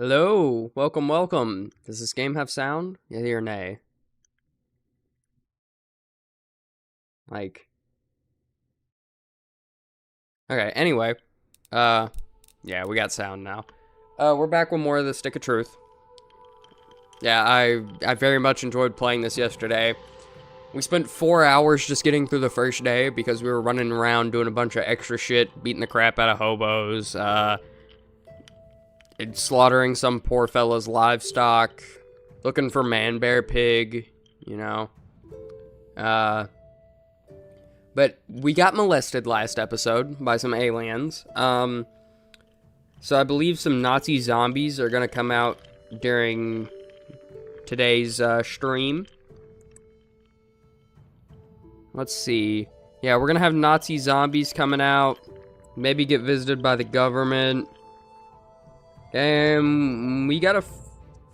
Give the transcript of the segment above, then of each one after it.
Hello, welcome. Does this game have sound? Yeah or nay? Like, okay, anyway, yeah, we got sound now. We're back with more of the Stick of Truth. Yeah, I very much enjoyed playing this yesterday. We spent 4 hours just getting through the first day because we were running around doing a bunch of extra shit, beating the crap out of hobos, and slaughtering some poor fella's livestock, looking for man-bear pig, you know. But we got molested last episode by some aliens. So I believe some Nazi zombies are gonna come out during today's stream. Let's see. Yeah, we're gonna have Nazi zombies coming out. Maybe get visited by the government. And we got a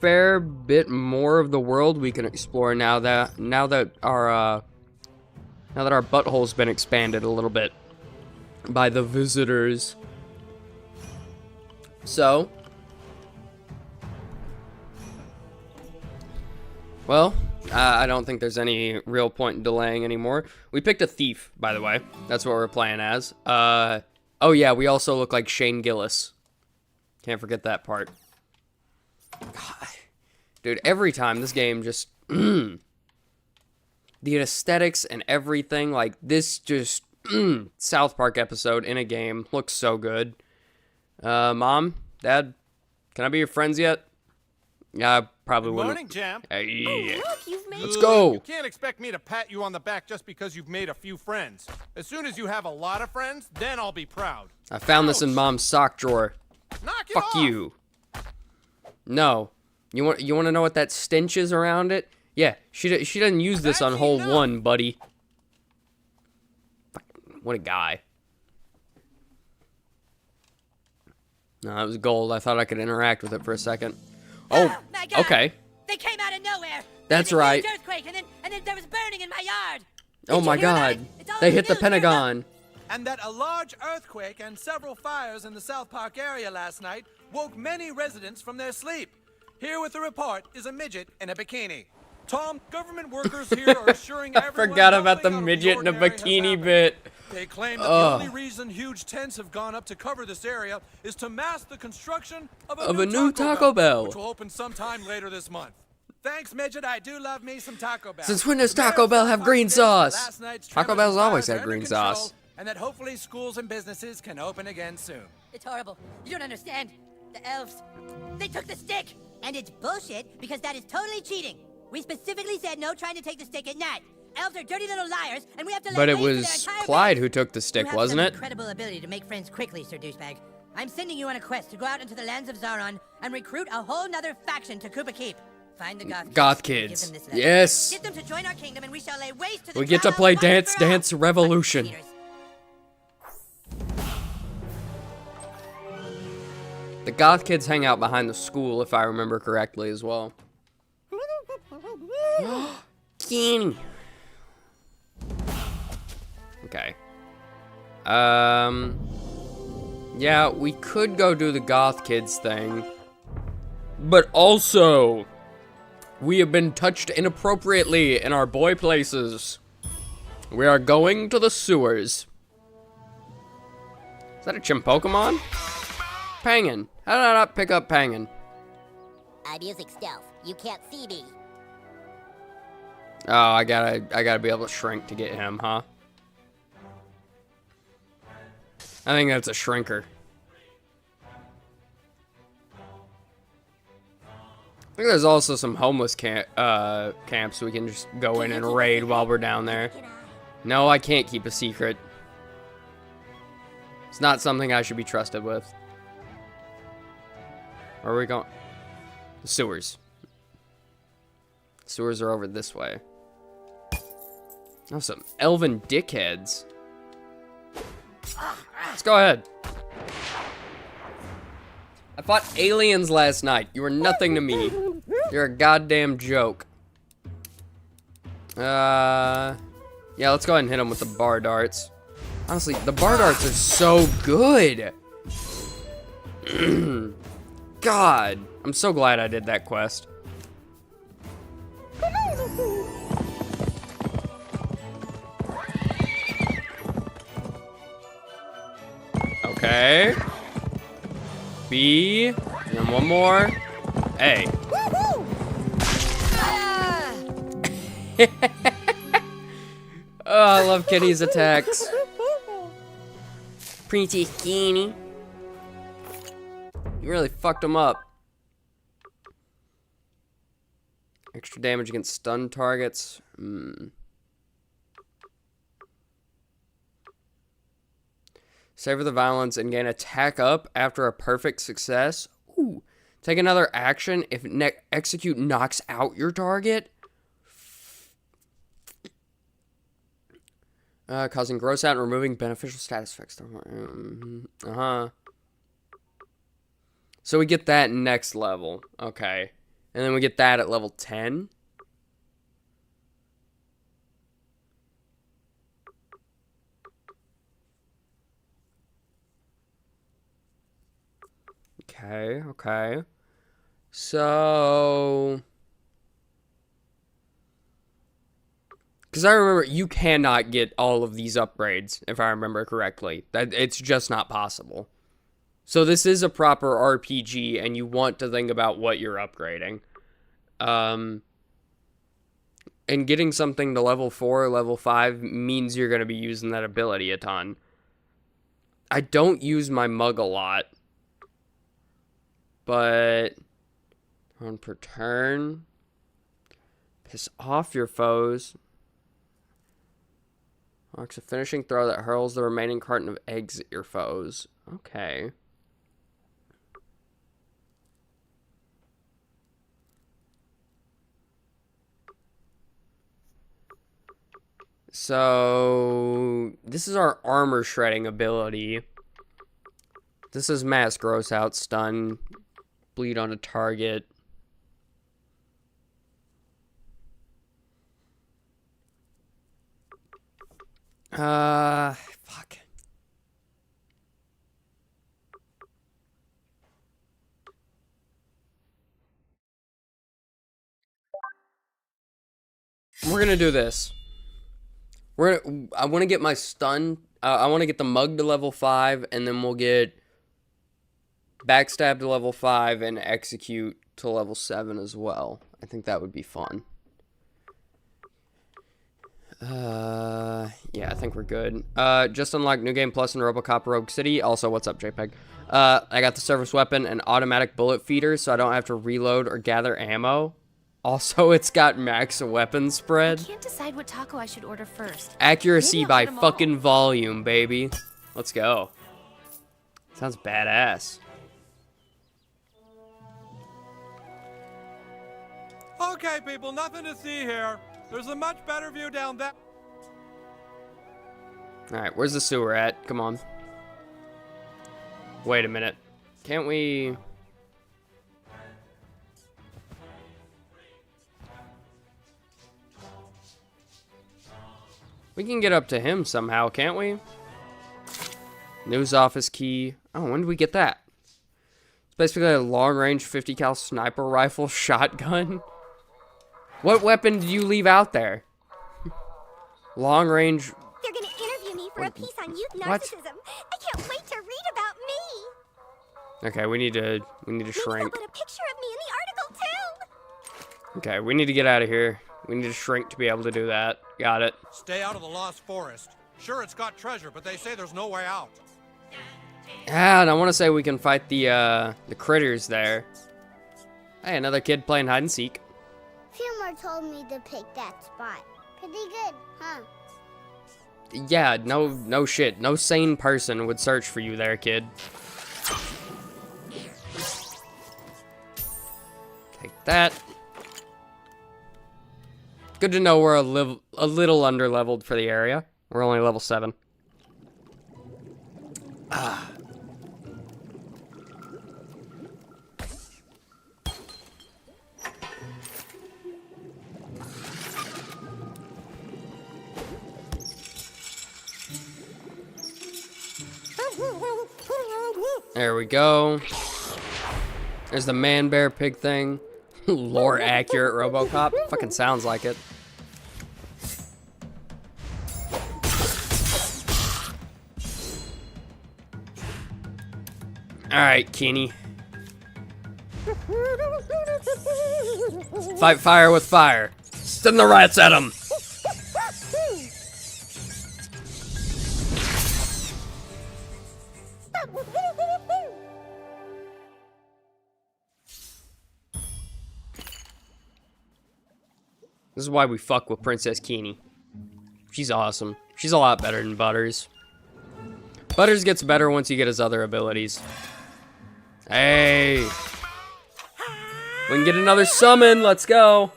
fair bit more of the world we can explore now that our butthole's been expanded a little bit by the visitors. So, well, I don't think there's any real point in delaying anymore. We picked a thief, by the way. That's what we're playing as. Oh yeah, we also look like Shane Gillis. Can't forget that part. God. Dude, every time this game just... the aesthetics and everything, like, this just... South Park episode in a game looks so good. Mom? Dad? Can I be your friends yet? Yeah, I probably wouldn't. Morning, champ. Hey, Oh, look, you've made let's go. You can't expect me to pat you on the back just because you've made a few friends. As soon as you have a lot of friends, then I'll be proud. I found this in Mom's sock drawer. Knock it Fuck off. you. No. You want to know what that stench is around it? Yeah, she doesn't use this on That's hole enough. 1, buddy. Fuck, what a guy. No, that was gold. I thought I could interact with it for a second. Oh, my God. okay. They came out of nowhere. That's There was a huge right. Earthquake, and then there was burning in my yard. Oh Did my you hear about God. it? It's all They in the hit the news. Pentagon. And that a large earthquake and several fires in the South Park area last night woke many residents from their sleep. Here with the report is a midget in a bikini. Tom, government workers here are assuring I everyone forgot about the nothing out of midget in a ordinary has bikini happened. bit. They claim that Ugh. the only reason huge tents have gone up to cover this area is to mask the construction of Of a new Taco Bell. which will open sometime later this month. Thanks, midget. I do love me some Taco Bell. Since when does The mayor Taco of Bell South have Park green says that sauce? last night's Taco tremors Bell's and always fires had are green under control, sauce. and that hopefully schools and businesses can open again soon. It's horrible. You don't understand. The elves, they took the stick. And it's bullshit because that is totally cheating. We specifically said no trying to take the stick at night. Elves are dirty little liars, and we have to lay But it waste to their was entire Clyde race. who took the You stick, have wasn't some it? incredible ability to make friends quickly, Sir Douchebag. I'm sending you on a quest to go out into the lands of Zaron and recruit a whole nother faction to Koopa Keep. Find the Goth Give kids. them this letter. Yes. Get them to join our kingdom, and we shall lay waste to the We get to Travel play once Dance for all. Dance Revolution. Fucking cheaters. The goth kids hang out behind the school, if I remember correctly, as well. Kenny. Okay. Yeah, we could go do the goth kids thing. But also, we have been touched inappropriately in our boy places. We are going to the sewers. Is that a chimp Pokemon? Pangin. How did I not pick up Pangin? I'm using stealth. You can't see me. Oh, I gotta be able to shrink to get him, huh? I think that's a shrinker. I think there's also some homeless camps we can just go in and raid while we're down there. No, I can't keep a secret. It's not something I should be trusted with. Where are we going? The sewers. Sewers are over this way. Oh, some elven dickheads. Let's go ahead. I fought aliens last night. You were nothing to me. You're a goddamn joke. Yeah, let's go ahead and hit him with the bar darts. Honestly, the bar darts are so good. God. I'm so glad I did that quest. Okay. B. And then one more. A. Oh, I love Kitty's attacks. Princess Kitty. You really fucked him up. Extra damage against stun targets. Savor the violence and gain attack up after a perfect success. Ooh. Take another action if execute knocks out your target. Causing gross out and removing beneficial status effects. So we get that next level. Okay. And then we get that at level 10. Okay, okay. So... Because I remember you cannot get all of these upgrades, if I remember correctly. It's just not possible. So this is a proper RPG, and you want to think about what you're upgrading. And getting something to level 4 or level 5 means you're going to be using that ability a ton. I don't use my mug a lot. But... on per turn. Piss off your foes. Marks a finishing throw that hurls the remaining carton of eggs at your foes. Okay. So, this is our armor shredding ability. This is mass gross out, stun, bleed on a target. Fuck. We're gonna do this. I want to get my stun. I want to get the mug to level 5, and then we'll get backstab to level 5 and execute to level 7 as well. I think that would be fun. Yeah, I think we're good. Just unlocked New Game Plus in RoboCop Rogue City. Also, what's up, JPEG? I got the service weapon and automatic bullet feeder, so I don't have to reload or gather ammo. Also, it's got max weapon spread. I can't decide what taco I should order first. Accuracy Maybe I'll by get 'em all. fucking volume, baby. Let's go. Sounds badass. Okay, people, nothing to see here. There's a much better view down there. Alright, where's the sewer at? Come on. Wait a minute. Can't we... We can get up to him somehow, can't we? News office key. Oh, when did we get that? It's basically a long-range 50 cal sniper rifle shotgun. What weapon did you leave out there? Long-range... They're gonna interview me for a piece on youth What? narcissism. I can't wait to read about me. Okay, we need to Maybe they'll shrink. put a picture of me in the article too. Okay, we need to get out of here. We need to shrink to be able to do that. Got it. Stay out of the Lost Forest. Sure, it's got treasure, but they say there's no way out. Ah, and I want to say we can fight the critters there. Hey, another kid playing hide and seek. Fillmore told me to pick that spot. Pretty good, huh? Yeah, no shit. No sane person would search for you there, kid. Take that. Good to know we're a little under-leveled for the area. We're only level 7. Ah. There we go. There's the man bear pig thing. Lore accurate RoboCop. Fucking sounds like it. Alright, Kenny. Fight fire with fire. Send the rats at him. This is why we fuck with Princess Kenny. She's awesome. She's a lot better than Butters. Butters gets better once you get his other abilities. Hey. We can get another summon. Let's go.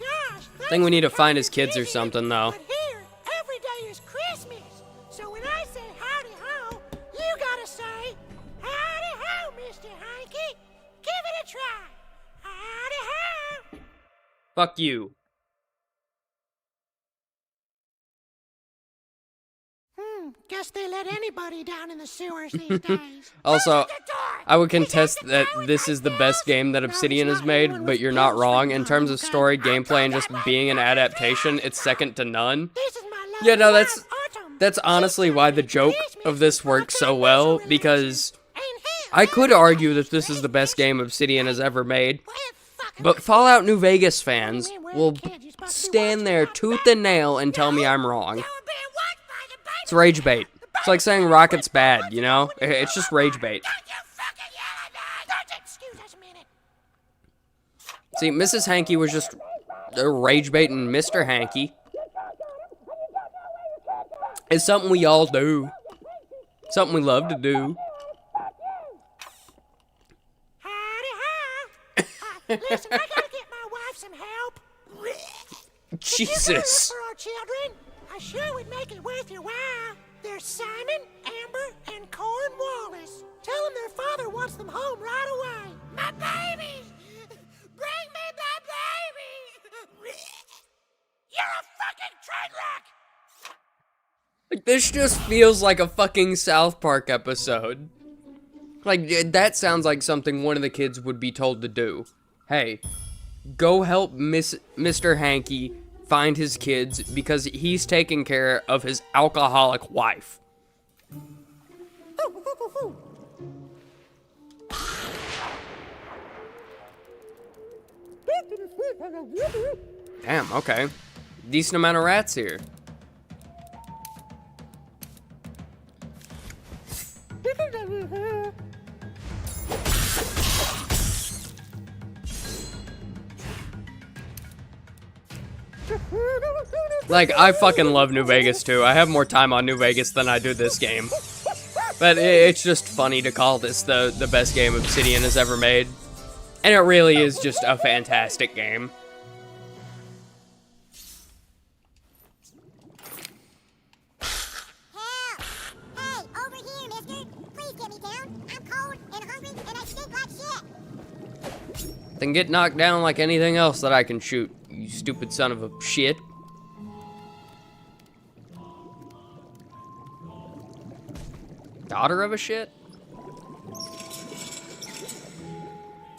I think we need to find his kids or something, though. But here, every day is Christmas. So when I say howdy ho, you gotta say howdy ho, Mr. Hanky. Give it a try. Howdy ho. Fuck you. Guess they let anybody down in the sewers these days. Also, I would contest that this is the best game that Obsidian has made, but you're not wrong. In terms of story, gameplay, and just being an adaptation, it's second to none. Yeah, no, that's honestly why the joke of this works so well, because I could argue that this is the best game Obsidian has ever made, but Fallout New Vegas fans will stand there tooth and nail and tell me I'm wrong. It's rage bait. It's like saying Rocket's bad, you know? It's just rage bait. See, Mrs. Hanky was just rage baiting Mr. Hanky. It's something we all do. Something we love to do. Listen, I gotta get my wife some help. Jesus. For our children, I sure would make it worth your while. There's Simon, Amber, and Cornwallis. Tell them their father wants them home right away. My babies! Bring me my babies! You're a fucking train wreck! Like, this just feels like a fucking South Park episode. Like, that sounds like something one of the kids would be told to do. Hey, go help Mr. Hanky find his kids because he's taking care of his alcoholic wife. Damn, okay. Decent amount of rats here. Like, I fucking love New Vegas too. I have more time on New Vegas than I do this game. But it's just funny to call this the best game Obsidian has ever made. And it really is just a fantastic game. Help! Hey, over here, mister. Please get me down. I'm cold and hungry and I stink like shit. Then get knocked down like anything else that I can shoot, you stupid son of a shit. Daughter of a shit?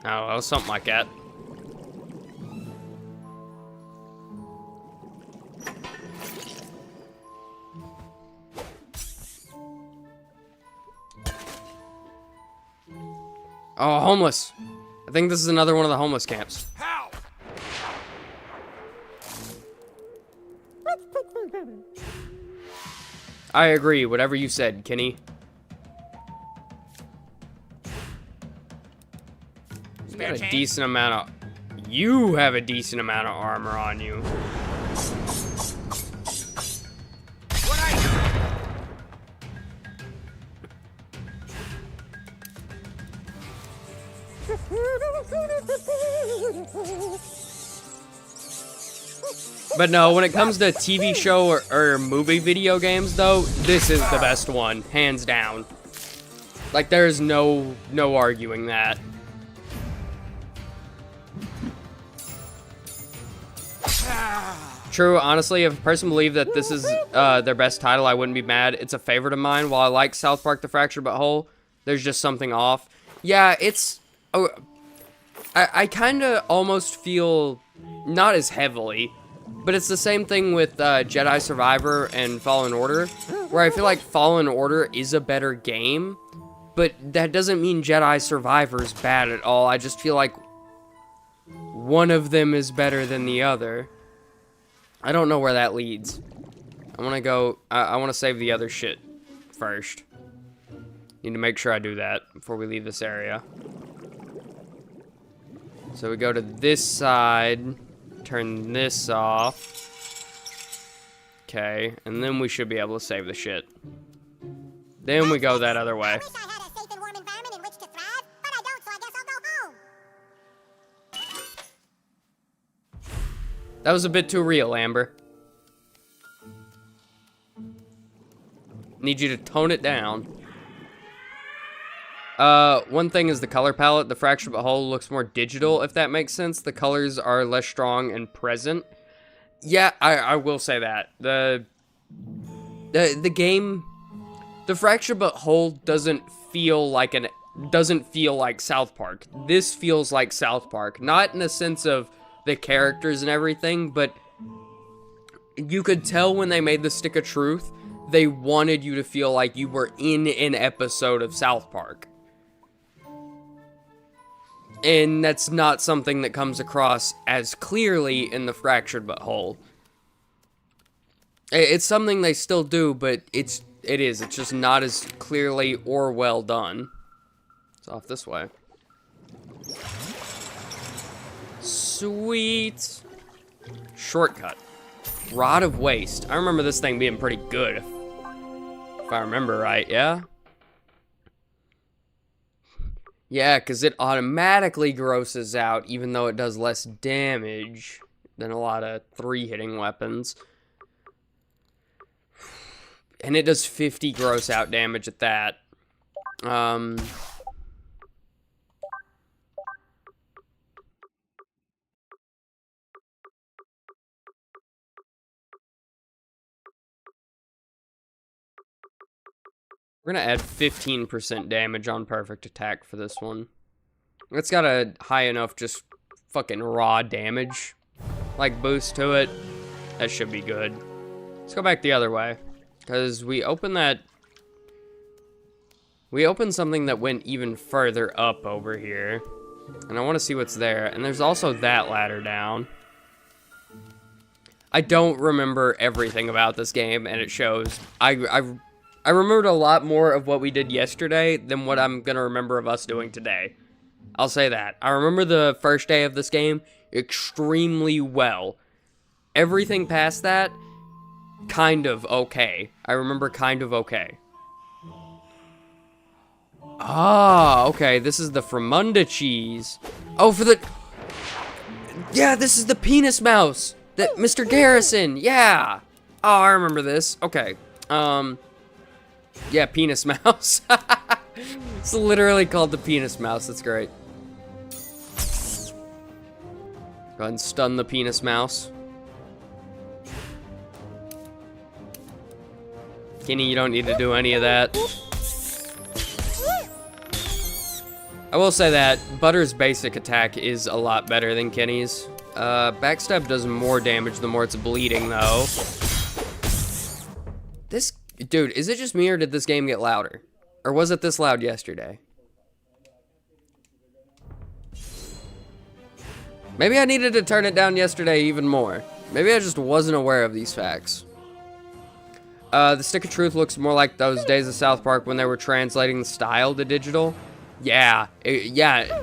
Oh, well, something like that. Oh, homeless. I think this is another one of the homeless camps. How? I agree, whatever you said, Kenny. You got a decent amount of... You have a decent amount of armor on you. But no, when it comes to TV show or movie video games, though, this is the best one, hands down. Like, there's no arguing that. True, honestly, if a person believed that this is their best title, I wouldn't be mad. It's a favorite of mine. While I like South Park: The Fractured But Whole, there's just something off. Yeah, it's... Oh, I kind of almost feel... Not as heavily, but it's the same thing with Jedi Survivor and Fallen Order, where I feel like Fallen Order is a better game, but that doesn't mean Jedi Survivor's bad at all. I just feel like one of them is better than the other. I don't know where that leads. I want to go... I want to save the other shit first. Need to make sure I do that before we leave this area. So we go to this side, turn this off. Okay, and then we should be able to save the shit. Then we go that other way. I wish I had a safe and warm environment in which to thrive, but I don't, so I guess I'll go home. That was a bit too real, Amber. Need you to tone it down. One thing is the color palette. The Fractured But Whole looks more digital, if that makes sense. The colors are less strong and present. Yeah, I will say that. The game, the Fractured But Whole doesn't feel like South Park. This feels like South Park. Not in the sense of the characters and everything, but you could tell when they made the Stick of Truth, they wanted you to feel like you were in an episode of South Park. And that's not something that comes across as clearly in the Fractured But Whole. It's something they still do, but it's just not as clearly or well done. It's off this way. Sweet. Shortcut. Rod of Waste. I remember this thing being pretty good. If I remember right, yeah? Yeah, because it automatically grosses out, even though it does less damage than a lot of 3-hitting weapons. And it does 50 gross out damage at that. We're gonna add 15% damage on perfect attack for this one. It's got a high enough just fucking raw damage like boost to it. That should be good. Let's go back the other way. Because we opened something that went even further up over here. And I want to see what's there. And there's also that ladder down. I don't remember everything about this game, and it shows. I remembered a lot more of what we did yesterday than what I'm going to remember of us doing today. I'll say that. I remember the first day of this game extremely well. Everything past that, kind of okay. I remember kind of okay. Ah, okay. This is the Fremunda cheese. Oh, for the... Yeah, this is the penis mouse. That Mr. Garrison. Yeah. Oh, I remember this. Okay. Yeah, penis mouse. It's literally called the penis mouse. That's great. Go ahead and stun the penis mouse. Kenny, you don't need to do any of that. I will say that Butter's basic attack is a lot better than Kenny's. Backstab does more damage the more it's bleeding, though. This... Dude, is it just me or did this game get louder? Or was it this loud yesterday? Maybe I needed to turn it down yesterday even more. Maybe I just wasn't aware of these facts. The Stick of Truth looks more like those days of South Park when they were translating the style to digital. Yeah, yeah.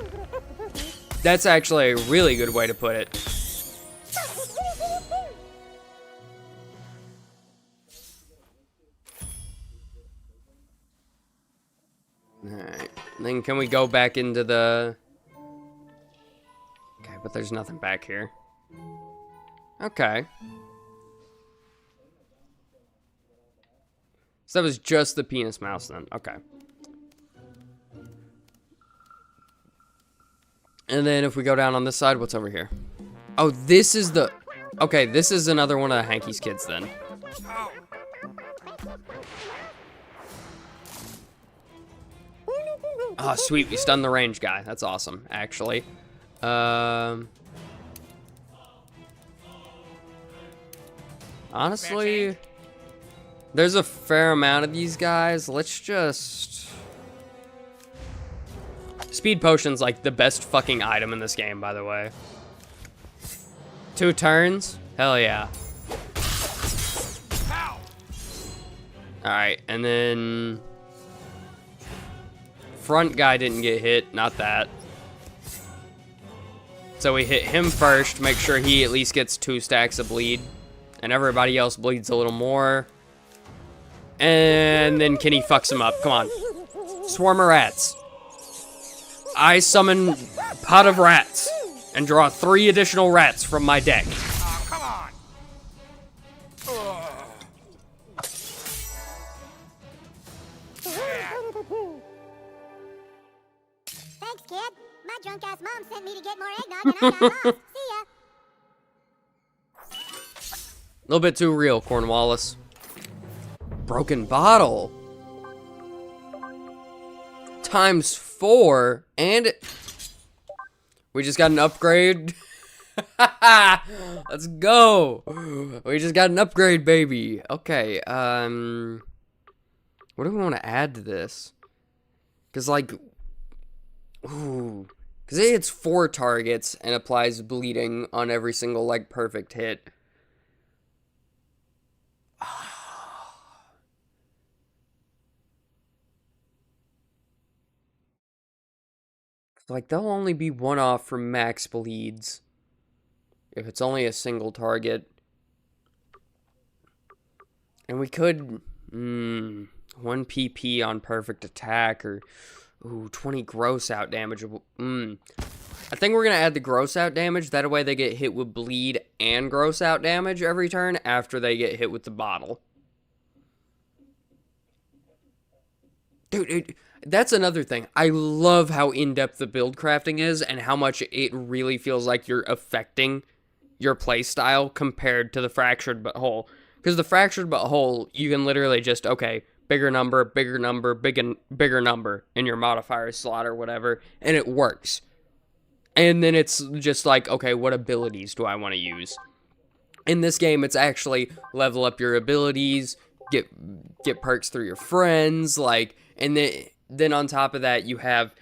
That's actually a really good way to put it. Alright, then can we go back into the... Okay, but there's nothing back here. Okay. So that was just the penis mouse then. Okay. And then if we go down on this side, what's over here? Oh, this is the... Okay, this is another one of Hanky's kids then. Oh, sweet. We stunned the range guy. That's awesome, actually. Honestly, there's a fair amount of these guys. Let's just... Speed Potion's like the best fucking item in this game, by the way. 2 turns? Hell yeah. Alright, and then... Front guy didn't get hit, not that. So we hit him first, make sure he at least gets 2 stacks of bleed. And everybody else bleeds a little more. And then Kenny fucks him up. Come on. Swarm of rats. I summon Pot of Rats and draw 3 additional rats from my deck. Oh, come on. Thanks, kid. My drunk ass mom sent me to get more eggnog and I got lost. See ya. A little bit too real, Cornwallis. Broken bottle. Times 4, and we just got an upgrade. Let's go. We just got an upgrade, baby. Okay, what do we want to add to this? Because, like, ooh, because it hits 4 targets and applies bleeding on every single, like, perfect hit. Like, they'll only be 1 off from max bleeds if it's only a single target. And we could 1 PP on perfect attack, or 20 gross out damage. I think we're gonna add the gross out damage. That way they get hit with bleed and gross out damage every turn after they get hit with the bottle. Dude, that's another thing. I love how in-depth the build crafting is and how much it really feels like you're affecting your playstyle compared to the Fractured But Whole. Because the Fractured But Whole, you can literally just, okay, bigger number, bigger number in your modifier slot or whatever, and it works. And then it's just like, okay, what abilities do I want to use? In this game, it's actually level up your abilities, get perks through your friends, like, and then on top of that, you have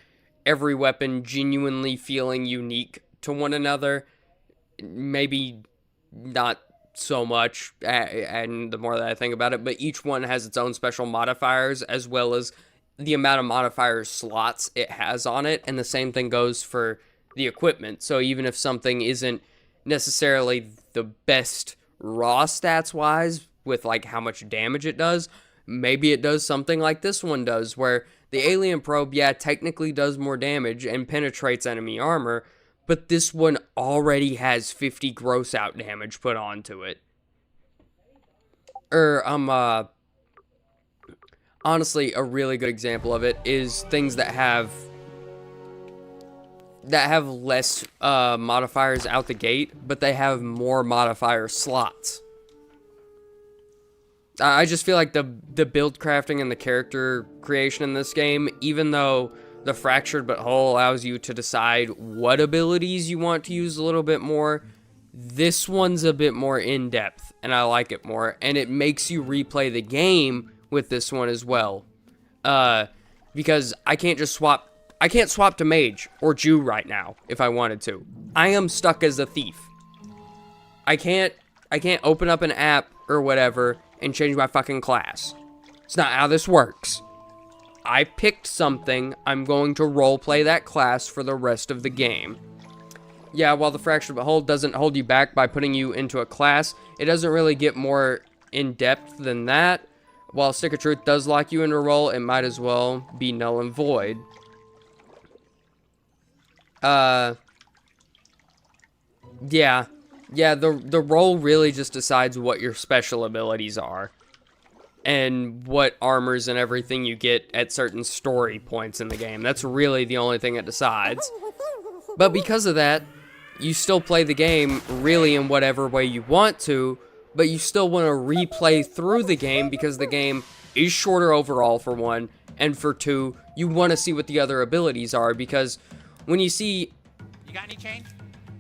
every weapon genuinely feeling unique to one another. Maybe not so much, and the more that I think about it, but each one has its own special modifiers, as well as the amount of modifier slots it has on it, and the same thing goes for the equipment. So even if something isn't necessarily the best raw stats-wise, with like how much damage it does, maybe it does something like this one does, where the alien probe, yeah, technically does more damage and penetrates enemy armor, but this one already has 50 gross out damage put onto it. Honestly, a really good example of it is things that have less modifiers out the gate, but they have more modifier slots. I just feel like the build crafting and the character creation in this game, even though the Fractured But Whole allows you to decide what abilities you want to use a little bit more, this one's a bit more in-depth, and I like it more, and it makes you replay the game with this one as well. Because I can't swap to Mage or Jew right now if I wanted to. I am stuck as a thief. I can't open up an app or whatever and change my fucking class. It's not how this works. I picked something, I'm going to roleplay that class for the rest of the game. Yeah, while the Fractured But Whole doesn't hold you back by putting you into a class, it doesn't really get more in-depth than that. While Stick of Truth does lock you into a role, it might as well be null and void. Yeah, the role really just decides what your special abilities are. And what armors and everything you get at certain story points in the game. That's really the only thing it decides. But because of that, you still play the game really in whatever way you want to, but you still want to replay through the game because the game is shorter overall for one, and for 2, you want to see what the other abilities are, because when you see You got any change?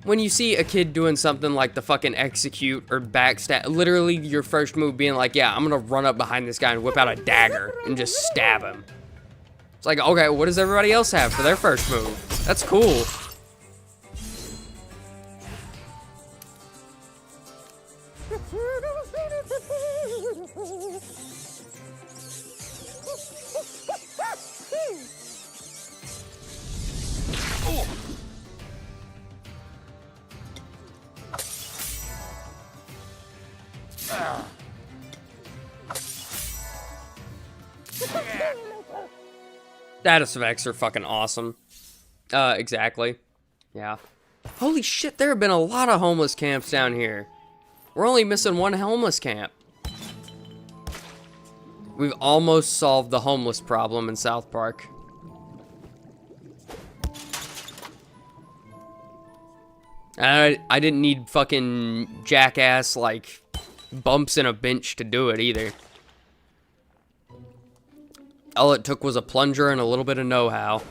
when you see a kid doing something like the fucking execute or backstab, literally your first move being like, yeah, I'm gonna run up behind this guy and whip out a dagger and just stab him. It's like, okay, what does everybody else have for their first move? That's cool. Status effects are fucking awesome. Exactly. Yeah. Holy shit, there have been a lot of homeless camps down here. We're only missing one homeless camp. We've almost solved the homeless problem in South Park. I didn't need fucking jackass, like, bumps in a bench to do it either. All it took was a plunger and a little bit of know-how.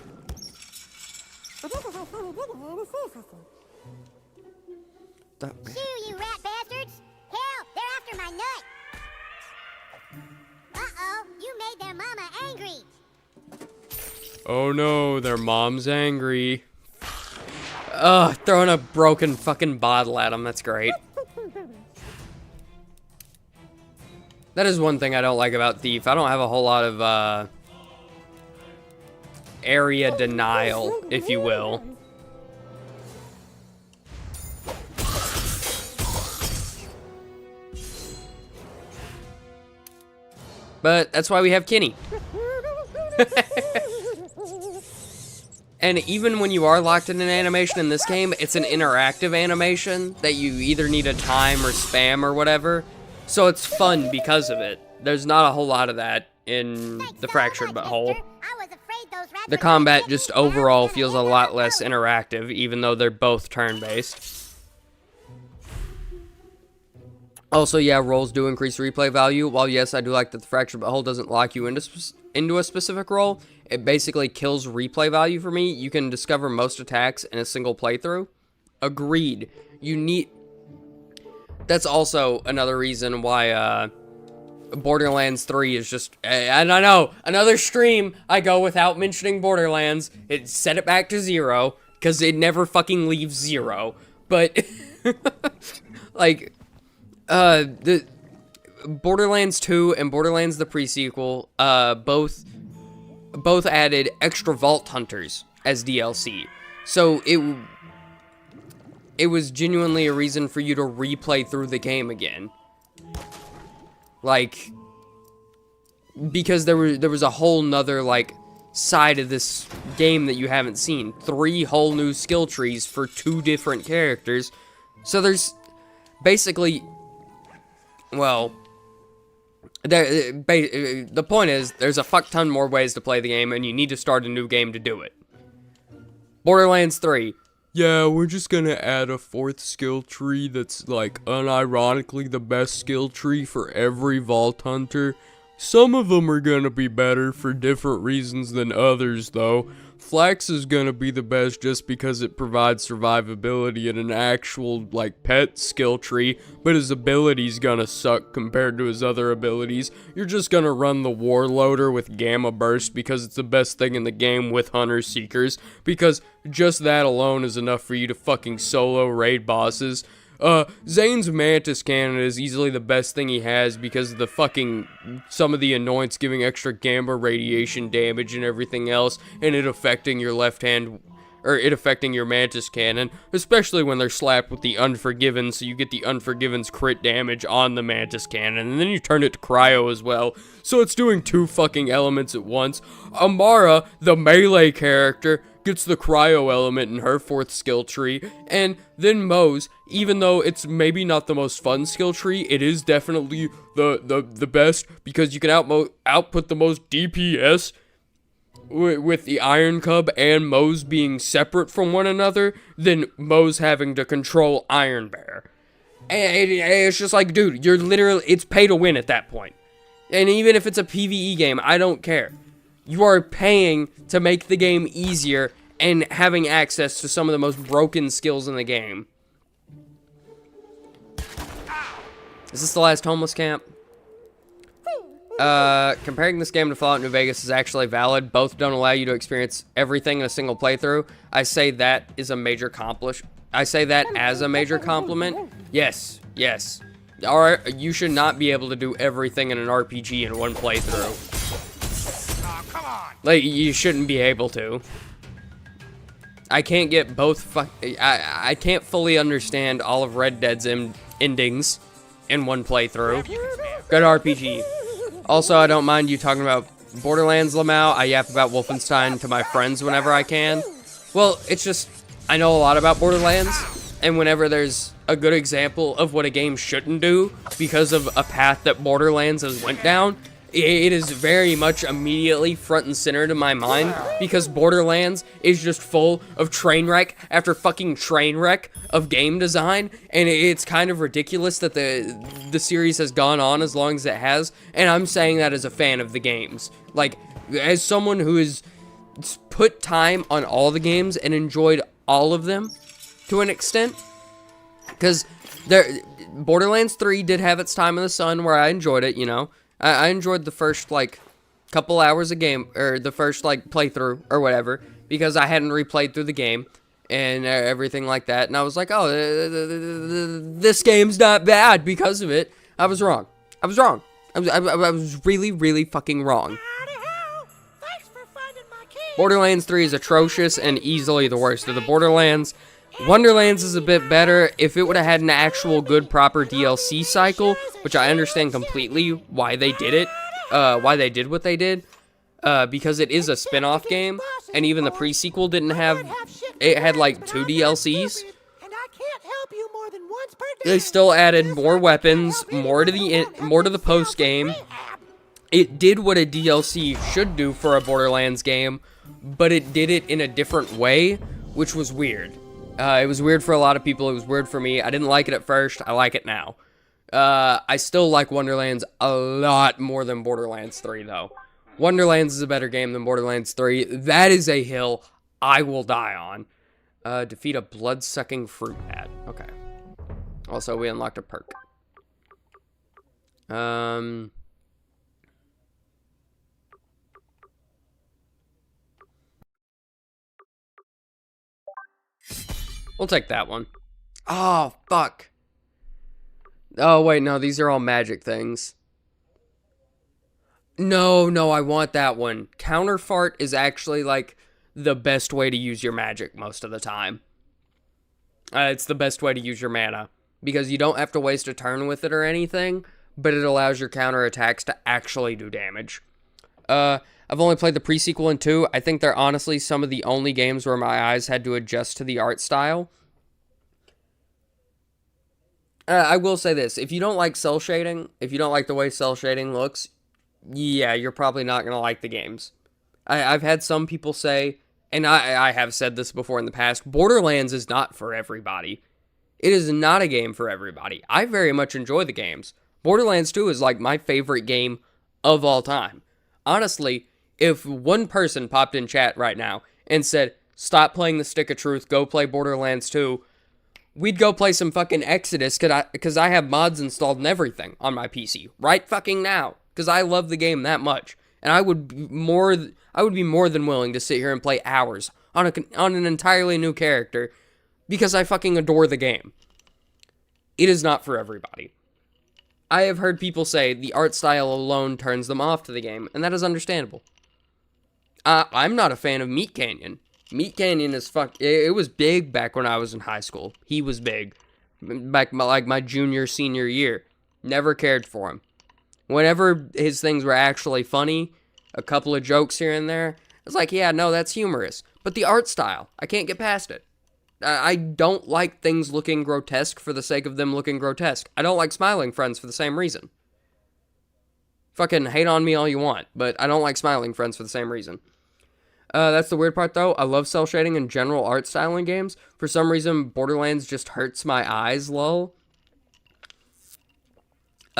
Shoo, you rat bastards! Hell, they're after my nut! Uh-oh, you made their mama angry! Oh no, their mom's angry. Ugh, throwing a broken fucking bottle at them, that's great. That is one thing I don't like about Thief. I don't have a whole lot of, area denial, if you will. But that's why we have Kenny. And even when you are locked in an animation in this game, it's an interactive animation that you either need a time or spam or whatever. So it's fun because of it. There's not a whole lot of that in the Fractured But Whole. The combat just overall feels a lot less interactive, even though they're both turn-based. Also, yeah, rolls do increase replay value. While yes, I do like that the Fractured But Whole doesn't lock you into a specific role, it basically kills replay value for me. You can discover most attacks in a single playthrough. Agreed. You need... That's also another reason why, Borderlands 3 is just... And I know, another stream, I go without mentioning Borderlands. It set it back to 0, because it never fucking leaves 0. But, like, the Borderlands 2 and Borderlands the pre-sequel, both added extra Vault Hunters as DLC. So it was genuinely a reason for you to replay through the game again. Like, because there was a whole nother, like, side of this game that you haven't seen. 3 whole new skill trees for 2 different characters. So there's basically, well, the point is, there's a fuck ton more ways to play the game, and you need to start a new game to do it. Borderlands 3. Yeah, we're just gonna add a 4th skill tree that's, like, unironically the best skill tree for every Vault Hunter. Some of them are gonna be better for different reasons than others, though. Flax is gonna be the best just because it provides survivability and an actual, like, pet skill tree, but his ability's gonna suck compared to his other abilities. You're just gonna run the Warloader with Gamma Burst because it's the best thing in the game with Hunter Seekers, because just that alone is enough for you to fucking solo raid bosses. Zane's Mantis Cannon is easily the best thing he has because of the fucking, some of the annoyance giving extra gamma radiation damage and everything else, and it affecting your left hand, or it affecting your Mantis Cannon, especially when they're slapped with the Unforgiven, so you get the Unforgiven's crit damage on the Mantis Cannon, and then you turn it to Cryo as well, so it's doing 2 fucking elements at once. Amara, the melee character, gets the cryo element in her 4th skill tree, and then Mose, even though it's maybe not the most fun skill tree, it is definitely the best, because you can output the most DPS with the Iron Cub and Mose being separate from one another, than Mose having to control Iron Bear. And it's just like, dude, you're literally, it's pay to win at that point. And even if it's a PvE game, I don't care. You are paying to make the game easier and having access to some of the most broken skills in the game. Is this the last homeless camp? Comparing this game to Fallout New Vegas is actually valid. Both don't allow you to experience everything in a single playthrough. I say that as a major compliment. Yes, yes. Alright, you should not be able to do everything in an RPG in one playthrough. Oh, come on. Like, you shouldn't be able to. I can't get both I can't fully understand all of Red Dead's endings in one playthrough. Good RPG. Also, I don't mind you talking about Borderlands, Lamau. I yap about Wolfenstein to my friends whenever I can. Well, it's just, I know a lot about Borderlands, and whenever there's a good example of what a game shouldn't do because of a path that Borderlands has went down, it is very much immediately front and center to my mind, because Borderlands is just full of train wreck after fucking train wreck of game design, and it's kind of ridiculous that the series has gone on as long as it has, and I'm saying that as a fan of the games. Like, as someone who has put time on all the games and enjoyed all of them to an extent, because Borderlands 3 did have its time in the sun where I enjoyed it, you know. I enjoyed the first, like, couple hours of game, or the first, like, playthrough, or whatever, because I hadn't replayed through the game, and everything like that, and I was like, oh, this game's not bad because of it. I was wrong. I was wrong. I was really, really fucking wrong. Thanks for finding my key. Borderlands 3 is atrocious and easily the worst of the Borderlands. Wonderlands is a bit better. If it would have had an actual good proper DLC cycle, which I understand completely why they did it, why they did what they did, because it is a spin-off game, and even the pre-sequel didn't have, it had like 2 DLCs. And I can't help you more than once per day. They still added more weapons, more to the post game. It did what a DLC should do for a Borderlands game, but it did it in a different way, which was weird. It was weird for a lot of people. It was weird for me. I didn't like it at first. I like it now. I still like Wonderlands a lot more than Borderlands 3, though. Wonderlands is a better game than Borderlands 3. That is a hill I will die on. Defeat a blood-sucking fruit bat. Okay. Also, we unlocked a perk. We'll take that one. Oh, fuck. Oh, wait, no, these are all magic things. No, I want that one. Counterfart is actually, like, the best way to use your magic most of the time. It's the best way to use your mana, because you don't have to waste a turn with it or anything, but it allows your counterattacks to actually do damage. I've only played the pre-sequel and 2. I think they're honestly some of the only games where my eyes had to adjust to the art style. I will say this. If you don't like cel shading, if you don't like the way cel shading looks, yeah, you're probably not going to like the games. I've had some people say, and I have said this before in the past, Borderlands is not for everybody. It is not a game for everybody. I very much enjoy the games. Borderlands 2 is like my favorite game of all time. Honestly, if one person popped in chat right now and said, stop playing the Stick of Truth, go play Borderlands 2, we'd go play some fucking Exodus, because I have mods installed and everything on my PC right fucking now, because I love the game that much, and I would be more than willing to sit here and play hours on an entirely new character, because I fucking adore the game. It is not for everybody. I have heard people say the art style alone turns them off to the game, and that is understandable. I'm not a fan of Meat Canyon. Meat Canyon is it was big back when I was in high school. He was big. Back my junior, senior year. Never cared for him. Whenever his things were actually funny, a couple of jokes here and there, it's like, yeah, no, that's humorous. But the art style, I can't get past it. I don't like things looking grotesque for the sake of them looking grotesque. I don't like Smiling Friends for the same reason. Fucking hate on me all you want, but I don't like Smiling Friends for the same reason. That's the weird part, though. I love cel shading and general art style in games. For some reason, Borderlands just hurts my eyes, lol.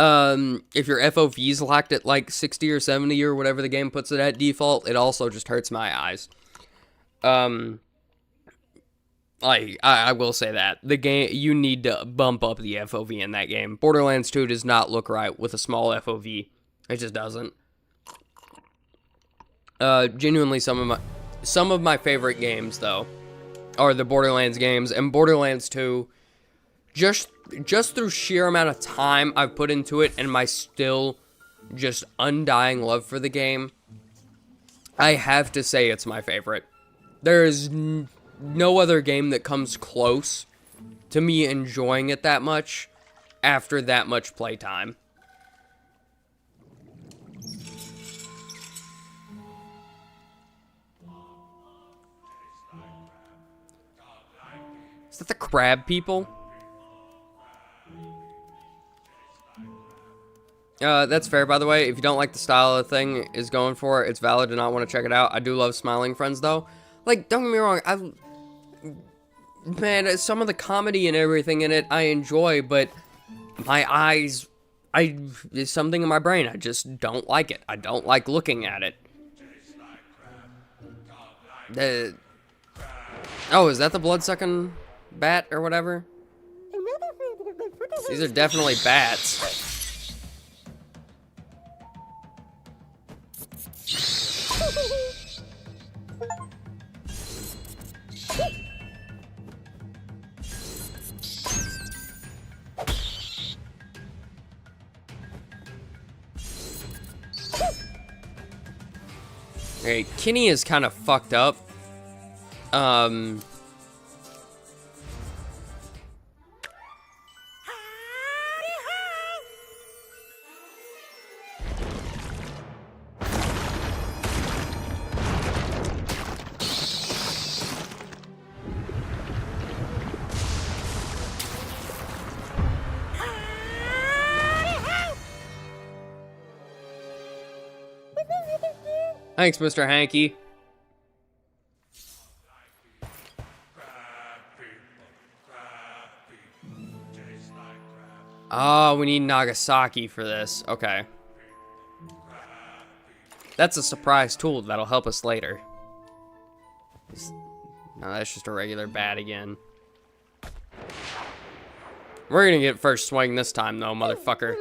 If your FOV's locked at like 60 or 70 or whatever the game puts it at default, it also just hurts my eyes. Like, I will say that. The game, you need to bump up the FOV in that game. Borderlands 2 does not look right with a small FOV. It just doesn't. Genuinely, some of my favorite games, though, are the Borderlands games. And Borderlands 2, just through sheer amount of time I've put into it and my still just undying love for the game, I have to say it's my favorite. There is no other game that comes close to me enjoying it that much after that much playtime. Is that the crab people? That's fair, by the way. If you don't like the style the thing is going for, it's valid to not want to check it out. I do love Smiling Friends, though. Like, don't get me wrong, man, some of the comedy and everything in it I enjoy, but my eyes, there's something in my brain, I just don't like it. I don't like looking at it. Oh, is that the blood-sucking bat or whatever? These are definitely bats. Okay, Kenny is kind of fucked up. Thanks, Mr. Hanky. Oh, we need Nagasaki for this. Okay. That's a surprise tool that'll help us later. No, that's just a regular bat again. We're gonna get first swing this time, though, motherfucker.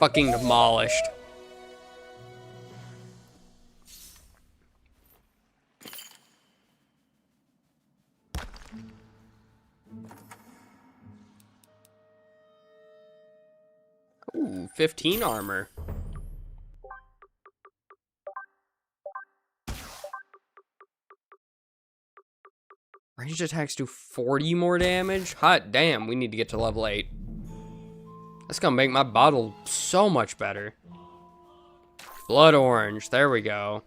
Fucking demolished. Ooh, 15 armor. Ranged attacks do 40 more damage? Hot damn, we need to get to level 8. That's gonna make my bottle so much better. Blood orange, there we go.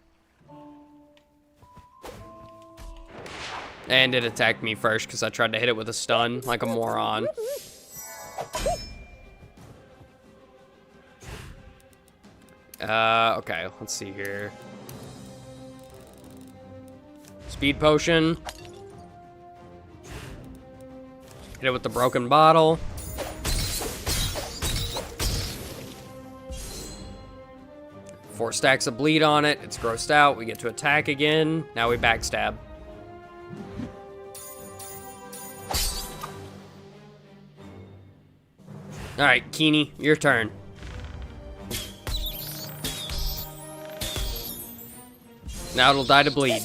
And it attacked me first because I tried to hit it with a stun like a moron. Okay, let's see here. Speed potion. Hit it with the broken bottle. Four stacks of bleed on it. It's grossed out. We get to attack again. Now we backstab. Alright, Keeney, your turn. Now it'll die to bleed.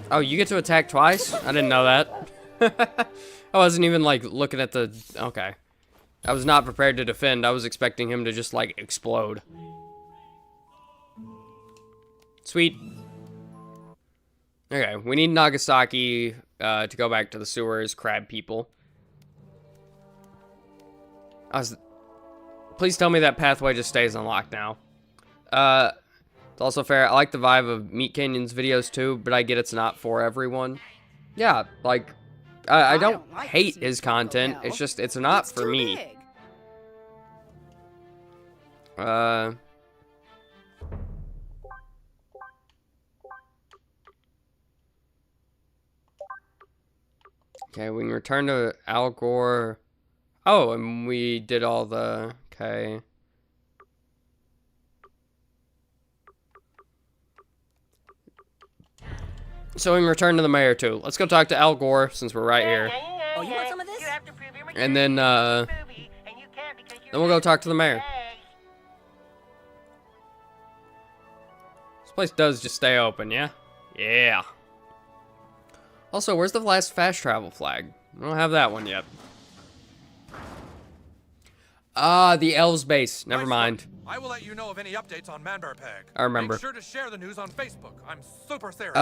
Oh, you get to attack twice? I didn't know that. I wasn't even, like, looking at the... Okay. I was not prepared to defend. I was expecting him to just, like, explode. Sweet. Okay, we need Nagasaki to go back to the sewers, crab people. Please tell me that pathway just stays unlocked now. It's also fair. I like the vibe of Meat Canyon's videos too, but I get it's not for everyone. Yeah, like, I don't like hate this his new content. Taco It's Bell. just, it's not It's for too me. big. Okay, we can return to Al Gore. Oh, and we did all the... Okay. So we can return to the mayor, too. Let's go talk to Al Gore, since we're right here. Oh, you want some of this? And then we'll go talk to the mayor. This place does just stay open, yeah? Yeah. Also, where's the last fast travel flag? I don't have that one yet. Ah, the elves base. Never Nice mind. work. I will let you know of any updates on Manberpeg. I remember. Make sure to share the news on Facebook. I'm super serious.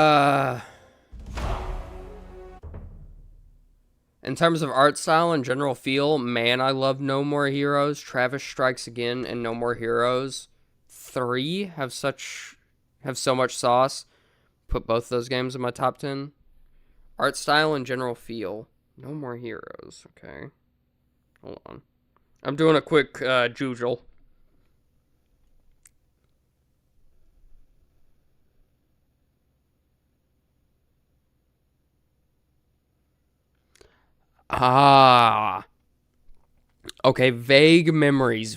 In terms of art style and general feel, man, I love No More Heroes, Travis Strikes Again, and No More Heroes 3 have so much sauce. Put both those games in my top 10. Art style and general feel. No More Heroes. Okay. Hold on. I'm doing a quick jujule. Ah. Okay, vague memories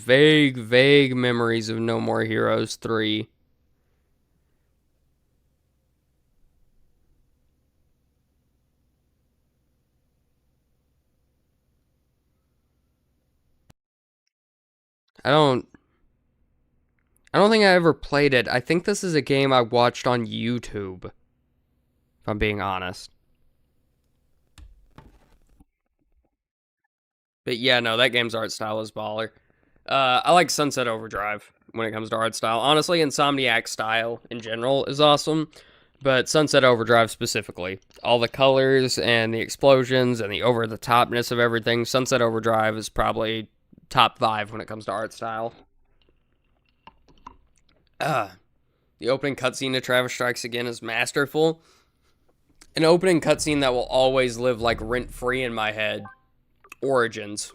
of No More Heroes 3. I don't think I ever played it. I think this is a game I watched on YouTube, if I'm being honest. But yeah, no, that game's art style is baller. I like Sunset Overdrive when it comes to art style. Honestly, Insomniac style in general is awesome, but Sunset Overdrive specifically. All the colors and the explosions and the over-the-topness of everything. Sunset Overdrive is probably top 5 when it comes to art style. The opening cutscene to Travis Strikes Again is masterful. An opening cutscene that will always live like rent-free in my head. Origins.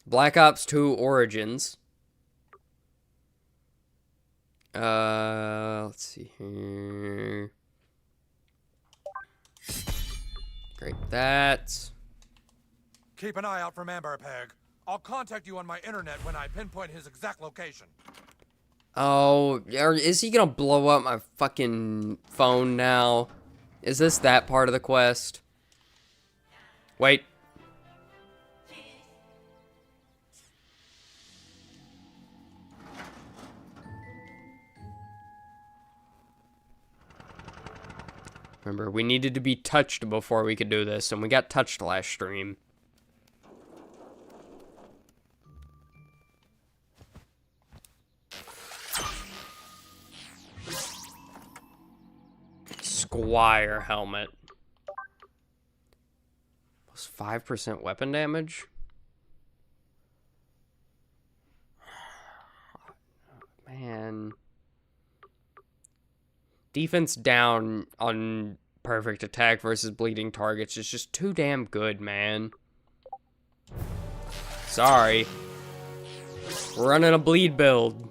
Black Ops 2 Origins. Let's see here. Great, that. Keep an eye out for Manberpeg. I'll contact you on my internet when I pinpoint his exact location. Oh, is he gonna blow up my fucking phone now? Is this that part of the quest? Wait. Remember, we needed to be touched before we could do this, and we got touched last stream. Squire helmet. Plus 5% weapon damage? Man. Defense down on perfect attack versus bleeding targets is just too damn good, man. Sorry. We're running a bleed build.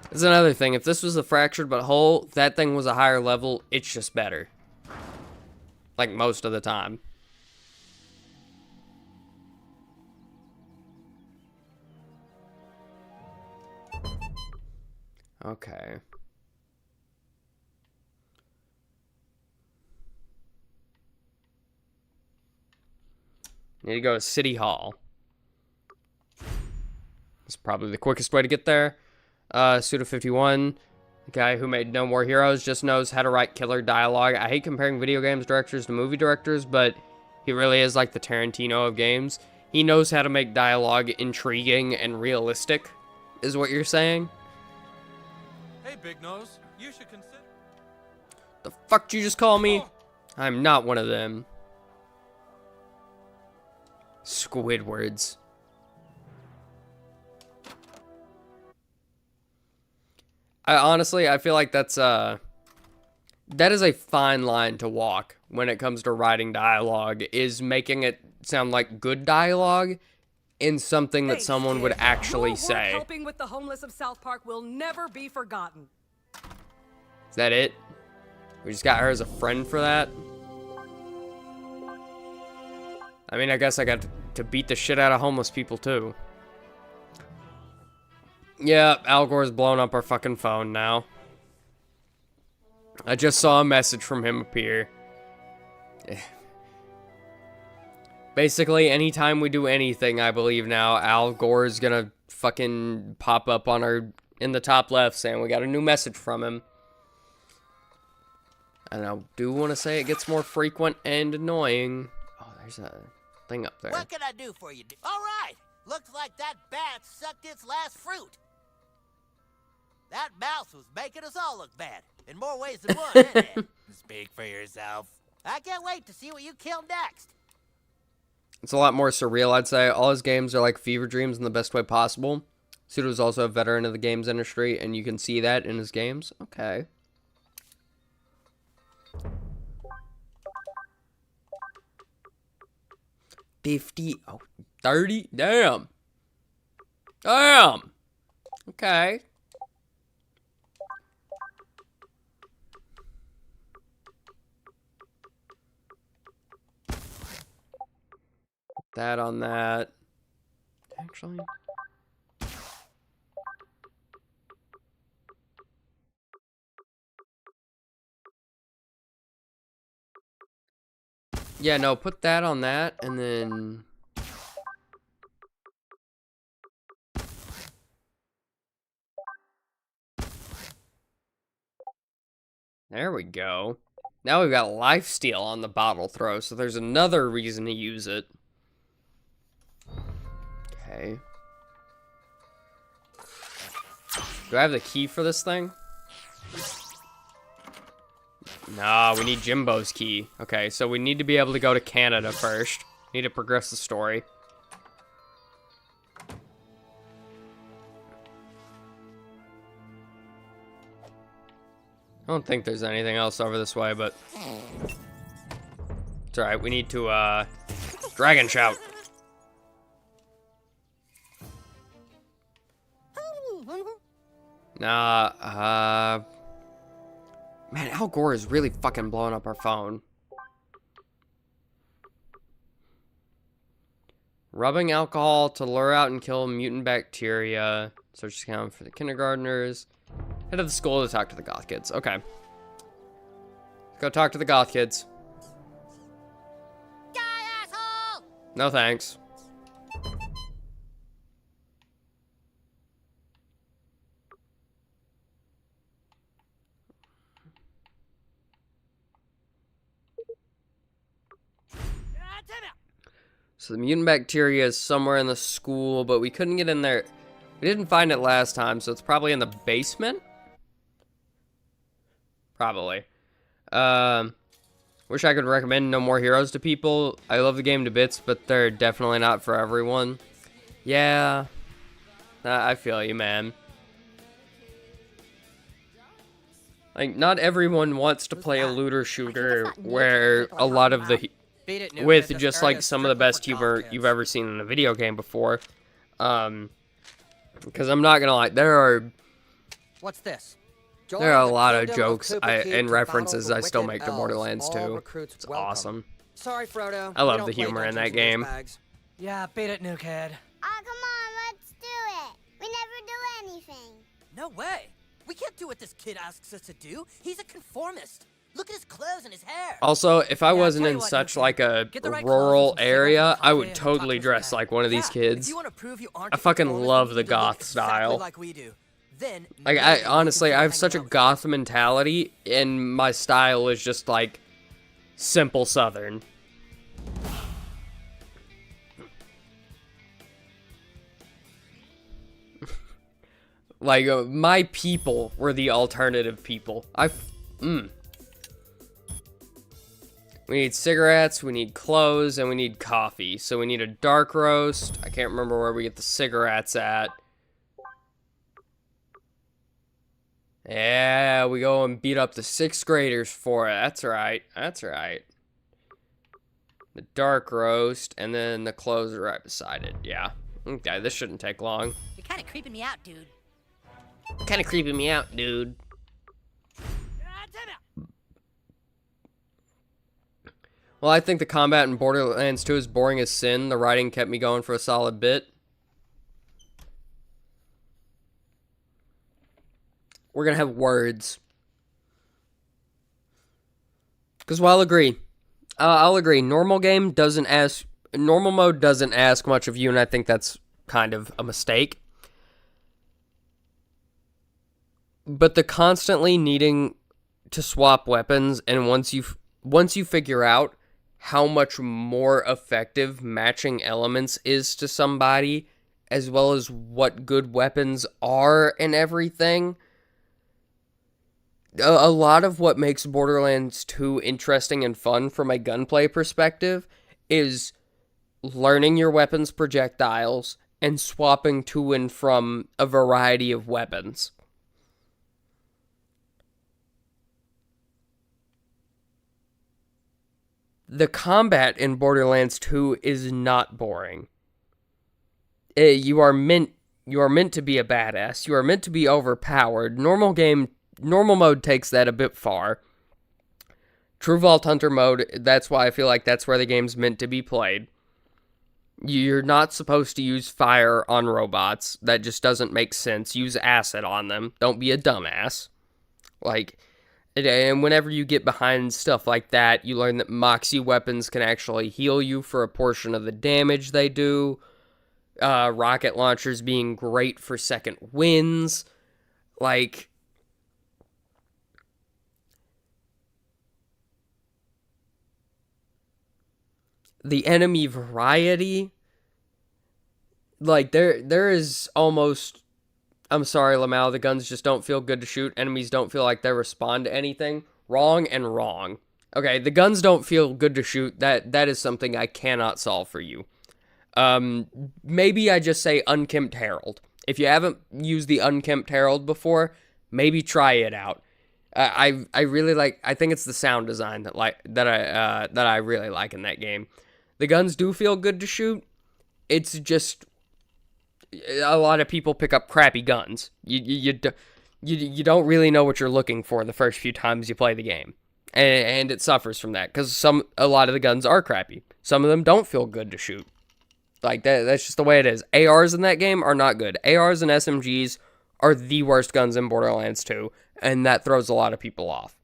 That's another thing. If this was a fractured but whole, that thing was a higher level, it's just better. Like most of the time. Okay. Need to go to City Hall. It's probably the quickest way to get there. Suda51, the guy who made No More Heroes, just knows how to write killer dialogue. I hate comparing video games directors to movie directors, but he really is like the Tarantino of games. He knows how to make dialogue intriguing and realistic, is what you're saying? Hey, Big Nose, you should consider... The fuck did you just call me? I'm not one of them. Squidwards. I feel like that is a fine line to walk when it comes to writing dialogue, is making it sound like good dialogue in something that someone would actually say. Helping with the homeless of South Park will never be forgotten. Is that it? We just got her as a friend for that? I mean, I guess I got to beat the shit out of homeless people, too. Yeah, Al Gore's blown up our fucking phone now. I just saw a message from him appear. Basically, anytime we do anything, I believe now, Al Gore's gonna fucking pop up on our, in the top left, saying we got a new message from him. And I do want to say it gets more frequent and annoying. Oh, there's a thing up there. What can I do for you? All right. Looks like that bat sucked its last fruit. That mouse was making us all look bad. In more ways than one, isn't it? Speak for yourself. I can't wait to see what you kill next. It's a lot more surreal, I'd say. All his games are like fever dreams in the best way possible. Pseudo's also a veteran of the games industry, and you can see that in his games. Okay. Oh, 30? Damn. Damn. Okay. That on that. Actually. Yeah, no, put that on that, and then... There we go. Now we've got lifesteal on the bottle throw, so there's another reason to use it. Okay. Do I have the key for this thing? Nah, we need Jimbo's key. Okay, so we need to be able to go to Canada first. Need to progress the story. I don't think there's anything else over this way, but... It's alright, we need to, Dragon Shout. Nah, Man, Al Gore is really fucking blowing up our phone. Rubbing alcohol to lure out and kill mutant bacteria. Search account for the kindergartners. Head to the school to talk to the goth kids. Okay. Let's go talk to the goth kids. Die, asshole! No thanks. So the mutant bacteria is somewhere in the school, but we couldn't get in there. We didn't find it last time, so it's probably in the basement? Probably. Wish I could recommend No More Heroes to people. I love the game to bits, but they're definitely not for everyone. Yeah. I feel you, man. Like, not everyone wants to play a looter shooter where a lot of the... with just like some of the best you've ever seen in a video game before. Because I'm not gonna lie, What's this? There are a lot of jokes and references I still make to Borderlands 2. It's awesome. Sorry, Frodo. I love the humor in that game. Yeah, beat it, Nukehead. Oh, come on, let's do it. We never do anything. No way. We can't do what this kid asks us to do. He's a conformist. Look at his clothes and his hair. Also, if I wasn't in such like a rural area, I would totally dress like one of these kids. I fucking love the goth style. Like, I honestly, I have such a goth mentality, and my style is just like simple Southern. Like, my people were the alternative people. We need cigarettes, we need clothes, and we need coffee. So we need a dark roast. I can't remember where we get the cigarettes at. Yeah, we go and beat up the 6th graders for it. That's right. That's right. The dark roast, and then the clothes are right beside it. Yeah. Okay, this shouldn't take long. You're kind of creeping me out, dude. Kind of creeping me out, dude. Well, I think the combat in Borderlands 2 is boring as sin. The writing kept me going for a solid bit. We're gonna have words. Because I'll agree. Normal mode doesn't ask much of you, and I think that's kind of a mistake. But the constantly needing to swap weapons, and once you figure out how much more effective matching elements is to somebody, as well as what good weapons are and everything, a lot of what makes Borderlands 2 interesting and fun from a gunplay perspective is learning your weapons' projectiles and swapping to and from a variety of weapons. The combat in Borderlands 2 is not boring. You are meant to be a badass. You are meant to be overpowered. Normal mode takes that a bit far. True Vault Hunter mode, that's why I feel like that's where the game's meant to be played. You're not supposed to use fire on robots. That just doesn't make sense. Use acid on them. Don't be a dumbass. And whenever you get behind stuff like that, you learn that Moxie weapons can actually heal you for a portion of the damage they do. Rocket launchers being great for second wins. The enemy variety, there is almost, I'm sorry, Lamau, the guns just don't feel good to shoot. Enemies don't feel like they respond to anything. Wrong and wrong. Okay, the guns don't feel good to shoot. That is something I cannot solve for you. Maybe I just say Unkempt Herald. If you haven't used the Unkempt Herald before, maybe try it out. I really like, I think it's the sound design that I really like in that game. The guns do feel good to shoot. It's just a lot of people pick up crappy guns. You don't really know what you're looking for the first few times you play the game, and it suffers from that because a lot of the guns are crappy. Some of them don't feel good to shoot. That's just the way it is. ARs in that game are not good. ARs and SMGs are the worst guns in Borderlands 2, and that throws a lot of people off.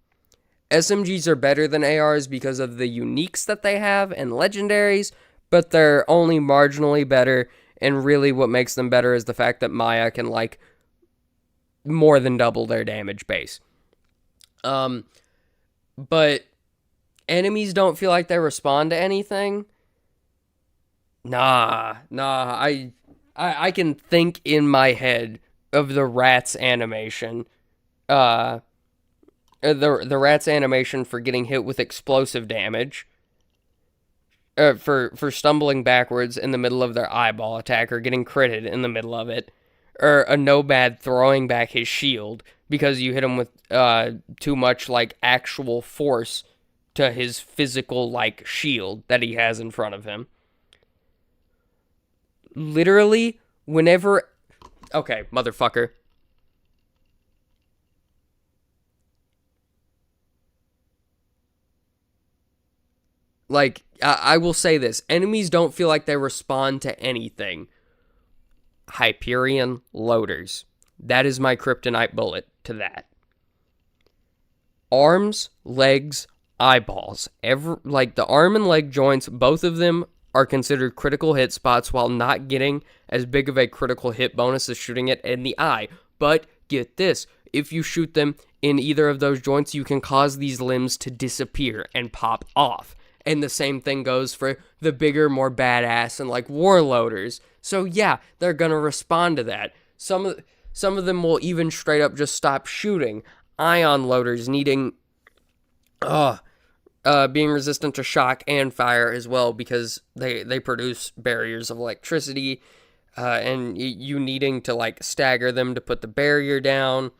SMGs are better than ARs because of the uniques that they have and legendaries, but they're only marginally better, and really what makes them better is the fact that Maya can, more than double their damage base. But enemies don't feel like they respond to anything. Nah, I can think in my head of the rat's animation. The rat's animation for getting hit with explosive damage, for stumbling backwards in the middle of their eyeball attack, or getting critted in the middle of it, or a Nomad throwing back his shield because you hit him with too much actual force to his physical shield that he has in front of him. Literally, whenever... Okay, motherfucker. I will say this. Enemies don't feel like they respond to anything. Hyperion loaders. That is my kryptonite bullet to that. Arms, legs, eyeballs. The arm and leg joints, both of them are considered critical hit spots while not getting as big of a critical hit bonus as shooting it in the eye. But get this. If you shoot them in either of those joints, you can cause these limbs to disappear and pop off. And the same thing goes for the bigger, more badass and warlorders. So yeah, they're gonna respond to that. Some of them will even straight up just stop shooting. Ion loaders needing being resistant to shock and fire as well, because they produce barriers of electricity, and you needing to like stagger them to put the barrier down.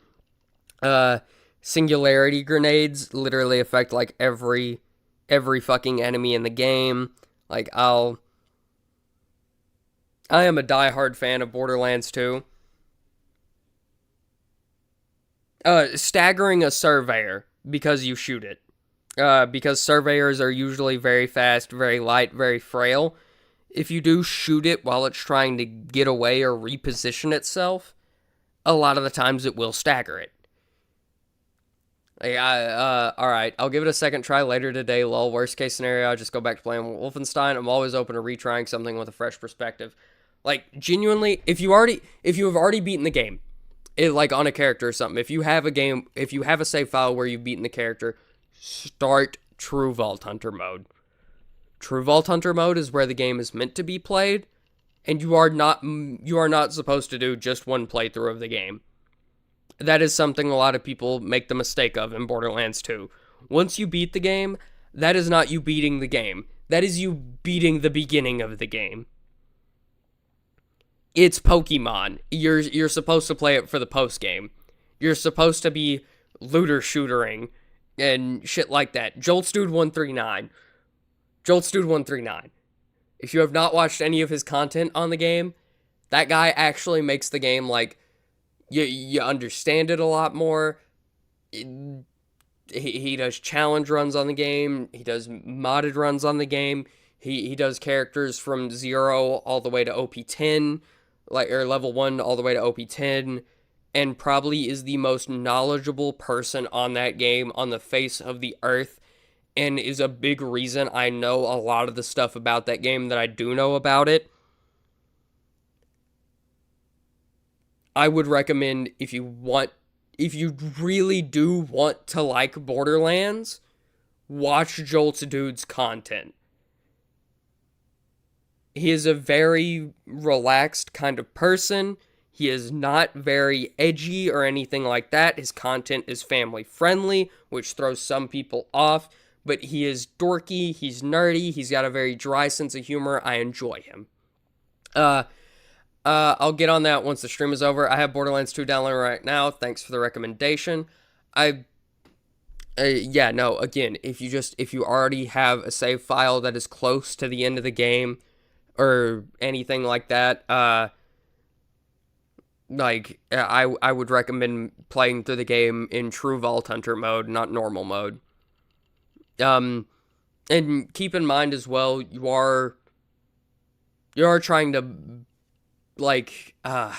Singularity grenades literally affect like every fucking enemy in the game. Like I am a diehard fan of Borderlands 2. Staggering a surveyor because you shoot it. Because surveyors are usually very fast, very light, very frail. If you do shoot it while it's trying to get away or reposition itself, a lot of the times it will stagger it. Alright, I'll give it a second try later today, lol. Worst case scenario, I'll just go back to playing Wolfenstein. I'm always open to retrying something with a fresh perspective. Like, genuinely, if you have already beaten the game, like on a character or something, if you have a save file where you've beaten the character, start True Vault Hunter mode. True Vault Hunter mode is where the game is meant to be played, and you are not supposed to do just one playthrough of the game. That is something a lot of people make the mistake of in Borderlands 2. Once you beat the game, that is not you beating the game. That is you beating the beginning of the game. It's Pokemon. You're supposed to play it for the post-game. You're supposed to be looter-shootering and shit like that. JoltsDude139. JoltsDude139. If you have not watched any of his content on the game, that guy actually makes the game like you understand it a lot more. He does challenge runs on the game. He does modded runs on the game. He does characters from 0 all the way to OP10, or level 1 all the way to OP10, and probably is the most knowledgeable person on that game on the face of the earth, and is a big reason I know a lot of the stuff about that game that I do know about it. I would recommend, if you really do want to like Borderlands, watch JoltsDude's content. He is a very relaxed kind of person. He is not very edgy or anything like that. His content is family friendly, which throws some people off, but he is dorky, he's nerdy, he's got a very dry sense of humor. I enjoy him. I'll get on that once the stream is over. I have Borderlands 2 downloaded right now. Thanks for the recommendation. Yeah, no, again, if you already have a save file that is close to the end of the game, or anything like that, I would recommend playing through the game in True Vault Hunter mode, not normal mode. And keep in mind as well, you are trying to, how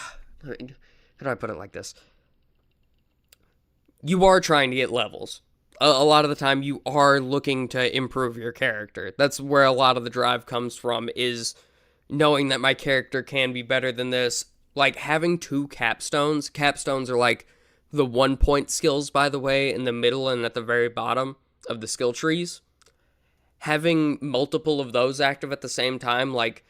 do I put it like this? You are trying to get levels. A lot of the time, you are looking to improve your character. That's where a lot of the drive comes from, is knowing that my character can be better than this. Like, having 2 capstones. Capstones are like the 1-point skills, by the way, in the middle and at the very bottom of the skill trees. Having multiple of those active at the same time, like,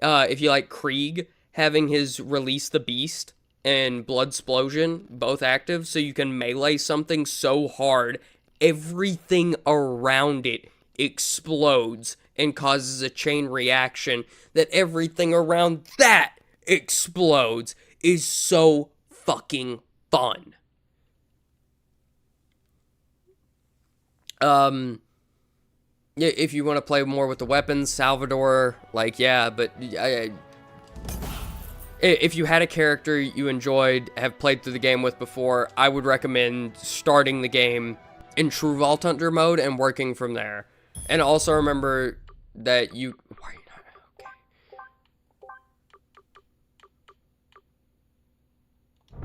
if you like Krieg, having his Release the Beast and Bloodsplosion both active, so you can melee something so hard, everything around it explodes and causes a chain reaction that everything around that explodes, is so fucking fun. Yeah, if you want to play more with the weapons, Salvador, yeah, but if you had a character you enjoyed, have played through the game with before, I would recommend starting the game in True Vault Hunter mode and working from there. And also remember that you... Why are you not...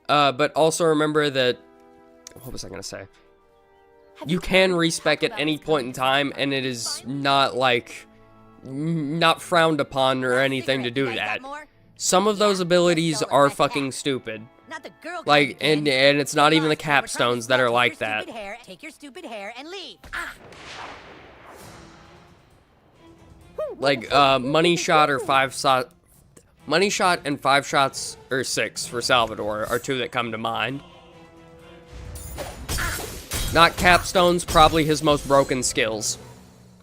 Okay. But also remember that... What was I going to say? You can respec at any point in time, and it is not, not frowned upon or anything to do that. Some of those abilities are fucking stupid. And it's not even the capstones that are like that. Take your stupid hair and leave. Money Shot or 5 shot. Money Shot and 5 shots or 6 for Salvador are 2 that come to mind. Not Capstone's probably his most broken skills.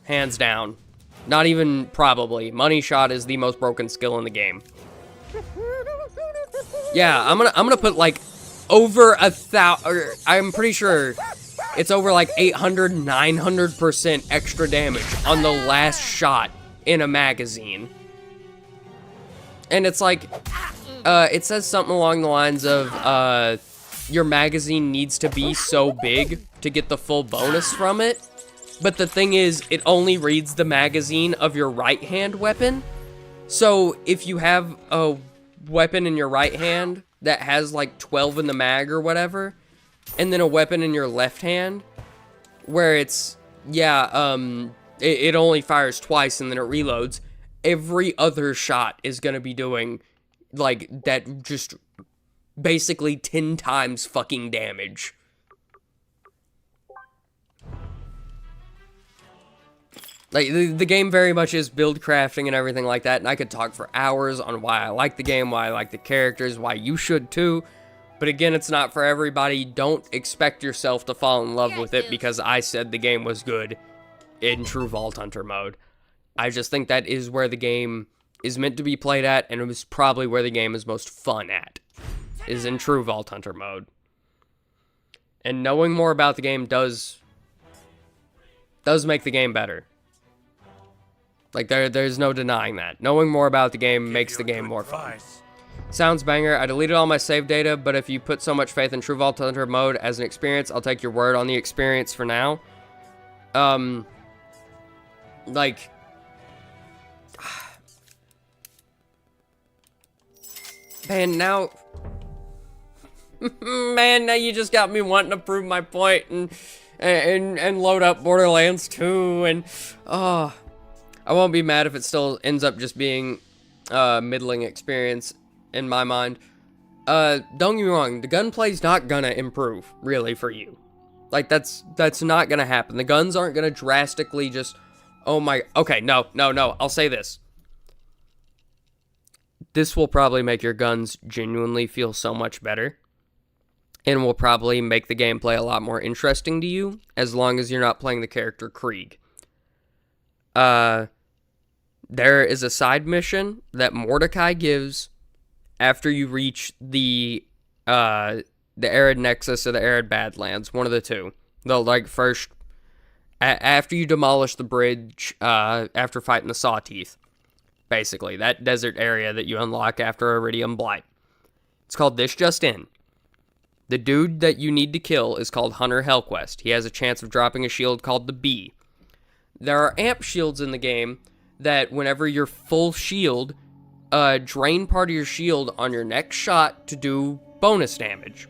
Hands down. Not even probably. Money Shot is the most broken skill in the game. Yeah, I'm gonna put like over 1,000, I'm pretty sure it's over like 800, 900% extra damage on the last shot in a magazine. And it's like, it says something along the lines of, your magazine needs to be so big to get the full bonus from it. But the thing is, it only reads the magazine of your right-hand weapon. So if you have a weapon in your right hand that has like 12 in the mag or whatever, and then a weapon in your left hand where it's, yeah, it only fires twice and then it reloads, every other shot is going to be doing, like, that just basically 10 times fucking damage. Like, the game very much is build crafting and everything like that, and I could talk for hours on why I like the game, why I like the characters, why you should too. But again, it's not for everybody. Don't expect yourself to fall in love with it because I said the game was good in true Vault Hunter mode. I just think that is where the game is meant to be played at, and it was probably where the game is most fun at, is in true Vault Hunter mode. And knowing more about the game does make the game better. Like, there's no denying that. Knowing more about the game makes the game more fun. Sounds banger. I deleted all my save data, but if you put so much faith in true Vault Hunter mode as an experience, I'll take your word on the experience for now. Like, man, now you just got me wanting to prove my point and load up Borderlands 2 and, oh, I won't be mad if it still ends up just being a middling experience in my mind. Don't get me wrong, the gunplay's not gonna improve, really, for you. Like, that's not gonna happen. The guns aren't gonna drastically just, oh my, okay, no, I'll say this. This will probably make your guns genuinely feel so much better, and will probably make the gameplay a lot more interesting to you, as long as you're not playing the character Krieg. There is a side mission that Mordecai gives after you reach the Arid Nexus or the Arid Badlands, one of the two. They'll, like, first, after you demolish the bridge, after fighting the Sawteeth, basically, that desert area that you unlock after Iridium Blight. It's called This Just In. The dude that you need to kill is called Hunter Helquest. He has a chance of dropping a shield called the Bee. There are amp shields in the game that whenever you're full shield, drain part of your shield on your next shot to do bonus damage.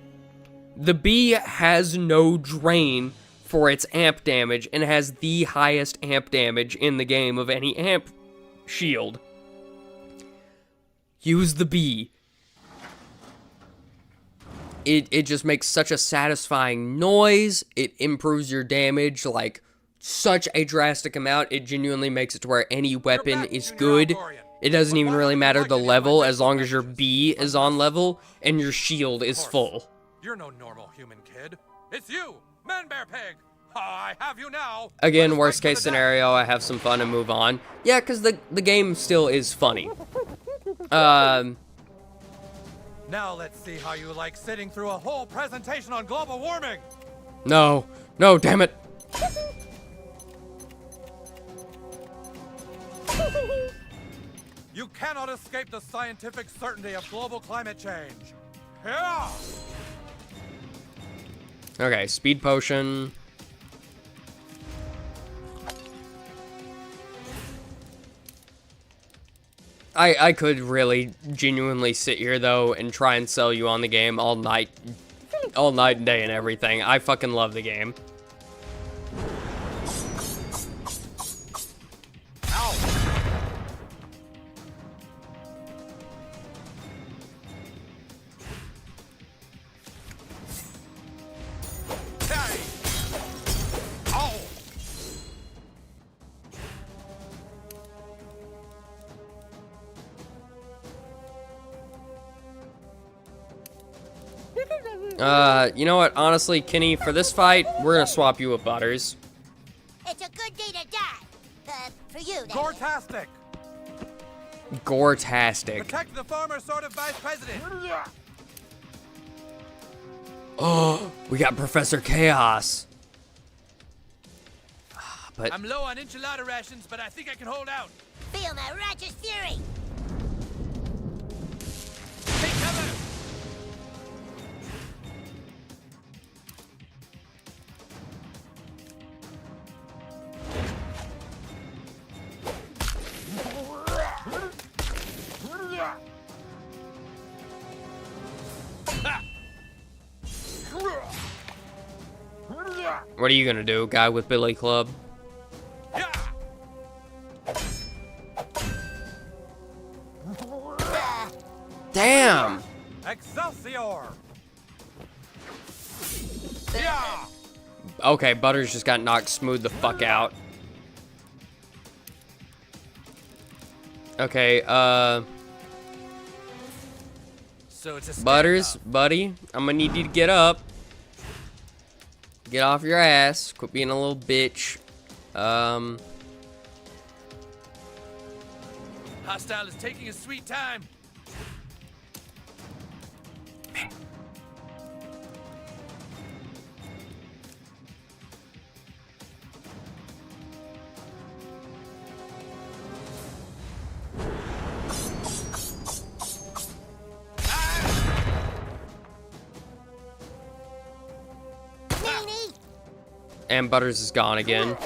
The Bee has no drain for its amp damage and has the highest amp damage in the game of any amp shield. Use the Bee. It just makes such a satisfying noise. It improves your damage, like, such a drastic amount. It genuinely makes it to where any weapon is good. It doesn't even really matter the level, as long as your B is on level and your shield is full. You're no normal human kid. It's you, Man-Bear Pig. I have you now. Again, worst case scenario, I have some fun and move on. Yeah, because the game still is funny. Now let's see how you like sitting through a whole presentation on global warming. No, damn it. You cannot escape the scientific certainty of global climate change. Yeah. Okay, speed potion. I could really genuinely sit here though and try and sell you on the game all night and day and everything. I fucking love the game. You know what? Honestly, Kenny, for this fight, we're gonna swap you with Butters. It's a good day to die. For you, that is. Gortastic! Gore-tastic. Protect the former sort of vice president! Oh, we got Professor Chaos. But I'm low on enchilada rations, but I think I can hold out. Feel my righteous fury. Take cover! what are you gonna do, guy with Billy Club? Damn! Excelsior! Okay, Butters just got knocked smooth the fuck out. Okay, So it's a Butters, buddy, I'm gonna need you to get up. Get off your ass. Quit being a little bitch. Hostile is taking a sweet time. And Butters is gone again.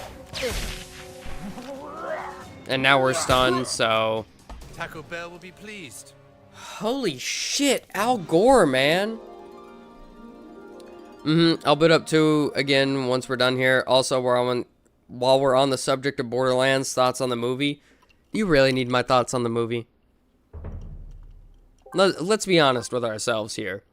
And now we're stunned, so... Taco Bell will be pleased. Holy shit, Al Gore, man. I'll boot up too again once we're done here. Also, while we're on the subject of Borderlands, thoughts on the movie. You really need my thoughts on the movie. Let's be honest with ourselves here.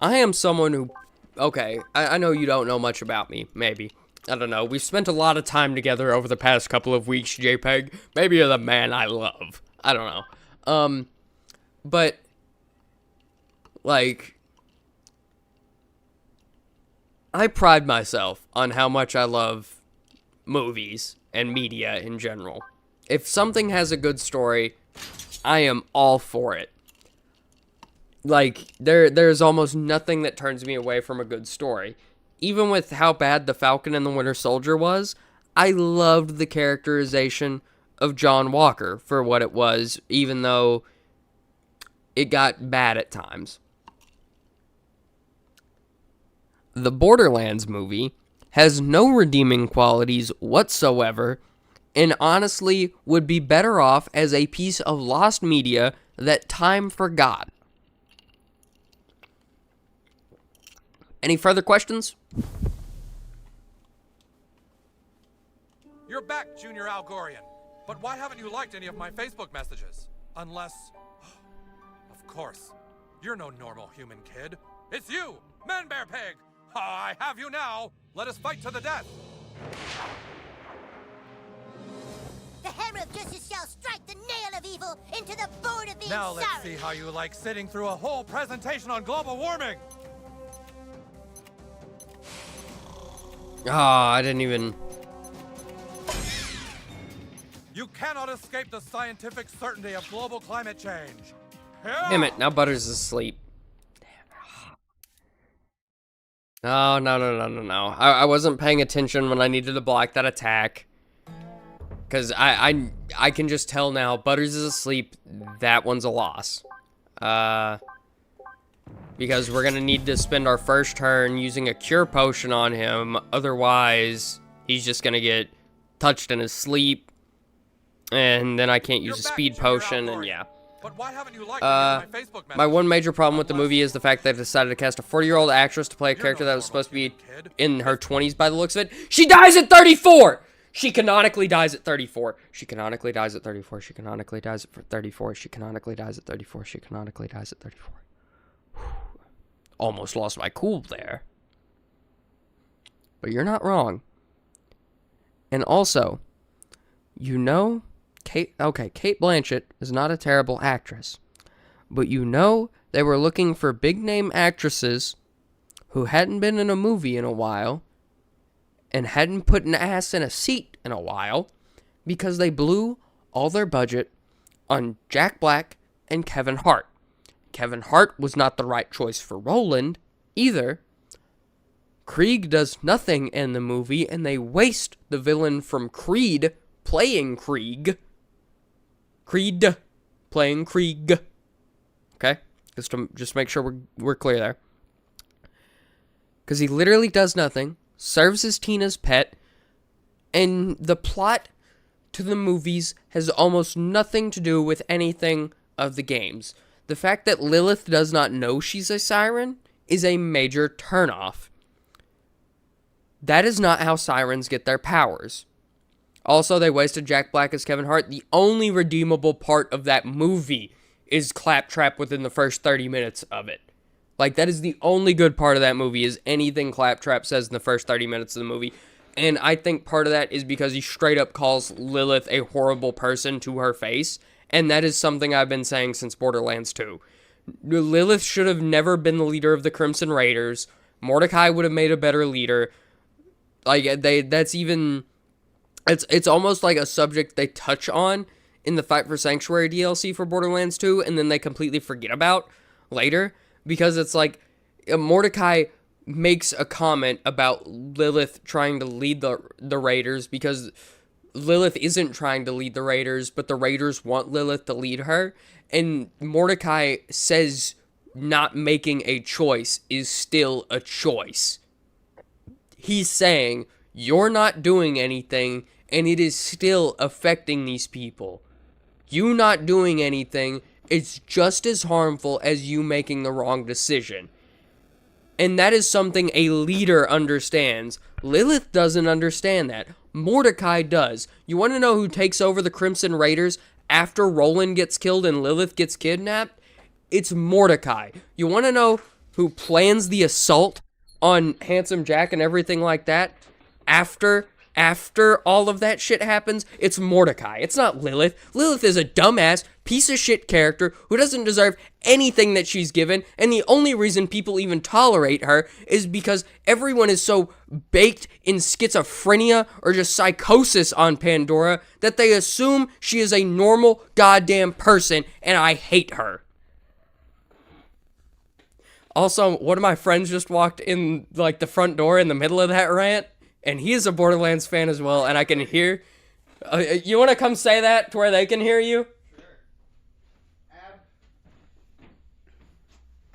I am someone who... Okay, I know you don't know much about me, maybe. I don't know. We've spent a lot of time together over the past couple of weeks, JPEG. Maybe you're the man I love. I don't know. But, like, I pride myself on how much I love movies and media in general. If something has a good story, I am all for it. Like, there's almost nothing that turns me away from a good story. Even with how bad The Falcon and the Winter Soldier was, I loved the characterization of John Walker for what it was, even though it got bad at times. The Borderlands movie has no redeeming qualities whatsoever, and honestly would be better off as a piece of lost media that time forgot. Any further questions? You're back, Junior Algorian. But why haven't you liked any of my Facebook messages? Unless... Of course. You're no normal human kid. It's you, Man Bear Pig! I have you now! Let us fight to the death! The hammer of justice shall strike the nail of evil into the board of being Now let's sorry. see how you like sitting through a whole presentation on global warming! I didn't even... You cannot escape the scientific certainty of global climate change. Damn it, now Butters is asleep. Damn. No. I wasn't paying attention when I needed to block that attack. Because I can just tell now, Butters is asleep. That one's a loss. Because we're going to need to spend our first turn using a cure potion on him. Otherwise, he's just going to get touched in his sleep. And then I can't use a speed potion, and yeah. But why haven't you liked my Facebook message? My one major problem with the movie is the fact that they decided to cast a 40-year-old actress to play a character that was supposed to be in her 20s by the looks of it. She dies at 34! She canonically dies at 34. She canonically dies at 34. She canonically dies at 34. She canonically dies at 34. She canonically dies at 34. Almost lost my cool there. But you're not wrong. And also, you know, Kate Blanchett is not a terrible actress. But you know they were looking for big-name actresses who hadn't been in a movie in a while and hadn't put an ass in a seat in a while because they blew all their budget on Jack Black and Kevin Hart. Kevin Hart was not the right choice for Roland either. Krieg does nothing in the movie, and they waste the villain from Creed playing Krieg. Creed playing Krieg. Okay? Just to make sure we're clear there. Because he literally does nothing, serves as Tina's pet, and the plot to the movies has almost nothing to do with anything of the games. The fact that Lilith does not know she's a siren is a major turnoff. That is not how sirens get their powers. Also, they wasted Jack Black as Kevin Hart. The only redeemable part of that movie is Claptrap within the first 30 minutes of it. Like, that is the only good part of that movie, is anything Claptrap says in the first 30 minutes of the movie. And I think part of that is because he straight up calls Lilith a horrible person to her face. And that is something I've been saying since Borderlands 2. Lilith should have never been the leader of the Crimson Raiders. Mordecai would have made a better leader. Like, it's almost like a subject they touch on in the Fight for Sanctuary DLC for Borderlands 2, and then they completely forget about later, because it's like, Mordecai makes a comment about Lilith trying to lead the Raiders, because Lilith isn't trying to lead the Raiders, but the Raiders want Lilith to lead her, and Mordecai says not making a choice is still a choice. He's saying, you're not doing anything, and it is still affecting these people. You not doing anything is just as harmful as you making the wrong decision. And that is something a leader understands. Lilith doesn't understand that. Mordecai does. You want to know who takes over the Crimson Raiders after Roland gets killed and Lilith gets kidnapped? It's Mordecai. You want to know who plans the assault on Handsome Jack and everything like that? After all of that shit happens, it's Mordecai. It's not Lilith. Lilith is a dumbass, piece of shit character who doesn't deserve anything that she's given, and the only reason people even tolerate her is because everyone is so baked in schizophrenia or just psychosis on Pandora that they assume she is a normal goddamn person, and I hate her. Also, one of my friends just walked in, like, the front door in the middle of that rant, and he is a Borderlands fan as well, and I can hear... you want to come say that to where they can hear you? Sure.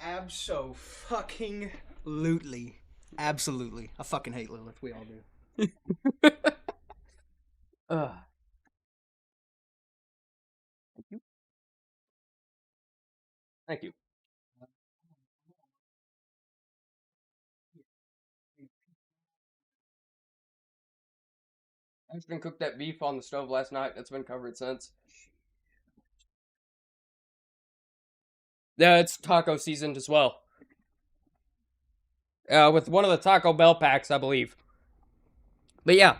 Abso-fucking-lutely. Absolutely. I fucking hate Lilith. We all do. Thank you. Thank you. I just been cooked that beef on the stove last night. It's been covered since. Yeah, it's taco seasoned as well. With one of the Taco Bell packs, I believe. But yeah.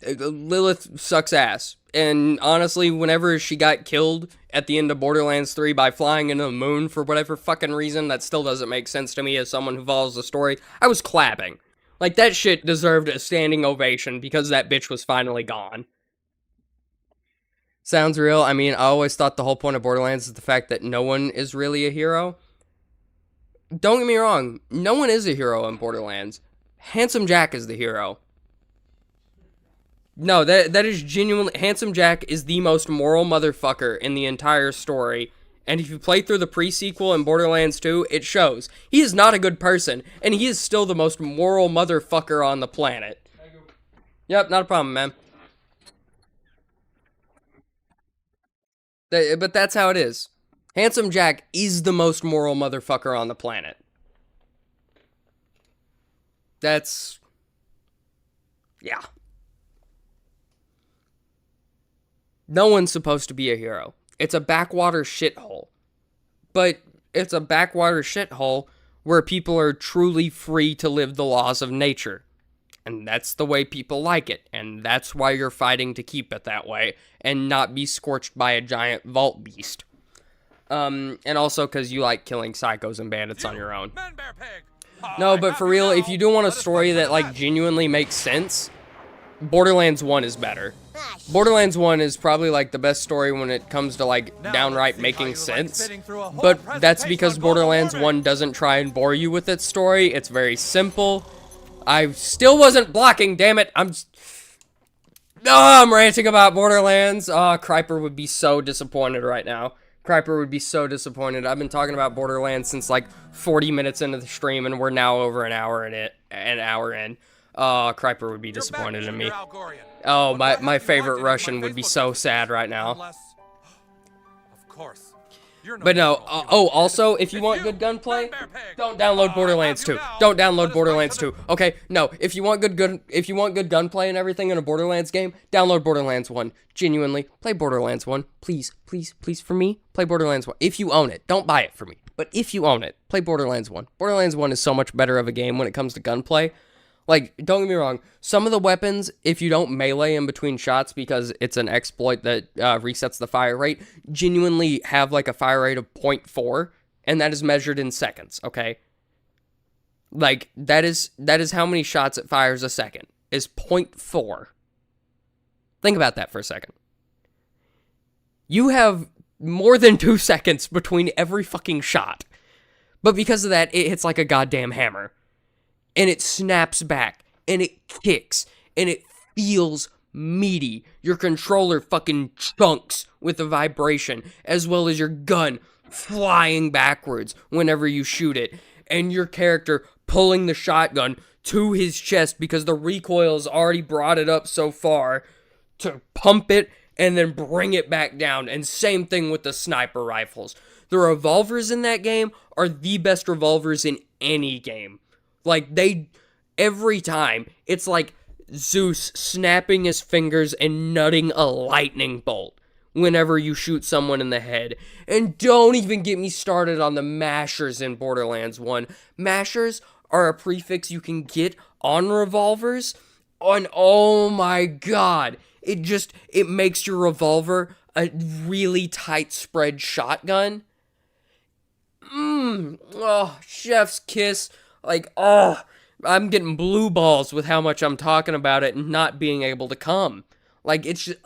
Lilith sucks ass. And honestly, whenever she got killed at the end of Borderlands 3 by flying into the moon for whatever fucking reason, that still doesn't make sense to me as someone who follows the story, I was clapping. Like, that shit deserved a standing ovation because that bitch was finally gone. Sounds real. I mean, I always thought the whole point of Borderlands is the fact that no one is really a hero. Don't get me wrong, no one is a hero in Borderlands. Handsome Jack is the hero. No, that is genuinely... Handsome Jack is the most moral motherfucker in the entire story. And if you play through the pre-sequel in Borderlands 2, it shows. He is not a good person, and he is still the most moral motherfucker on the planet. Yep, not a problem, man. But that's how it is. Handsome Jack is the most moral motherfucker on the planet. That's... yeah. No one's supposed to be a hero. It's a backwater shithole. But it's a backwater shithole where people are truly free to live the laws of nature. And that's the way people like it. And that's why you're fighting to keep it that way and not be scorched by a giant vault beast. And also because you like killing psychos and bandits on your own. Man Bear Pig. No, I but have for you real, now. if you do want a Let us story fight that, to the like, death. genuinely makes sense, Borderlands 1 is better. Ah, shit. Borderlands 1 is probably, like, the best story when it comes to, like, Now downright let's see how making you like sense. sitting through a whole But that's presentation because on global Borderlands warming. 1 doesn't try and bore you with its story. It's very simple. I still wasn't blocking, damn it. I'm ranting about Borderlands. Oh, Kryper would be so disappointed right now. Kryper would be so disappointed. I've been talking about Borderlands since like 40 minutes into the stream, and we're now over an hour in. Oh, Kryper would be You're back, disappointed in me. Junior Algorian. Oh, But my why haven't you favorite liked any of my Russian would be Facebook so messages? sad right now. Unless, of course. You're But no, normal human oh, kid. also, if you It's want you, good gunplay, Man Bear Pig. don't download I Borderlands have you 2. now. Don't Let download us Borderlands fight to 2. the- Okay, no, if you want good gunplay and everything in a Borderlands game, download Borderlands 1. Genuinely, play Borderlands 1. Please, please, please, for me, play Borderlands 1. If you own it, don't buy it for me. But if you own it, play Borderlands 1. Borderlands 1 is so much better of a game when it comes to gunplay. Like, don't get me wrong, some of the weapons, if you don't melee in between shots because it's an exploit that resets the fire rate, genuinely have like a fire rate of 0.4, and that is measured in seconds, okay? Like, that is how many shots it fires a second, is 0.4. Think about that for a second. You have more than 2 seconds between every fucking shot. But because of that, it hits like a goddamn hammer. And it snaps back, and it kicks, and it feels meaty. Your controller fucking chunks with the vibration, as well as your gun flying backwards whenever you shoot it, and your character pulling the shotgun to his chest because the recoil has already brought it up so far to pump it and then bring it back down. And same thing with the sniper rifles. The revolvers in that game are the best revolvers in any game. Like, every time, it's like Zeus snapping his fingers and nutting a lightning bolt whenever you shoot someone in the head. And don't even get me started on the mashers in Borderlands 1. Mashers are a prefix you can get on revolvers, and oh my god, it makes your revolver a really tight spread shotgun. Oh, chef's kiss. Like, oh, I'm getting blue balls with how much I'm talking about it and not being able to come. Like, it's just,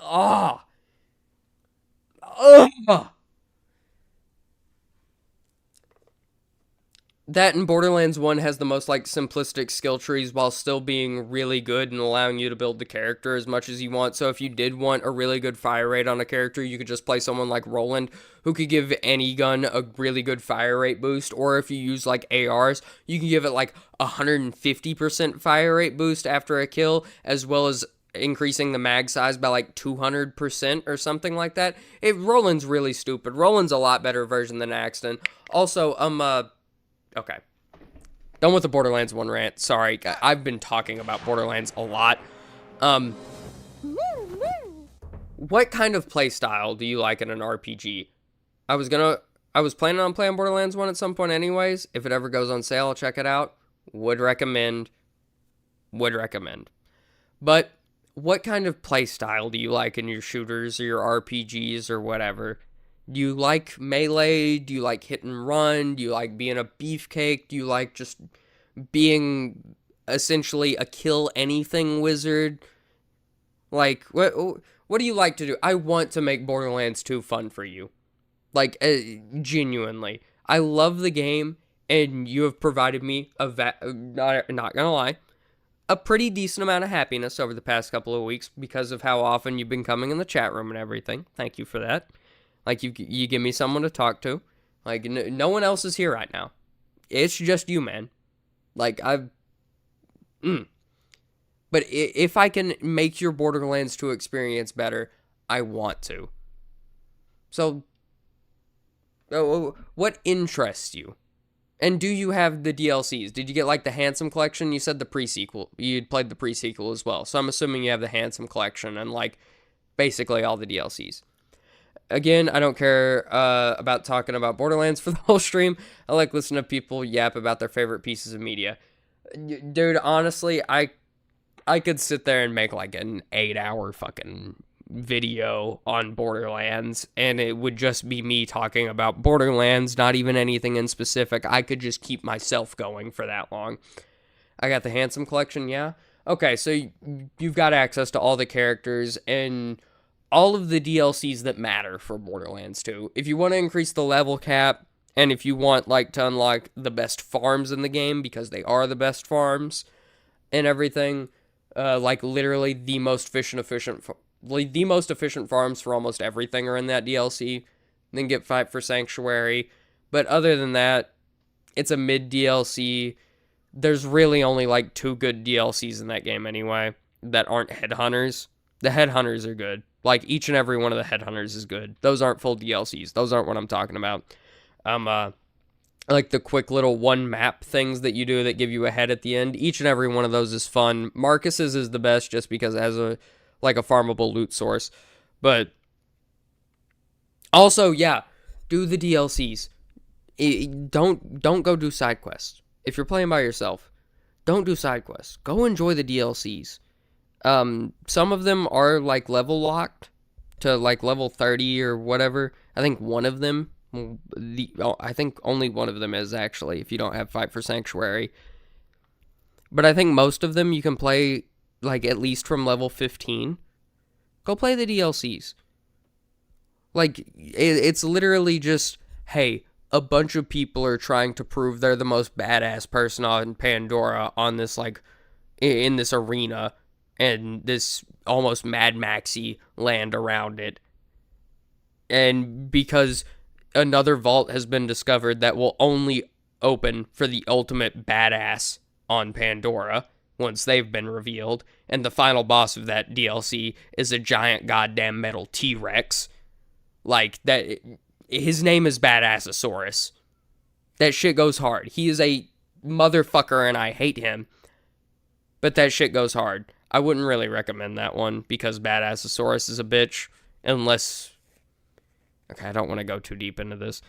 That and Borderlands 1 has the most, like, simplistic skill trees while still being really good and allowing you to build the character as much as you want. So if you did want a really good fire rate on a character, you could just play someone like Roland, who could give any gun a really good fire rate boost. Or if you use, like, ARs, you can give it, like, 150% fire rate boost after a kill, as well as increasing the mag size by, like, 200% or something like that. Roland's really stupid. Roland's a lot better version than Axton. Also, okay. Done with the Borderlands 1 rant. Sorry, I've been talking about Borderlands a lot. What kind of playstyle do you like in an RPG? I was planning on playing Borderlands 1 at some point anyways. If it ever goes on sale, I'll check it out. Would recommend. But what kind of playstyle do you like in your shooters or your RPGs or whatever? Do you like melee? Do you like hit and run? Do you like being a beefcake? Do you like just being essentially a kill anything wizard? Like, what do you like to do? I want to make Borderlands 2 fun for you. Like, genuinely. I love the game, and you have provided me not gonna lie, a pretty decent amount of happiness over the past couple of weeks because of how often you've been coming in the chat room and everything. Thank you for that. Like, you give me someone to talk to. Like, no one else is here right now. It's just you, man. Like, But if I can make your Borderlands 2 experience better, I want to. So, what interests you? And do you have the DLCs? Did you get, like, the Handsome Collection? You said the pre-sequel. You'd played the pre-sequel as well. So I'm assuming you have the Handsome Collection and, like, basically all the DLCs. Again, I don't care about talking about Borderlands for the whole stream. I like listening to people yap about their favorite pieces of media. Dude, honestly, I could sit there and make like an 8-hour fucking video on Borderlands, and it would just be me talking about Borderlands, not even anything in specific. I could just keep myself going for that long. I got the Handsome Collection, yeah? Okay, so you've got access to all the characters and all of the DLCs that matter for Borderlands 2. If you want to increase the level cap, and if you want, like, to unlock the best farms in the game, because they are the best farms and everything, like, literally the most efficient farms for almost everything are in that DLC, then get Fight for Sanctuary. But other than that, it's a mid DLC. There's really only, like, 2 good DLCs in that game anyway that aren't Headhunters. The Headhunters are good. Like, each and every one of the Headhunters is good. Those aren't full DLCs. Those aren't what I'm talking about. Like the quick little one map things that you do that give you a head at the end. Each and every one of those is fun. Marcus's is the best just because it has a farmable loot source. But also, yeah, do the DLCs. Don't go do side quests. If you're playing by yourself, don't do side quests. Go enjoy the DLCs. Some of them are like level locked to like level 30 or whatever. I think one of them, I think only one of them is actually, if you don't have Fight for Sanctuary. But I think most of them you can play like at least from level 15. Go play the DLCs. Like, it's literally just, hey, a bunch of people are trying to prove they're the most badass person on Pandora on this, like, in this arena and this almost Mad Maxy land around it. And because another vault has been discovered that will only open for the ultimate badass on Pandora once they've been revealed, and the final boss of that DLC is a giant goddamn metal T-Rex. Like, that, his name is Badassosaurus. That shit goes hard. He is a motherfucker and I hate him. But that shit goes hard. I wouldn't really recommend that one because Badassosaurus is a bitch. Unless... Okay, I don't want to go too deep into this.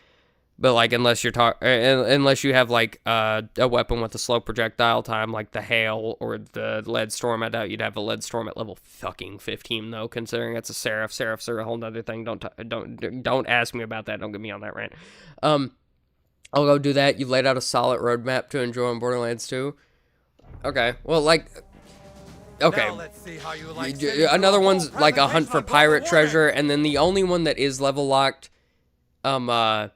But, like, unless you have, like, a weapon with a slow projectile time, like the Hail or the Lead Storm. I doubt you'd have a Lead Storm at level fucking 15, though, considering it's a Seraph. Seraphs are a whole nother thing. Don't ask me about that. Don't get me on that rant. I'll go do that. You've laid out a solid roadmap to enjoy on Borderlands 2. Okay, well, like... Okay, now let's see how you like another one's like a hunt for pirate treasure, and then the only one that is level locked, one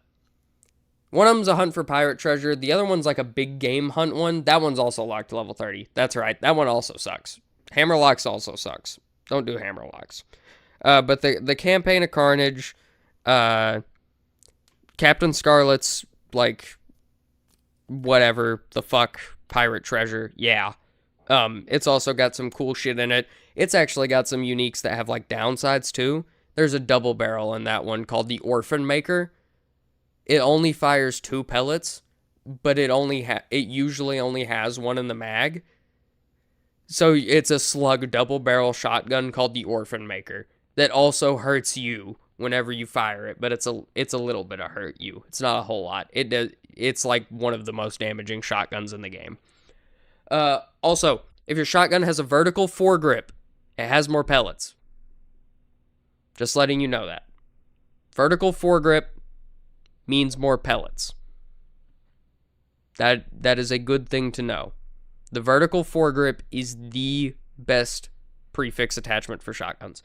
of them's a hunt for pirate treasure, the other one's like a big game hunt one. That one's also locked to level 30. That's right, that one also sucks. Hammerlocks also sucks. Don't do Hammerlocks. But the Campaign of Carnage, Captain Scarlet's, like, whatever the fuck, pirate treasure, yeah. It's also got some cool shit in it. It's actually got some uniques that have, like, downsides, too. There's a double barrel in that one called the Orphan Maker. It only fires 2 pellets, but it usually only has 1 in the mag. So it's a slug double barrel shotgun called the Orphan Maker that also hurts you whenever you fire it, but it's a little bit of hurt you. It's not a whole lot. It's like one of the most damaging shotguns in the game. Also, if your shotgun has a vertical foregrip, it has more pellets. Just letting you know that. Vertical foregrip means more pellets. That is a good thing to know. The vertical foregrip is the best prefix attachment for shotguns.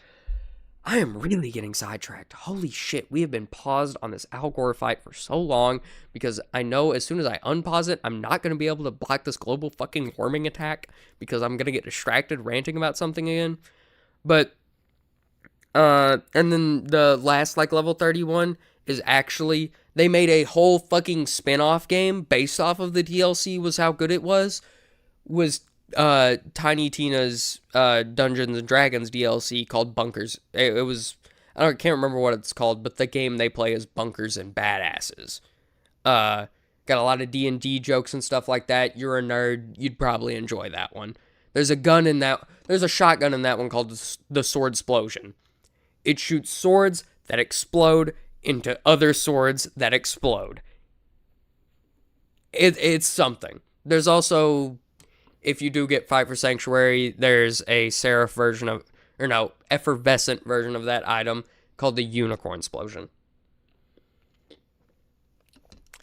I am really getting sidetracked. Holy shit, we have been paused on this Al Gore fight for so long because I know as soon as I unpause it, I'm not going to be able to block this global fucking warming attack because I'm going to get distracted ranting about something again. But, and then the last, like, level 31 is actually, they made a whole fucking spin-off game based off of the DLC was how good it was Tiny Tina's Dungeons and Dragons DLC called Bunkers. It was, can't remember what it's called, but the game they play is Bunkers and Badasses. Got a lot of D&D jokes and stuff like that. You're a nerd, you'd probably enjoy that one. There's a shotgun in that one called the Sword Explosion. It shoots swords that explode into other swords that explode. It's something. There's also, if you do get Fight for Sanctuary, there's a Seraph version of, or no, effervescent version of that item called the Unicorn Explosion.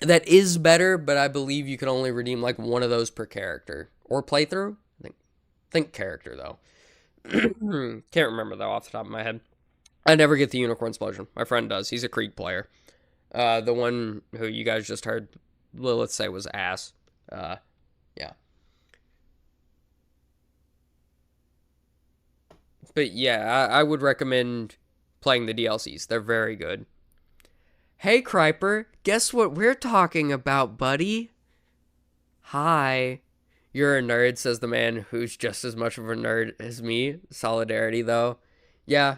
That is better, but I believe you can only redeem like one of those per character or playthrough. Think character though. Can't remember though off the top of my head. I never get the Unicorn Explosion. My friend does. He's a Krieg player. The one who you guys just heard Lilith say was ass. Yeah. But yeah, I would recommend playing the DLCs. They're very good. Hey, Kryper, guess what we're talking about, buddy? Hi. You're a nerd, says the man who's just as much of a nerd as me. Solidarity, though. Yeah.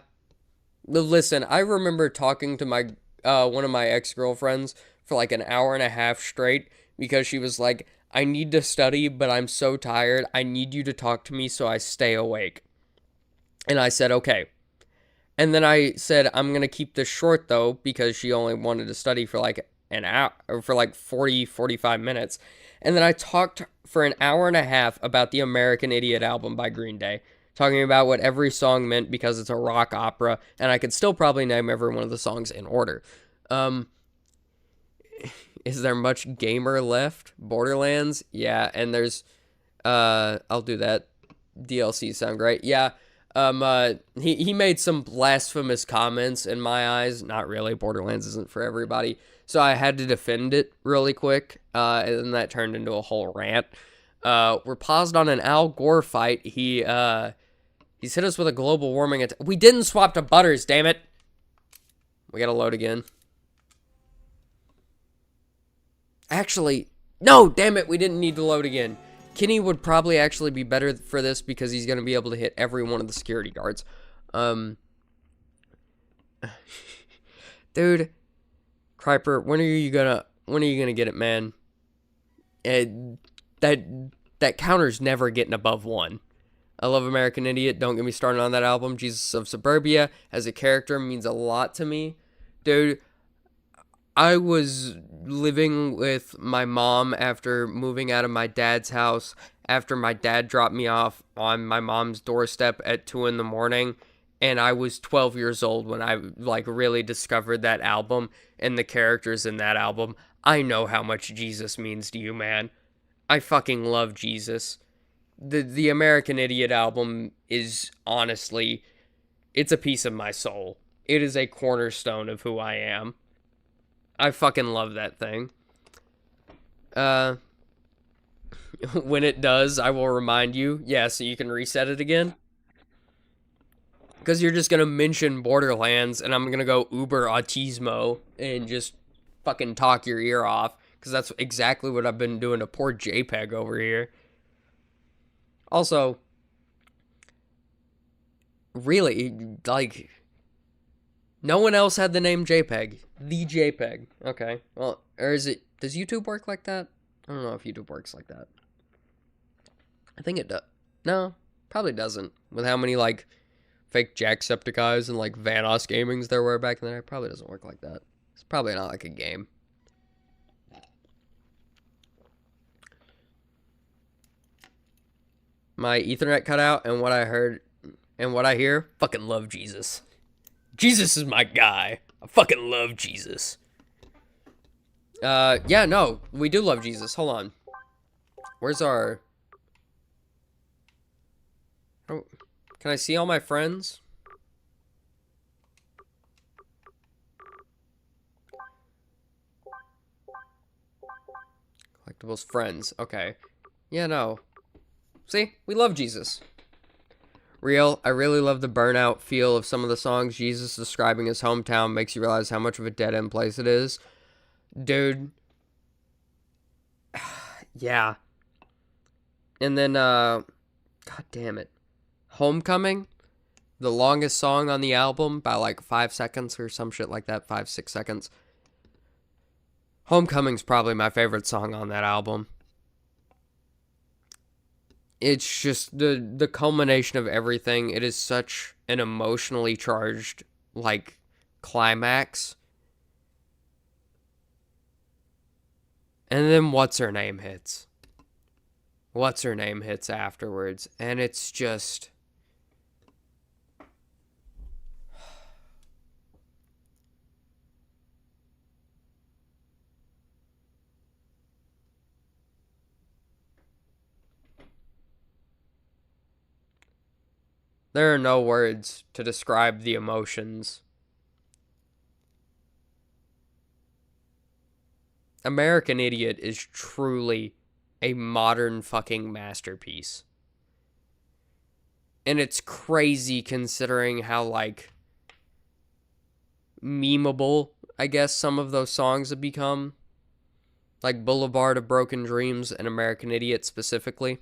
Listen, I remember talking to my one of my ex-girlfriends for like an hour and a half straight because she was like, I need to study, but I'm so tired. I need you to talk to me so I stay awake. And I said, okay. And then I said, I'm going to keep this short, though, because she only wanted to study for like an hour, or for like 45 minutes. And then I talked for an hour and a half about the American Idiot album by Green Day, talking about what every song meant because it's a rock opera, and I could still probably name every one of the songs in order. Is there much gamer left? Borderlands? Yeah, and there's, I'll do that. DLC sound great. Yeah. He made some blasphemous comments in my eyes. Not really. Borderlands isn't for everybody. So I had to defend it really quick. And then that turned into a whole rant. We're paused on an Al Gore fight. He's hit us with a global warming attack. We didn't swap to Butters, damn it. We gotta load again. Actually, no, damn it. We didn't need to load again. Kenny would probably actually be better for this because he's going to be able to hit every one of the security guards. Dude, Kryper, when are you gonna get it, man? That counter's never getting above 1. I love American Idiot. Don't get me started on that album. Jesus of Suburbia as a character means a lot to me. Dude, I was living with my mom after moving out of my dad's house, after my dad dropped me off on my mom's doorstep at 2 in the morning, and I was 12 years old when I like really discovered that album and the characters in that album. I know how much Jesus means to you, man. I fucking love Jesus. The American Idiot album is honestly, it's a piece of my soul. It is a cornerstone of who I am. I fucking love that thing. When it does, I will remind you. Yeah, so you can reset it again. Because you're just going to mention Borderlands, and I'm going to go Uber Autismo and just fucking talk your ear off. Because that's exactly what I've been doing to poor JPEG over here. Also, really, like, no one else had the name JPEG. The JPEG. Okay. Well, or is it... Does YouTube work like that? I don't know if YouTube works like that. I think it does. No, probably doesn't. With how many, like, fake Jacksepticeyes and, like, Vanoss gamings there were back in the day, it probably doesn't work like that. It's probably not like a game. My Ethernet cut out, and what I heard... And what I hear, fucking love Jesus. Jesus is my guy. I fucking love Jesus. Yeah, no, we do love Jesus. Hold on. Where's our... Oh, can I see all my friends? Collectibles, friends. Okay. Yeah, no. See? We love Jesus. Real, I really love the burnout feel of some of the songs. Jesus describing his hometown makes you realize how much of a dead-end place it is. Dude. Yeah. And then, God damn it. Homecoming, the longest song on the album, by like 5 seconds or some shit like that, 5-6 seconds. Homecoming's probably my favorite song on that album. It's just the culmination of everything. It is such an emotionally charged, like, climax. And then What's Her Name hits. What's Her Name hits afterwards. And it's just... There are no words to describe the emotions. American Idiot is truly a modern fucking masterpiece. And it's crazy considering how, like, memeable, I guess, some of those songs have become. Like Boulevard of Broken Dreams and American Idiot specifically.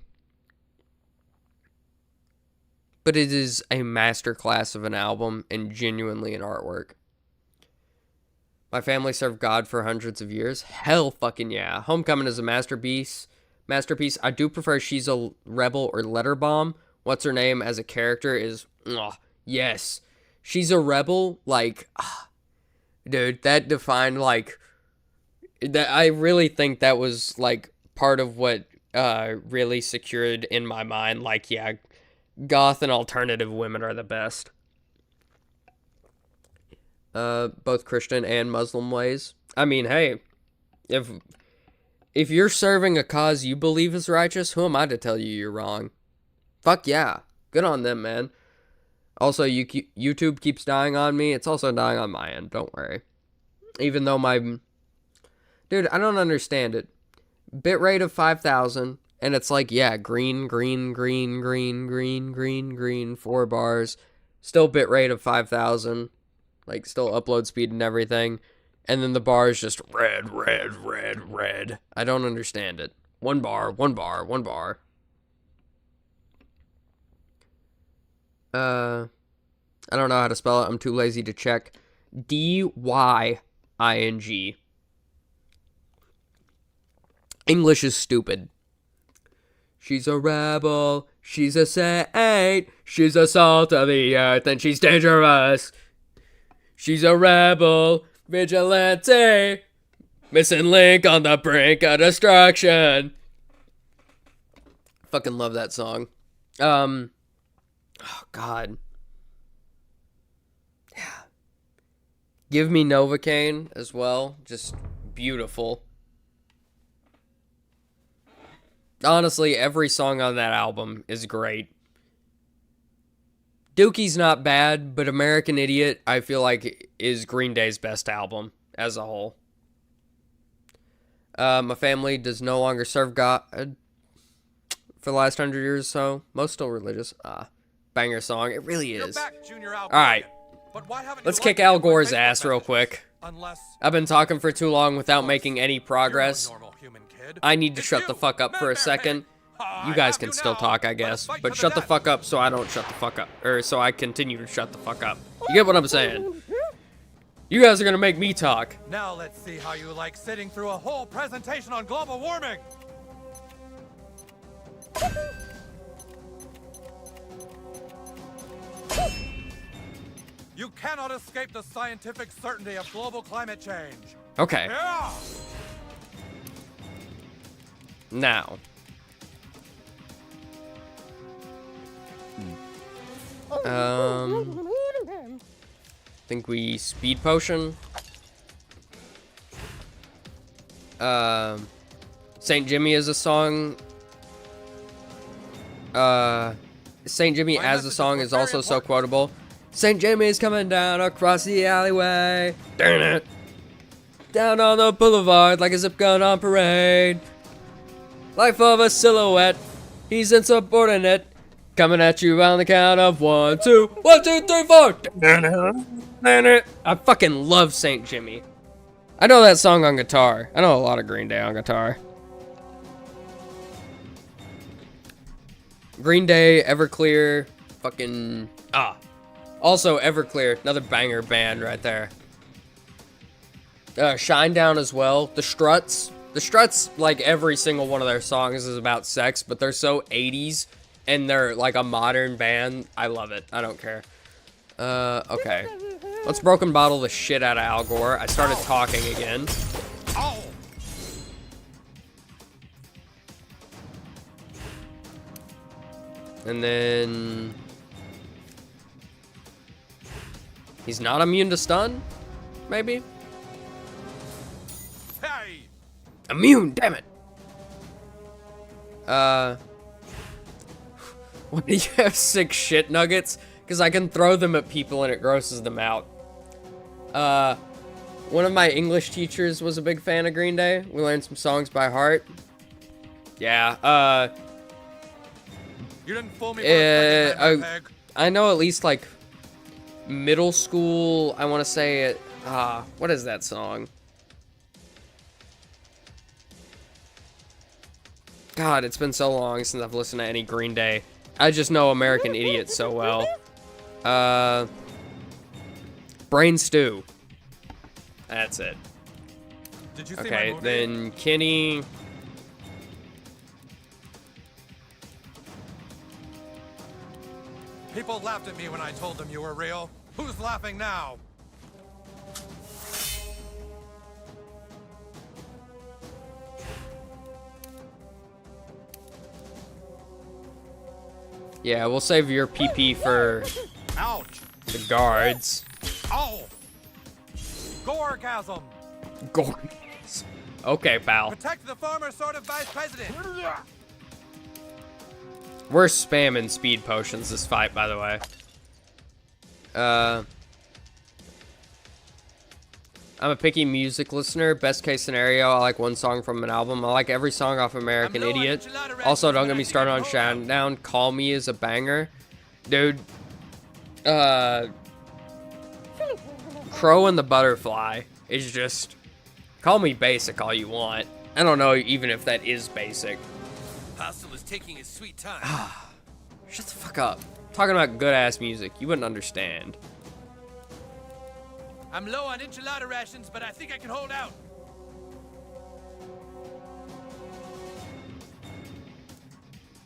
But it is a masterclass of an album and genuinely an artwork. My family served God for hundreds of years. Hell fucking yeah. Homecoming is a masterpiece. I do prefer She's a Rebel or Letter Bomb. What's her name as a character is... yes. She's a Rebel, like... dude, that defined, like... that. I really think that was, like, part of what really secured in my mind, like, yeah... goth and alternative women are the best. Both Christian and Muslim ways. I mean, hey, if you're serving a cause you believe is righteous, who am I to tell you you're wrong? Fuck yeah. Good on them, man. Also, YouTube keeps dying on me. It's also dying on my end, don't worry. Even though my... dude, I don't understand it. Bitrate of 5,000... and it's like, yeah, green, 4 bars. Still bitrate of 5,000. Like, still upload speed and everything. And then the bar is just red. I don't understand it. 1 bar. I don't know how to spell it. I'm too lazy to check. Dying. English is stupid. She's a rebel, she's a saint, she's a salt of the earth, and she's dangerous. She's a rebel, vigilante, missing link on the brink of destruction. Fucking love that song. Oh, God. Yeah. Give Me Novocaine as well, just beautiful. Honestly, every song on that album is great. Dookie's not bad, but American Idiot, I feel like, is Green Day's best album as a whole. My family does no longer serve God for the last 100 years or so. Most still religious. Banger song. It really is. Alright. Let's kick Al Gore's ass real quick. I've been talking for too long without making any progress. I need to shut the fuck up for a second. You guys can still talk, I guess. But shut the fuck up so I don't shut the fuck up. Or so I continue to shut the fuck up. You get what I'm saying? You guys are gonna make me talk. Now let's see how you like sitting through a whole presentation on global warming. You cannot escape the scientific certainty of global climate change. Okay. Yeah. Now. Think we speed potion. St. Jimmy is a song. St. Jimmy as a song is also so quotable. St. Jimmy's coming down across the alleyway. Darn it. Down on the boulevard like a zip gun on parade. Life of a silhouette. He's insubordinate. Coming at you on the count of 1, 2, 1, 2, 3, 4. I fucking love St. Jimmy. I know that song on guitar. I know a lot of Green Day on guitar. Green Day, Everclear, fucking... Also, Everclear, another banger band right there. Shinedown as well. The Struts. The Struts, like every single one of their songs is about sex, but they're so 80s, and they're like a modern band. I love it. I don't care. Okay. Let's broken bottle the shit out of Al Gore. I started talking again. And then... he's not immune to stun? Maybe? Hey! Immune, damn it! When you have 6 shit nuggets, because I can throw them at people and it grosses them out. One of my English teachers was a big fan of Green Day. We learned some songs by heart. Yeah, You didn't fool me for a second, Peg. I know at least, like, middle school, I want to say it, what is that song? God, it's been so long since I've listened to any Green Day. I just know American Idiot so well. Brain Stew. That's it. Did you see my Okay, movie? then Kenny. People laughed at me when I told them you were real. Who's laughing now? Yeah, we'll save your PP for Ouch! the guards. Oh! Gorgasm! Guards. Okay, pal. Protect the former sort of vice president! We're spamming speed potions this fight, by the way. I'm a picky music listener. Best case scenario, I like one song from an album. I like every song off American Idiot. Also, don't get me started on Shadown. Call Me is a banger. Dude. Crow and the Butterfly is just... Call me basic all you want. I don't know even if that is basic. Hustle is taking his sweet time. Shut the fuck up. Talking about good-ass music. You wouldn't understand. I'm low on enchilada rations, but I think I can hold out.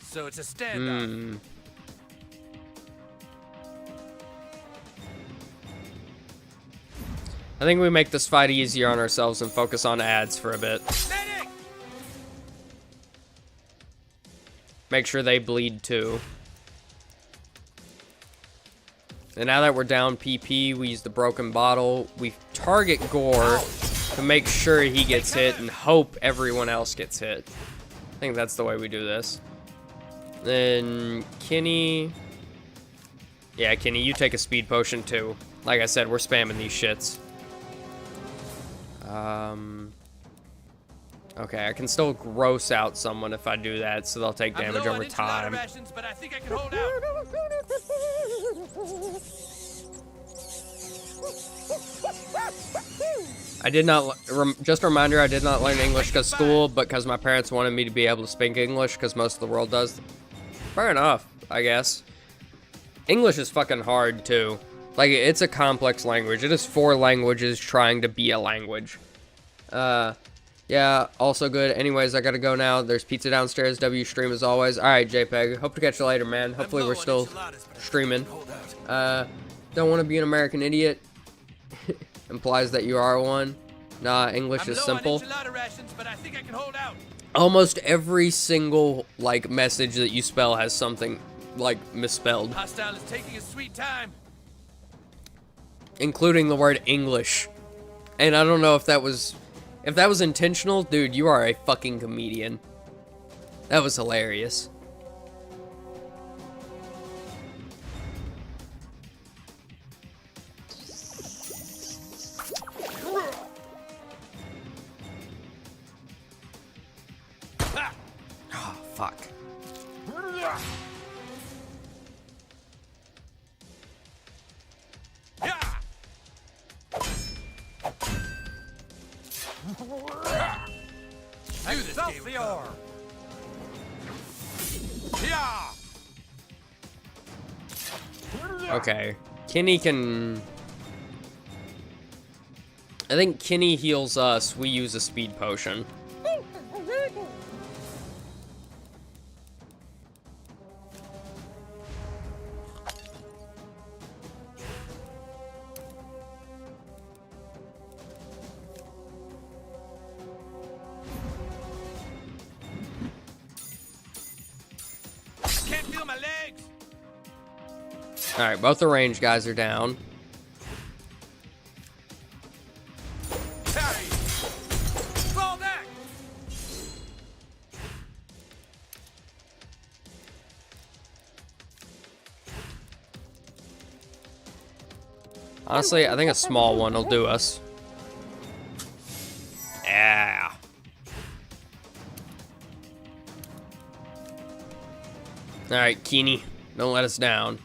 So it's a standoff. I think we make this fight easier on ourselves and focus on ads for a bit. Medic! Make sure they bleed too. And now that we're down PP, we use the broken bottle. We target Gore to make sure he gets hit and hope everyone else gets hit. I think that's the way we do this. Then Kenny. Yeah, Kenny, you take a speed potion too. Like I said, we're spamming these shits. Okay, I can still gross out someone if I do that, so they'll take damage over time. Rations, but I think I can hold out. I did not, just a reminder, I did not learn English because school, but because my parents wanted me to be able to speak English because most of the world does. Fair enough, I guess. English is fucking hard too. Like, it's a complex language. It is 4 languages trying to be a language. Yeah, also good. Anyways, I gotta go now. There's pizza downstairs. W stream as always. Alright, JPEG. Hope to catch you later, man. Hopefully we're still streaming. Don't want to be an American Idiot. Implies that you are one. Nah, English is simple. Rations, but I think I can hold out. Almost every single, like, message that you spell has something, like, misspelled. Hostile is taking his sweet time. Including the word English. And I don't know if that was intentional. Dude, you are a fucking comedian. That was hilarious. Oh, fuck. Excelsior! Yeah! Okay. Kenny can... I think Kenny heals us. We use a speed potion. Can't feel my legs. Alright, both the range guys are down. Hey! Fall back! Honestly, I think a small one will do us. Yeah. Alright, Keeney. Don't let us down.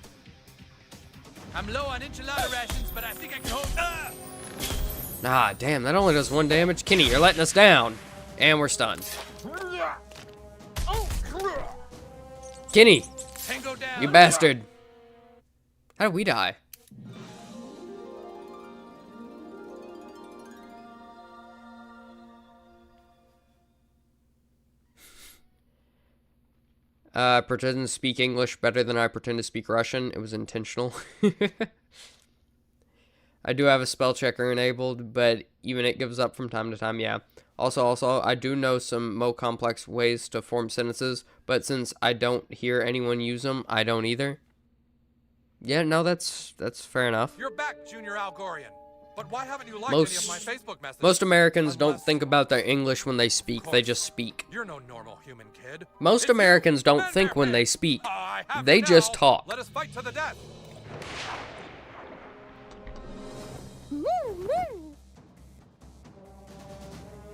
I'm low on enchilada rations, but I think I can hold. Ah, damn, that only does 1 damage. Kenny, you're letting us down. And we're stunned. Kenny, Tango down. you bastard. How did we die? Pretend to speak English better than I pretend to speak Russian. It was intentional. I do have a spell checker enabled, but even it gives up from time to time, yeah. Also, I do know some more complex ways to form sentences, but since I don't hear anyone use them, I don't either. Yeah, no, that's fair enough. You're back, Junior Algorian. But why haven't you liked any of my Facebook messages? Most Americans don't think about their English when they speak, they just speak. You're no normal human kid. Most Americans don't think when they speak, they just talk. Let us fight to the death.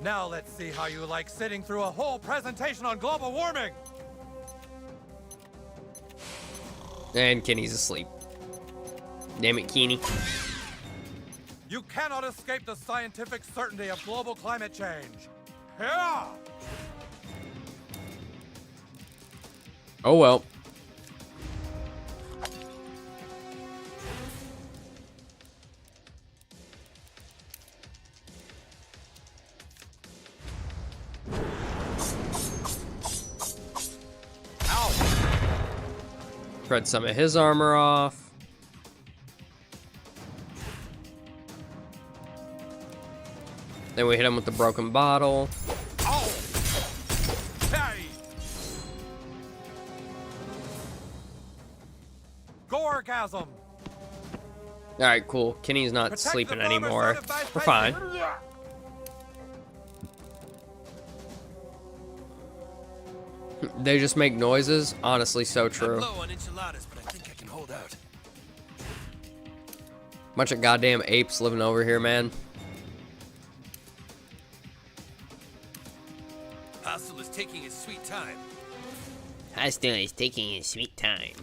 Now let's see how you like sitting through a whole presentation on global warming. And Kenny's asleep. Damn it, Kenny. You cannot escape the scientific certainty of global climate change. Yeah. Oh well. Spread some of his armor off. Then we hit him with the broken bottle. Oh. Hey. Gorgasm. Alright, cool. Kenny's not Protect sleeping the farmers anymore. voted by We're fine. They just make noises. Honestly, so true. I'm low on enchiladas, but I think I can hold out. Bunch of goddamn apes living over here, man. Hustle is taking his sweet time. Hostile is taking his sweet time.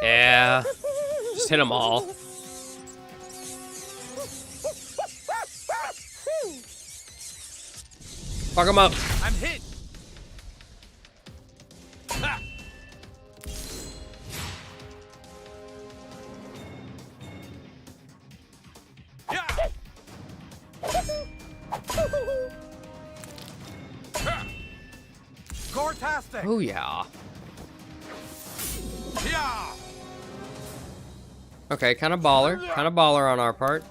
Yeah. Just hit them all. Fuck them up. I'm hit. Ha. Yeah. Gortastic. Oh yeah. Yeah. Okay, kind of baller. Kind of baller on our part.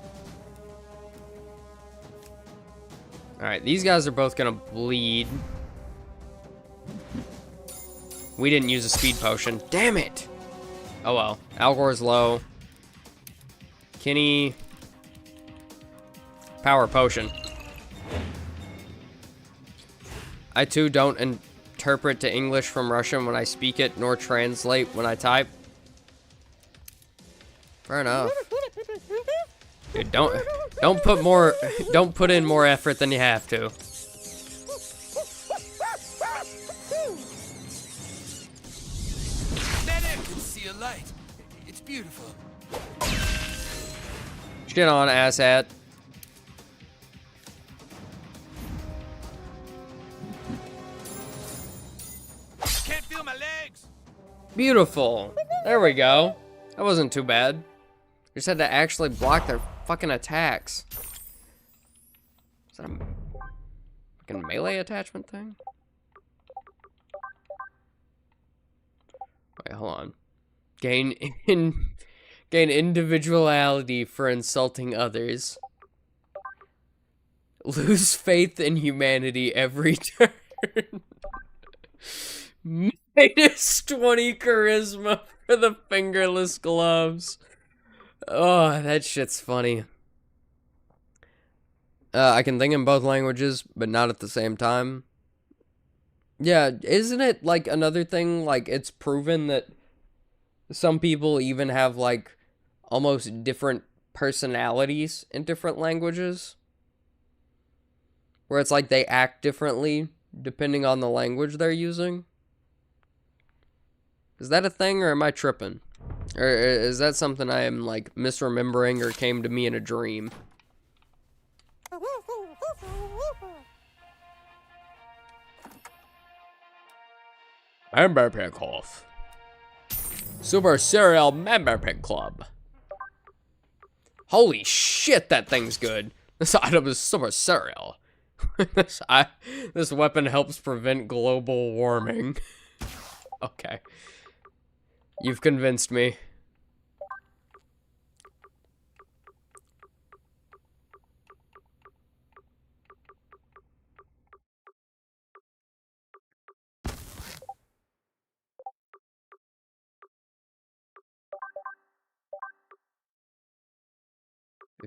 Alright, these guys are both gonna bleed. We didn't use a speed potion. Damn it! Oh well. Algor's low. Kenny. Power potion. I too don't interpret to English from Russian when I speak it, nor translate when I type. Fair enough. Dude, don't put in more effort than you have to. Medic! I can see a light. It's beautiful. Get on, asshat. Can't feel my legs. Beautiful. There we go. That wasn't too bad. Just had to actually block their fucking attacks. Is that a fucking melee attachment thing? Wait, hold on. Gain individuality for insulting others. Lose faith in humanity every turn. Minus 20 charisma for the fingerless gloves. Oh, that shit's funny. I can think in both languages, but not at the same time. Yeah, isn't it like another thing, like it's proven that some people even have like almost different personalities in different languages? Where it's like they act differently depending on the language they're using? Is that a thing, or am I tripping? Or is that something I am like misremembering or came to me in a dream? Member Pick Off. Super Cereal Member Pick Club. Holy shit, that thing's good. This item is super cereal. This weapon helps prevent global warming. Okay. You've convinced me.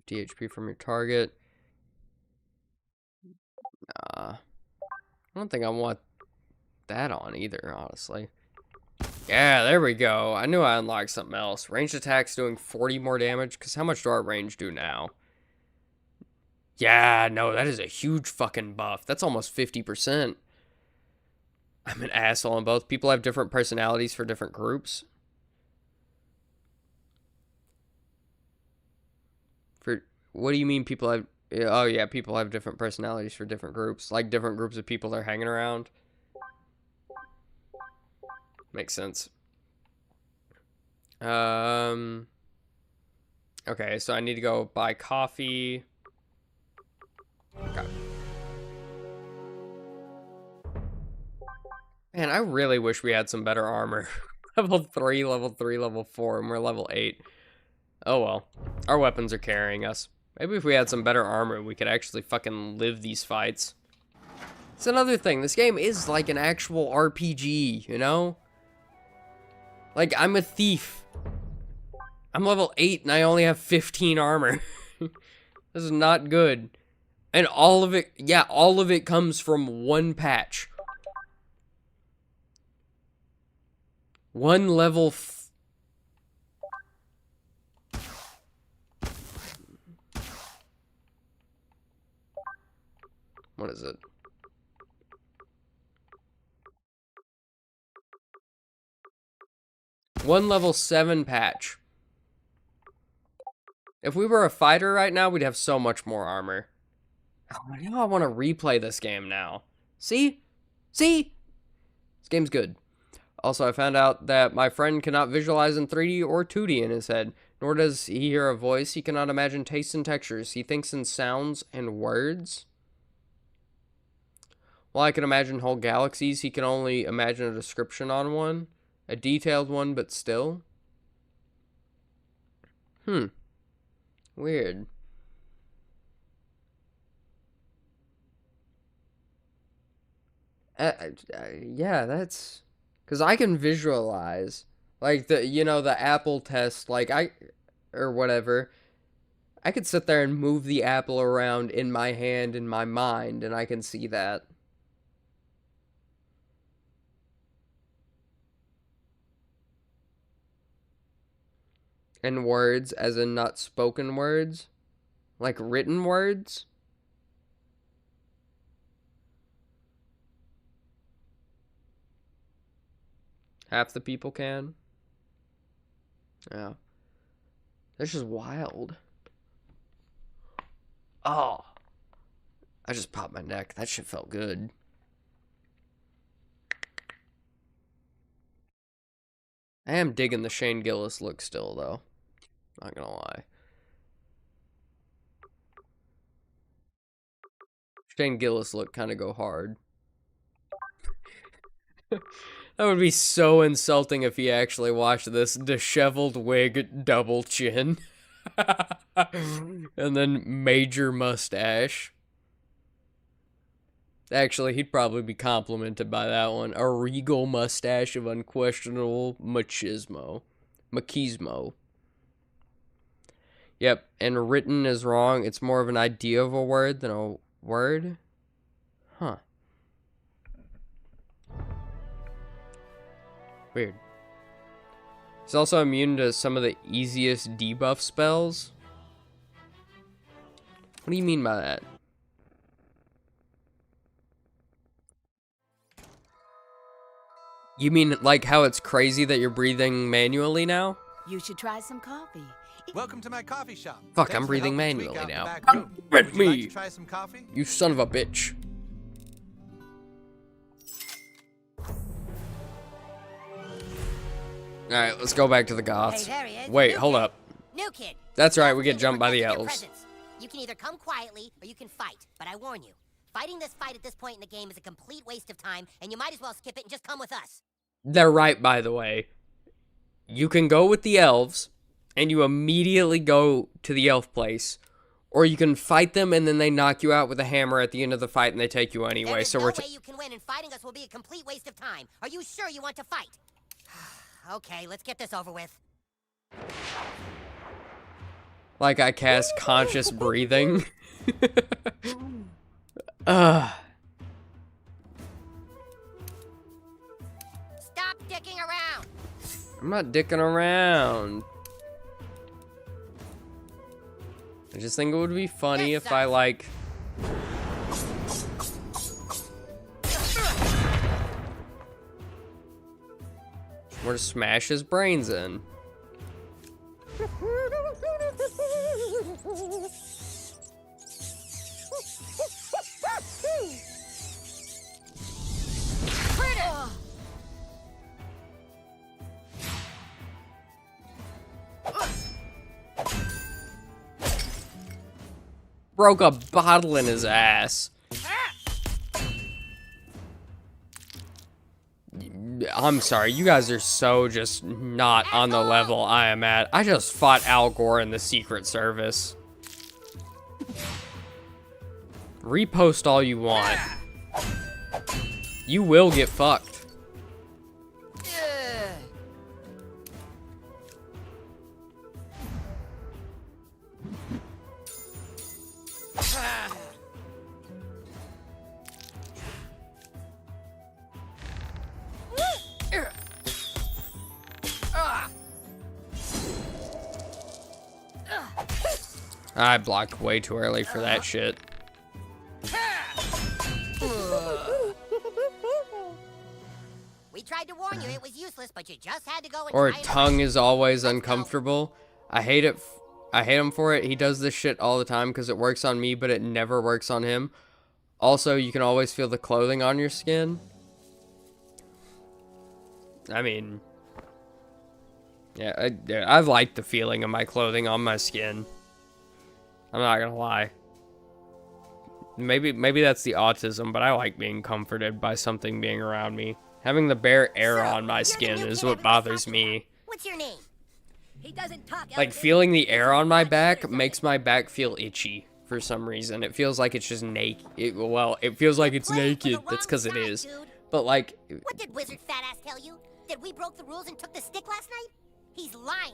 $50 HP from your target. Nah. I don't think I want that on either, honestly. Yeah, there we go. I knew I unlocked something else. Ranged attacks doing 40 more damage, because how much do our range do now? Yeah, no, that is a huge fucking buff. That's almost 50%. I'm an asshole on both. People have different personalities for different groups. What do you mean people have... Oh, yeah, people have different personalities for different groups. Like, different groups of people they're hanging around. Makes sense. Okay, so I need to go buy coffee. Okay. Man, I really wish we had some better armor. Level 3, level 3, level 4, and we're level 8. Oh well. Our weapons are carrying us. Maybe if we had some better armor, we could actually fucking live these fights. It's another thing. This game is like an actual RPG, you know? Like, I'm a thief. I'm level 8 and I only have 15 armor. This is not good. And all of it, yeah, all of it comes from one patch. One level... What is it? One level 7 patch. If we were a fighter right now, we'd have so much more armor. Oh, now I want to replay this game now. See? See? This game's good. Also, I found out that my friend cannot visualize in 3D or 2D in his head, nor does he hear a voice. He cannot imagine tastes and textures. He thinks in sounds and words. While I can imagine whole galaxies, he can only imagine a description on one. A detailed one, but still. Weird. Yeah, that's... Because I can visualize. Like, the apple test, like, or whatever. I could sit there and move the apple around in my hand, in my mind, and I can see that. And words, as in not spoken words? Like written words? Half the people can. Yeah. That's just wild. Oh. I just popped my neck. That shit felt good. I am digging the Shane Gillis look still, though. Not gonna lie. Shane Gillis look kind of go hard. That would be so insulting if he actually watched this disheveled wig, double chin. And then major mustache. Actually, he'd probably be complimented by that one. A regal mustache of unquestionable machismo. Machismo. Yep, and written is wrong. It's more of an idea of a word than a word. Huh. Weird. He's also immune to some of the easiest debuff spells. What do you mean by that? You mean like how it's crazy that you're breathing manually now? You should try some coffee. Welcome to my coffee shop. Fuck, Thanks I'm for breathing helping tweak manually out now. the back room. Let Would you like me. to try some coffee? You son of a bitch. Alright, let's go back to the Goths. Hey, there he is. Wait, New hold kid. up. New kid. That's right, we New get kid, jumped by the protecting your elves. presence. You can either come quietly or you can fight, but I warn you, fighting this fight at this point in the game is a complete waste of time, and you might as well skip it and just come with us. They're right, by the way. You can go with the elves, and you immediately go to the elf place. Or you can fight them, and then they knock you out with a hammer at the end of the fight, and they take you anyway. There is So no we're way you can win, and fighting us will be a complete waste of time. Are you sure you want to fight? Okay, let's get this over with. like I cast conscious breathing. Ugh. Stop dicking around. I'm not dicking around. I just think it would be funny if I, like... were to smash his brains in. Broke a bottle in his ass. I'm sorry, you guys are so just not on the level I am at. I just fought Al Gore in the Secret Service. Repost all you want. You will get fucked. I blocked way too early for that shit. We tried to warn you it was useless, but you just had to go and Or try it tongue is always uncomfortable. I hate it. I hate him for it. He does this shit all the time because it works on me, but it never works on him. Also, you can always feel the clothing on your skin. I mean, yeah, I like the feeling of my clothing on my skin. I'm not gonna lie. Maybe that's the autism, but I like being comforted by something being around me. Having the bare air on my skin is what bothers me. What's your name? He doesn't talk. Like, feeling the air on my back makes my back feel itchy for some reason. It feels like it's just naked. Well, it feels like it's naked. That's because it is. But, like... What did Wizard Fat Ass tell you? That we broke the rules and took the stick last night? He's lying.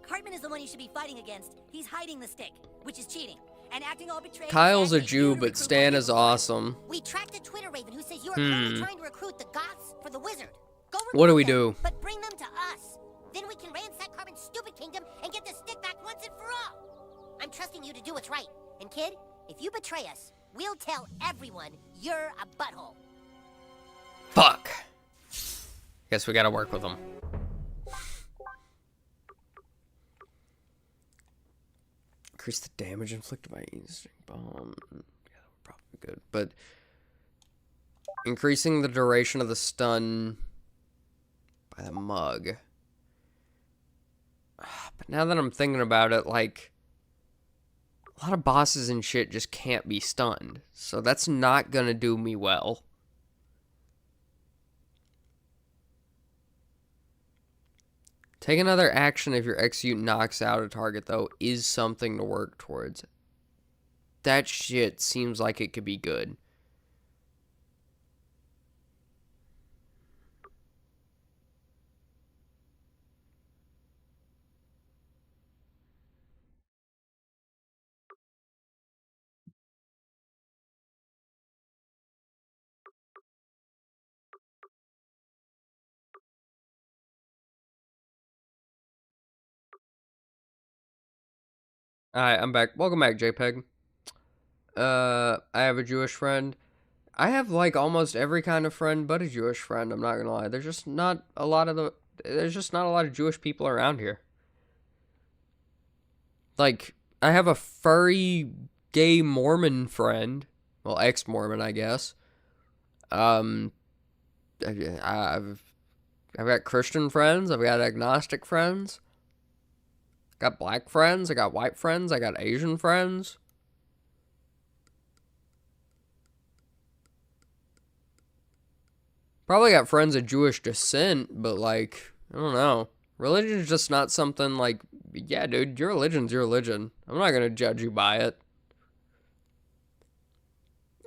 Cartman is the one you should be fighting against. He's hiding the stick, which is cheating. And acting all betrayed. Kyle's a Jew, but Stan is awesome. We tracked a Twitter raven who says you are currently trying to recruit the Goths for the Wizard. Go What do we them, do? But bring them to us. Then we can ransack Cartman's stupid kingdom and get the stick back once and for all. I'm trusting you to do what's right. And kid, if you betray us, we'll tell everyone you're a butthole. Fuck. Guess we gotta work with him. Increase the damage inflicted by instinct bomb. Yeah, that would probably be good. But increasing the duration of the stun by the mug. But now that I'm thinking about it, like, a lot of bosses and shit just can't be stunned. So that's not gonna do me well. Take another action if your execute knocks out a target, though, is something to work towards. That shit seems like it could be good. Alright, I'm back. Welcome back, JPEG. I have a Jewish friend. I have, like, almost every kind of friend but a Jewish friend, I'm not gonna lie. There's just not a lot of Jewish people around here. Like, I have a furry gay Mormon friend. Well, ex-Mormon, I guess. I've got Christian friends. I've got agnostic friends. Got black friends. I got white friends. I got Asian friends. Probably got friends of Jewish descent, but, like, I don't know. Religion is just not something like, yeah, dude, your religion's your religion. I'm not gonna judge you by it.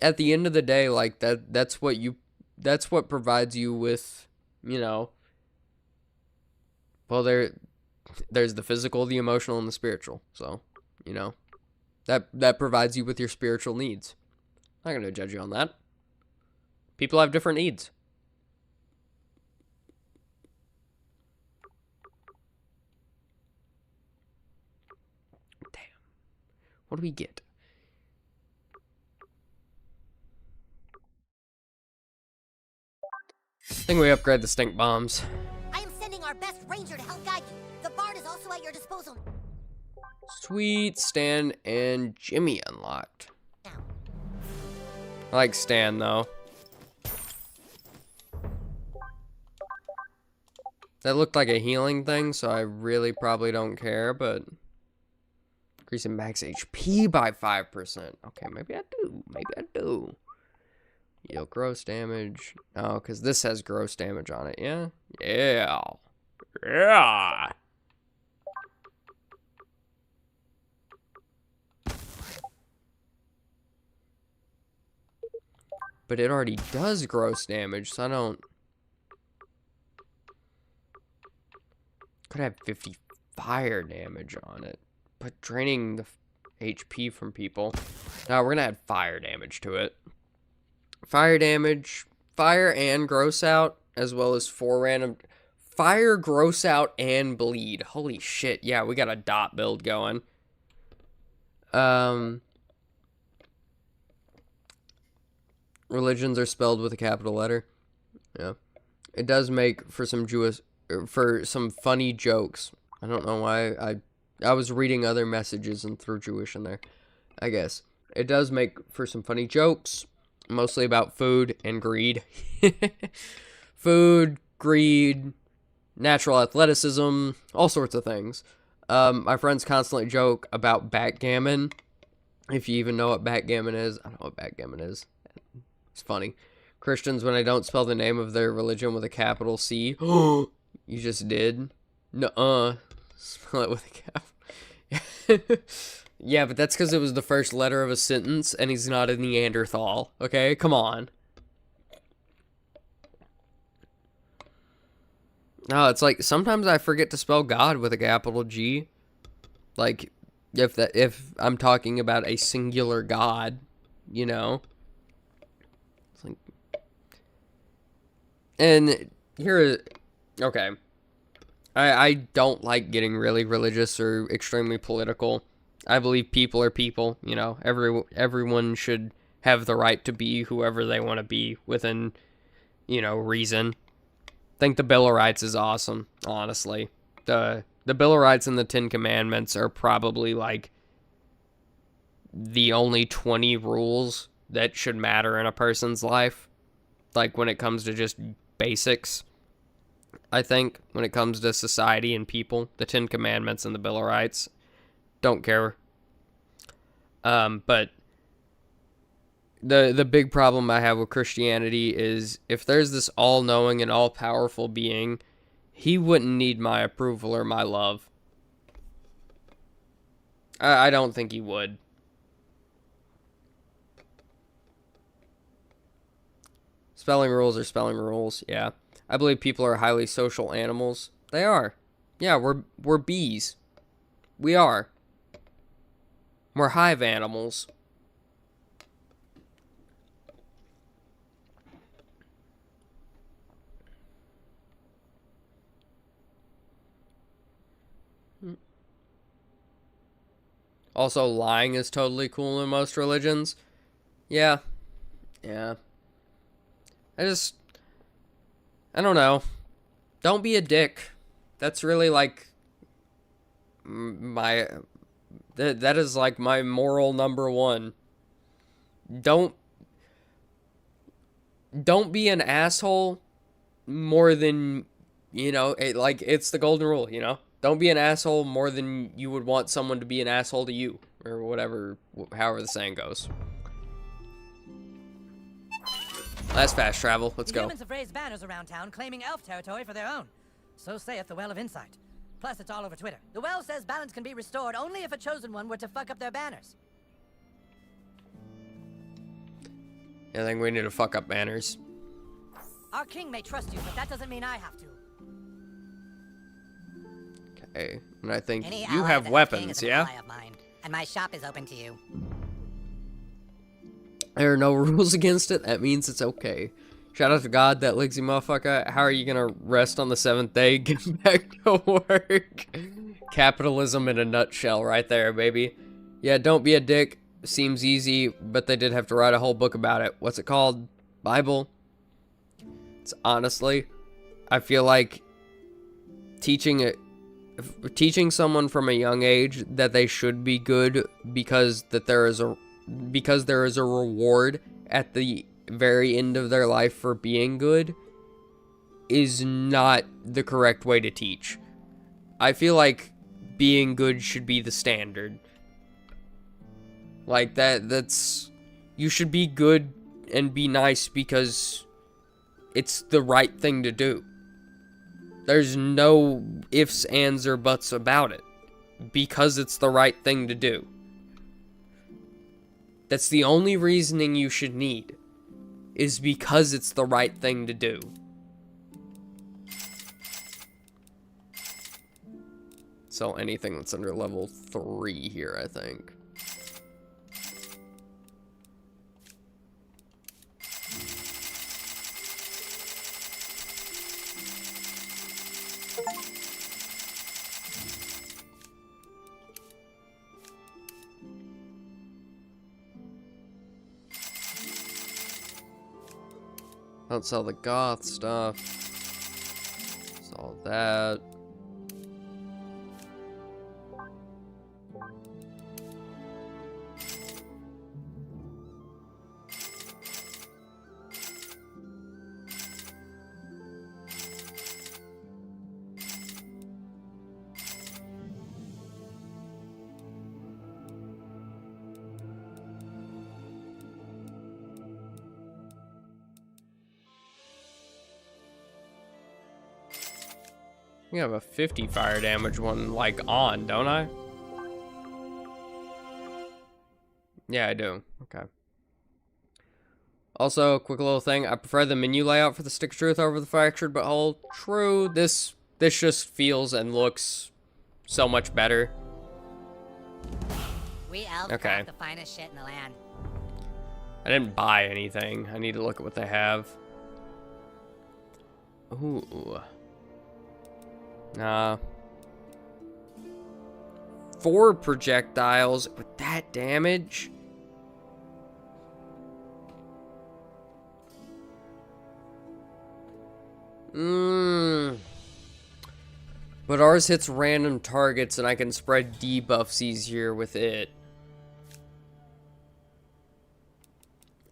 At the end of the day, like, that's what provides you with, you know, well, there's the physical, the emotional, and the spiritual. So, you know, that provides you with your spiritual needs. I'm not gonna judge you on that. People have different needs. Damn. What do we get? I think we upgrade the stink bombs. I am sending our best ranger to help guide you. The bard is also at your disposal. Sweet, Stan and Jimmy unlocked. I like Stan, though. That looked like a healing thing, so I really probably don't care, but... Increasing max HP by 5%. Okay, maybe I do. Maybe I do. Deal gross damage. Oh, because this has gross damage on it, yeah? Yeah. Yeah. But it already does gross damage, so I don't... Could have 50 fire damage on it. But draining the HP from people... No, we're gonna add fire damage to it. Fire damage, fire and gross out, as well as 4 random... Fire, gross out, and bleed. Holy shit, yeah, we got a dot build going. Religions are spelled with a capital letter. Yeah. It does make for some funny jokes. I don't know why I was reading other messages and threw Jewish in there. I guess. It does make for some funny jokes, mostly about food and greed. Food, greed, natural athleticism, all sorts of things. My friends constantly joke about backgammon. If you even know what backgammon is. I don't know what backgammon is. It's funny. Christians, when I don't spell the name of their religion with a capital C. You just did? Nuh-uh. Spell it with a capital. Yeah, but that's because it was the first letter of a sentence, and he's not a Neanderthal. Okay? Come on. No, it's like, sometimes I forget to spell God with a capital G. Like, if I'm talking about a singular God, you know? It's like... And here... Okay. I don't like getting really religious or extremely political. I believe people are people, you know. Everyone should have the right to be whoever they want to be within, you know, reason. I think the Bill of Rights is awesome, honestly. The Bill of Rights and the 10 Commandments are probably, like, the only 20 rules that should matter in a person's life. Like, when it comes to just basics. I think, when it comes to society and people. The 10 Commandments and the Bill of Rights. Don't care. But the big problem I have with Christianity is if there's this all-knowing and all-powerful being, he wouldn't need my approval or my love. I don't think he would. Spelling rules are spelling rules, yeah. I believe people are highly social animals. They are. Yeah, we're bees. We are. We're hive animals. Also, lying is totally cool in most religions. Yeah. Yeah. I don't know. Don't be a dick. That's really like that is like my moral number one. Don't be an asshole more than, it's the golden rule, Don't be an asshole more than you would want someone to be an asshole to you, or whatever, however the saying goes. That's fast travel. Let's go. Humans have raised banners around town claiming elf territory for their own. So saith the Well of Insight. Plus, it's all over Twitter. The Well says balance can be restored only if a chosen one were to fuck up their banners. I think we need to fuck up banners. Our king may trust you, but that doesn't mean I have to. Okay, and I think Any you ally have that weapons, is an yeah? ally of mine, and my shop is open to you. There are no rules against it. That means it's okay. Shout out to God, that lazy motherfucker. How are you gonna rest on the 7th day? Get back to work. Capitalism in a nutshell right there, baby. Yeah, don't be a dick. Seems easy, but they did have to write a whole book about it. What's it called? Bible? It's honestly, I feel like teaching someone from a young age that they should be good because there is a reward at the very end of their life for being good is not the correct way to teach. I feel like being good should be the standard. Like that's you should be good and be nice because it's the right thing to do. There's no ifs, ands, or buts about it. Because it's the right thing to do. That's the only reasoning you should need. Is because it's the right thing to do. So anything that's under level 3 here, I think. Don't sell the goth stuff. Sell that. I have a 50 fire damage one, like, on, don't I? Yeah, I do. Okay. Also, quick little thing. I prefer the menu layout for the Stick of Truth over the Fractured But Whole. True. This just feels and looks so much better. We elves okay. the finest shit in the land. I didn't buy anything. I need to look at what they have. Ooh. 4 projectiles with that damage? But ours hits random targets and I can spread debuffs easier with it.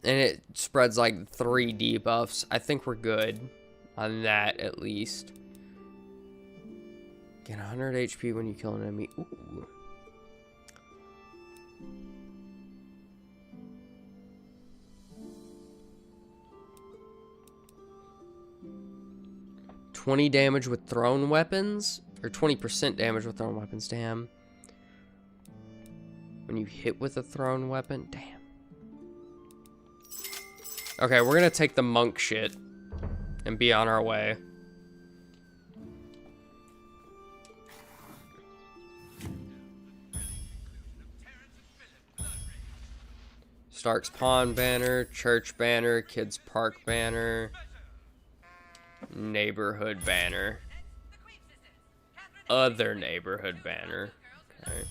And it spreads like 3 debuffs. I think we're good on that at least. Get 100 HP when you kill an enemy. Ooh. $20 damage with thrown weapons? Or 20% damage with thrown weapons, damn. When you hit with a thrown weapon, damn. Okay, we're gonna take the monk shit and be on our way. Stark's Pond banner, church banner, kids park banner, neighborhood banner, other neighborhood banner. Okay.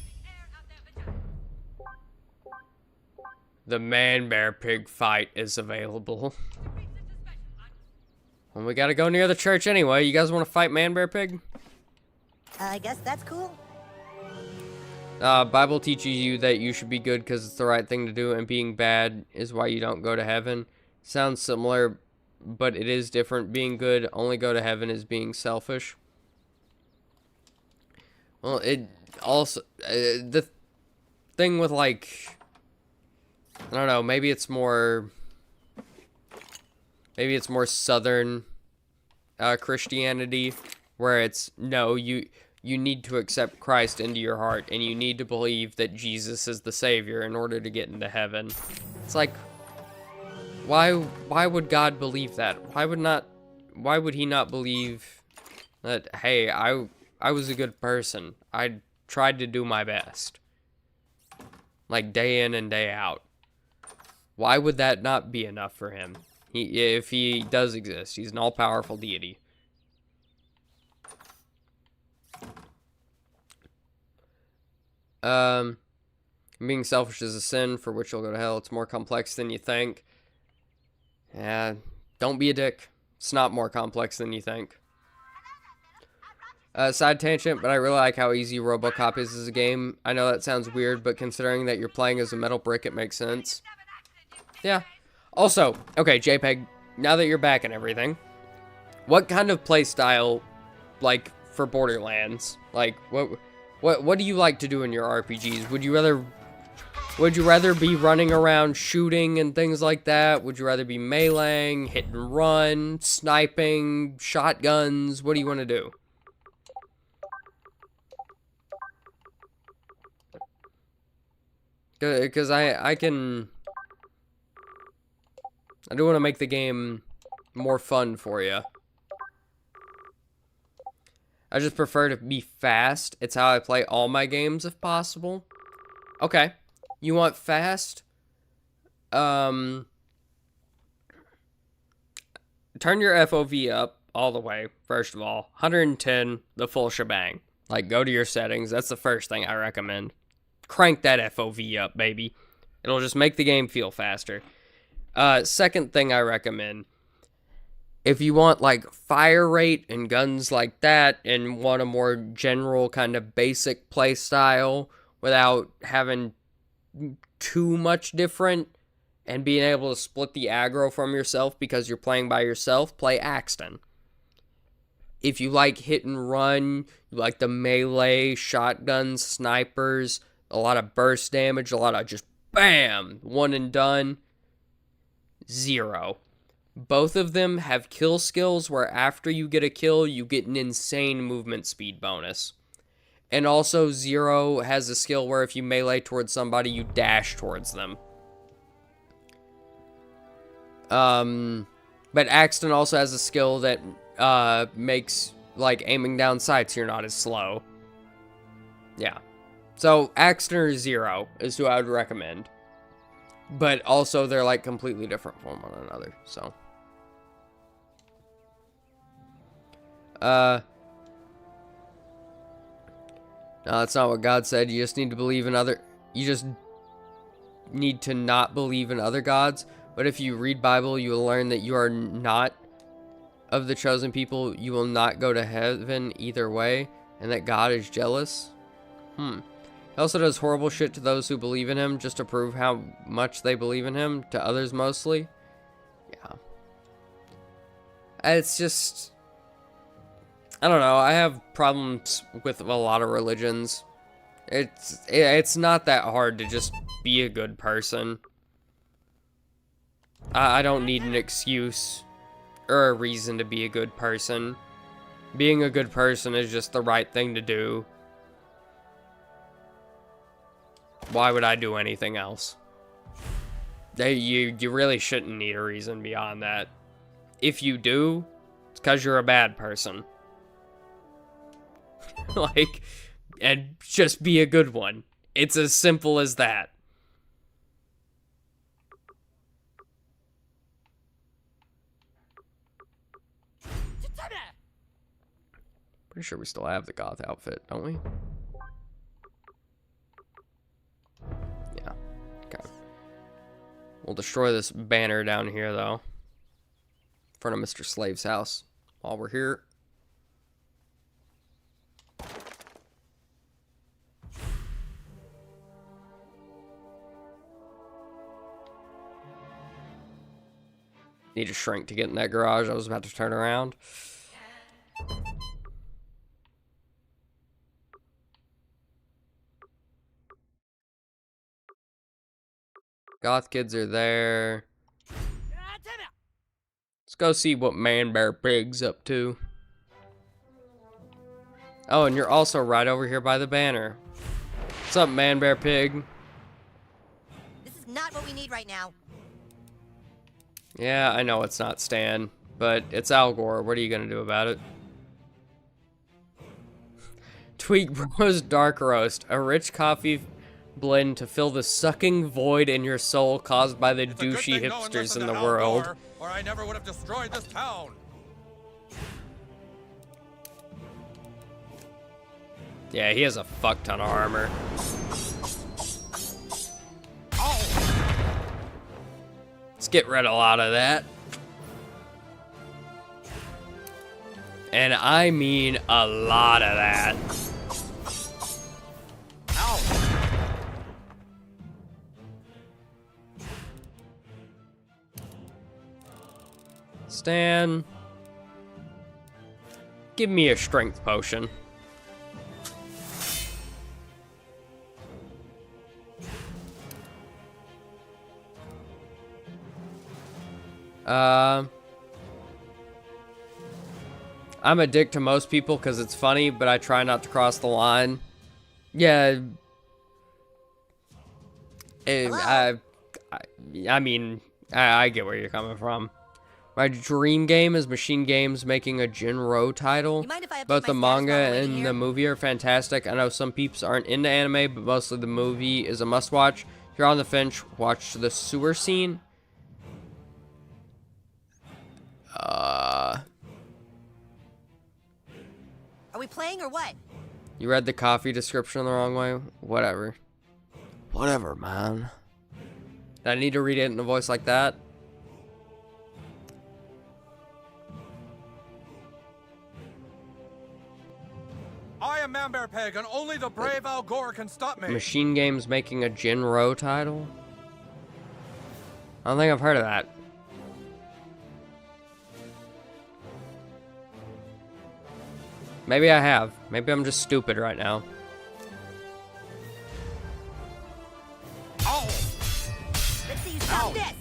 The man bear pig fight is available. Well, we gotta go near the church anyway. You guys want to fight man bear pig? I guess that's cool. Bible teaches you that you should be good because it's the right thing to do, and being bad is why you don't go to heaven. Sounds similar, but it is different. Being good, only go to heaven, is being selfish. Well, it also the thing with, like, I don't know, maybe it's more Southern Christianity, where it's, no, you need to accept Christ into your heart, and you need to believe that Jesus is the Savior in order to get into heaven. It's like, why would God believe that? Why would he not believe that, hey, I was a good person. I tried to do my best. Like, day in and day out. Why would that not be enough for him? If he does exist, he's an all-powerful deity. Being selfish is a sin for which you'll go to hell. It's more complex than you think. Yeah, don't be a dick. It's not more complex than you think. Side tangent, but I really like how easy Robocop is as a game. I know that sounds weird, but considering that you're playing as a metal brick, it makes sense. Yeah. Also, okay, JPEG, now that you're back and everything, what kind of play style, like, for Borderlands? Like, what do you like to do in your RPGs? Would you rather be running around shooting and things like that? Would you rather be meleeing, hit and run, sniping, shotguns? What do you want to do? Because I do want to make the game more fun for you. I just prefer to be fast. It's how I play all my games if possible. Okay. You want fast? Turn your FOV up all the way, first of all. 110, the full shebang. Like, go to your settings. That's the first thing I recommend. Crank that FOV up, baby. It'll just make the game feel faster. Second thing I recommend, if you want, like, fire rate and guns like that and want a more general kind of basic play style without having too much different and being able to split the aggro from yourself because you're playing by yourself, play Axton. If you like hit and run, you like the melee, shotguns, snipers, a lot of burst damage, a lot of just bam, one and done, Zero. Both of them have kill skills where after you get a kill, you get an insane movement speed bonus. And also, Zero has a skill where if you melee towards somebody, you dash towards them. But Axton also has a skill that makes, like, aiming down sights, you're not as slow. Yeah. So, Axton or Zero is who I would recommend. But also, they're, like, completely different from one another, so. No, that's not what God said. You just need to believe in other... You just need to not believe in other gods. But if you read Bible, you will learn that you are not of the chosen people. You will not go to heaven either way. And that God is jealous. He also does horrible shit to those who believe in him just to prove how much they believe in him. To others mostly. Yeah. It's just... I don't know. I have problems with a lot of religions. It's not that hard to just be a good person. I don't need an excuse or a reason to be a good person. Being a good person is just the right thing to do. Why would I do anything else? You really shouldn't need a reason beyond that. If you do, it's because you're a bad person. Like, and just be a good one. It's as simple as that. Pretty sure we still have the goth outfit, don't we? Yeah. Okay. We'll destroy this banner down here, though. In front of Mr. Slave's house. While we're here. Need to shrink to get in that garage. I was about to turn around. Goth kids are there. Let's go see what Man Bear Pig's up to. Oh, and you're also right over here by the banner. What's up, Man Bear Pig? This is not what we need right now. Yeah, I know it's not Stan, but it's Al Gore. What are you gonna do about it? Tweak Bros Dark Roast, a rich coffee blend to fill the sucking void in your soul caused by the douchey hipsters in the world. Gore, or I never would have destroyed this town. Yeah, he has a fuck ton of armor. Let's get rid of a lot of that. And I mean a lot of that. Stan, give me a strength potion. I'm a dick to most people because it's funny, but I try not to cross the line. Yeah. I mean, I get where you're coming from. My dream game is Machine Games making a Jinro title. Both the manga and the movie are fantastic. I know some peeps aren't into anime, but mostly the movie is a must-watch. If you're on the fence, watch the sewer scene. Are we playing or what? You read the coffee description the wrong way? Whatever. Whatever, man. Did I need to read it in a voice like that? I am Man Bear Pig, and only the brave Al Gore can stop me. Machine Games making a Jinro title? I don't think I've heard of that. Maybe I have. Maybe I'm just stupid right now. Ow! Let's see you stop this.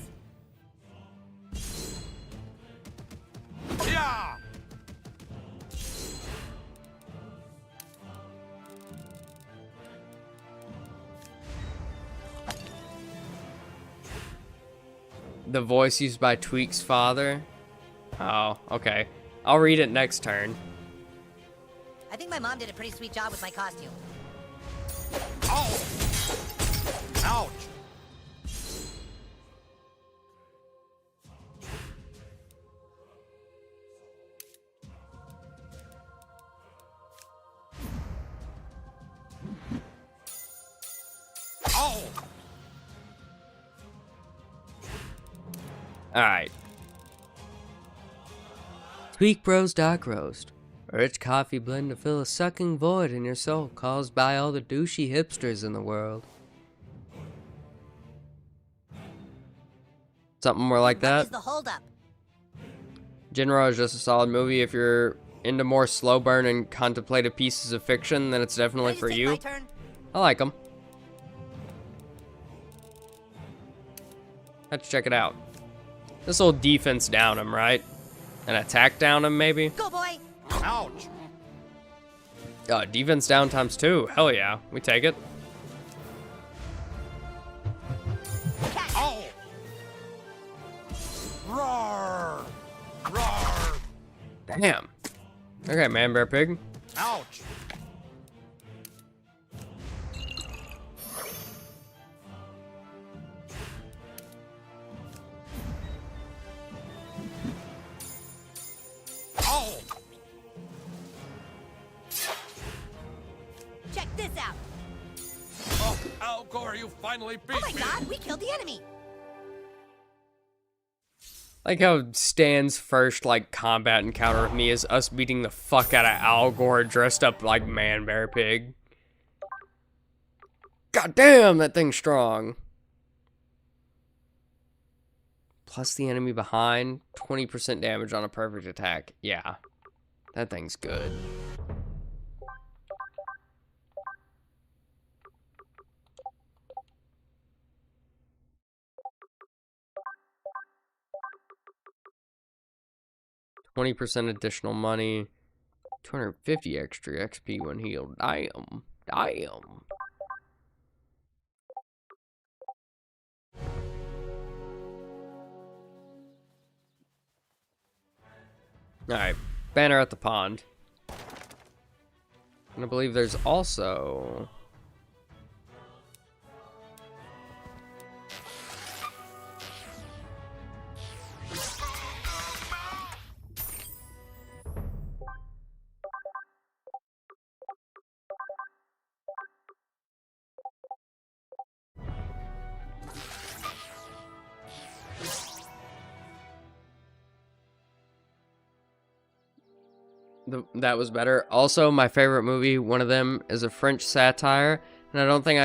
Yeah! The voice used by Tweak's father? Oh, okay. I'll read it next turn. I think my mom did a pretty sweet job with my costume. Ow! Ouch! Ow! Alright. Tweak Bros Dark Roast. A rich coffee blend to fill a sucking void in your soul caused by all the douchey hipsters in the world. Something more like that. What is the holdup? Jinro is just a solid movie if you're into more slow burn and contemplative pieces of fiction, then it's definitely for you. I like them. Let's check it out. This will defense down him, right? And attack down him, maybe? Go, boy! Ouch! Defense down times 2. Hell yeah. We take it. Ow! Roar! Roar! Damn. Okay, man, bear, pig. Ouch! Ow! Check this out! Oh, Algor, you finally beat Oh my me! god, we killed the enemy! Like how Stan's first, like, combat encounter with me is us beating the fuck out of Al Gore dressed up like man, bear, pig. God damn, that thing's strong. Plus the enemy behind, 20% damage on a perfect attack. Yeah, that thing's good. %20 additional money, 250 extra XP when healed. Damn, damn. Alright, banner at the pond. And I believe there's also... that was better. Also, my favorite movie, one of them, is a French satire, and I don't think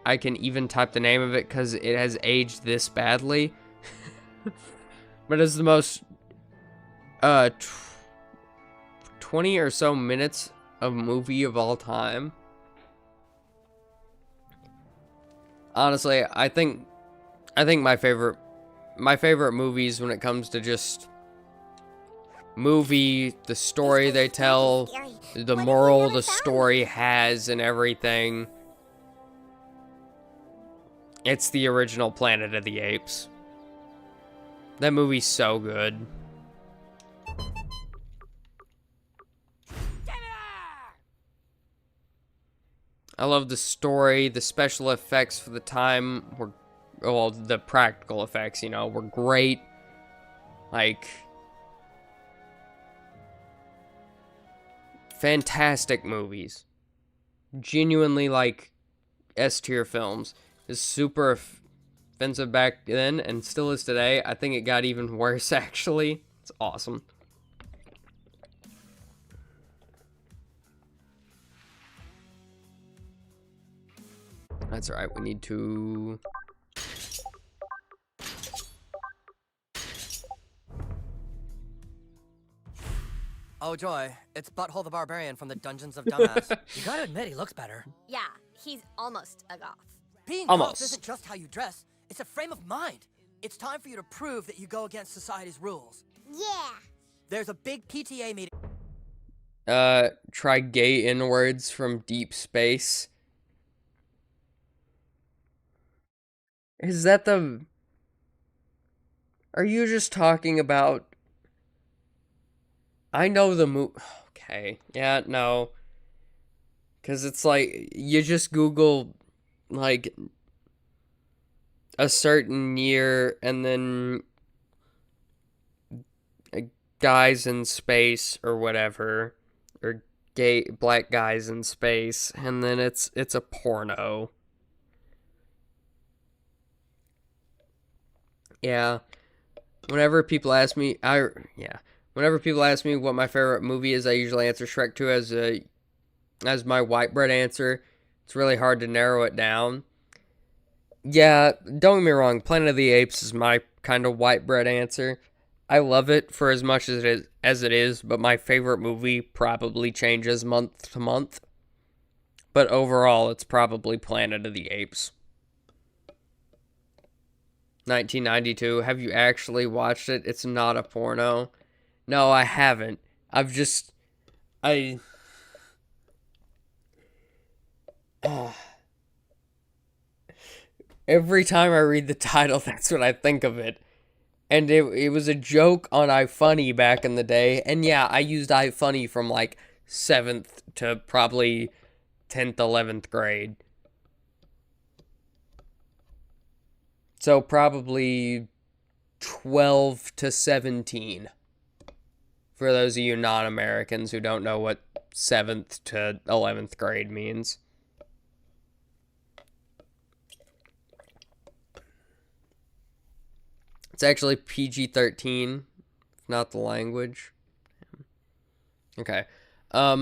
I can even type the name of it because it has aged this badly. But it's the most 20 or so minutes of movie of all time. Honestly, I think my favorite movies when it comes to just movie, the story they tell, the moral the story has and everything. It's the original Planet of the Apes. That movie's so good. I love the story, the special effects for the time were, well, the practical effects, you know, were great. Like, fantastic movies. Genuinely, like, S-tier films. Is super offensive back then and still is today. I think it got even worse, actually. It's awesome. That's alright, we need to... Oh joy, it's Butthole the Barbarian from the Dungeons of Dumbass. You gotta admit, he looks better. Yeah, he's almost a goth. Being Almost. goth isn't just how you dress, it's a frame of mind. It's time for you to prove that you go against society's rules. Yeah. There's a big PTA meeting. Try gay inwards from deep space. Is that the... Are you just talking about... I know the Okay. Yeah, no. Because it's like, you just Google, like, a certain year, and then guys in space, or whatever. Or black guys in space, and then it's a porno. Yeah. Whenever people ask me, Whenever people ask me what my favorite movie is, I usually answer Shrek 2 as my white bread answer. It's really hard to narrow it down. Yeah, don't get me wrong, Planet of the Apes is my kind of white bread answer. I love it for as much as it is, but my favorite movie probably changes month to month. But overall, it's probably Planet of the Apes. 1992. Have you actually watched it? It's not a porno. No, I haven't. I've just... I... Every time I read the title, that's what I think of it. And it was a joke on iFunny back in the day. And yeah, I used iFunny from like 7th to probably 10th, 11th grade. So probably 12 to 17. For those of you non-Americans who don't know what 7th to 11th grade means. It's actually PG-13, if not the language. Okay. I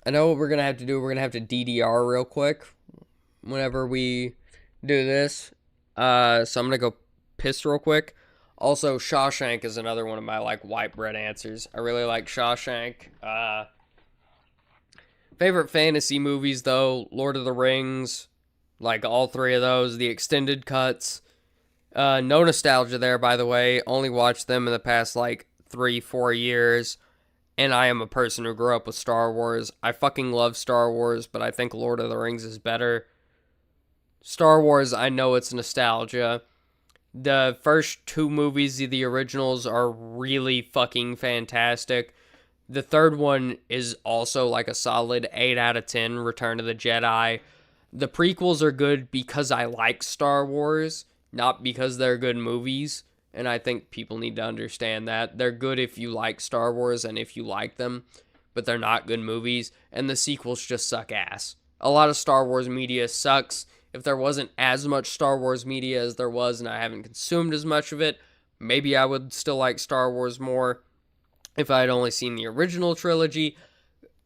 know what we're going to have to do. We're going to have to DDR real quick whenever we do this. So I'm going to go piss real quick. Also, Shawshank is another one of my, like, white bread answers. I really like Shawshank. Favorite fantasy movies, though, Lord of the Rings. Like, all three of those. The extended cuts. No nostalgia there, by the way. Only watched them in the past, like, 3-4 years. And I am a person who grew up with Star Wars. I fucking love Star Wars, but I think Lord of the Rings is better. Star Wars, I know it's nostalgia. The first two movies, the originals, are really fucking fantastic. The third one is also like a solid 8 out of 10, Return of the Jedi. The prequels are good because I like Star Wars, not because they're good movies. And I think people need to understand that. They're good if you like Star Wars and if you like them, but they're not good movies. And the sequels just suck ass. A lot of Star Wars media sucks. If there wasn't as much Star Wars media as there was and I haven't consumed as much of it, maybe I would still like Star Wars more if I had only seen the original trilogy.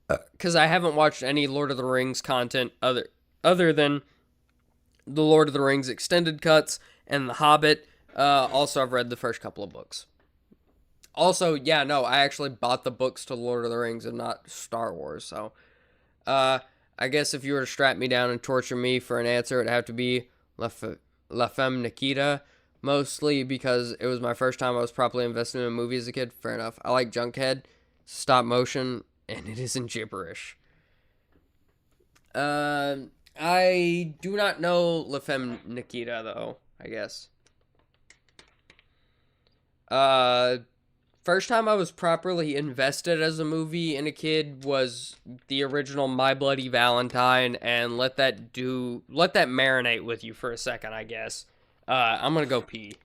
Because I haven't watched any Lord of the Rings content other than the Lord of the Rings extended cuts and The Hobbit. Also, I've read the first couple of books. Also, yeah, no, I actually bought the books to Lord of the Rings and not Star Wars. So, I guess if you were to strap me down and torture me for an answer, it'd have to be La Femme Nikita. Mostly because it was my first time I was properly invested in a movie as a kid. Fair enough. I like Junkhead, stop motion, and it isn't gibberish. I do not know La Femme Nikita, though, I guess. First time I was properly invested as a movie in a kid was the original My Bloody Valentine, and let that marinate with you for a second, I guess. I'm gonna go pee.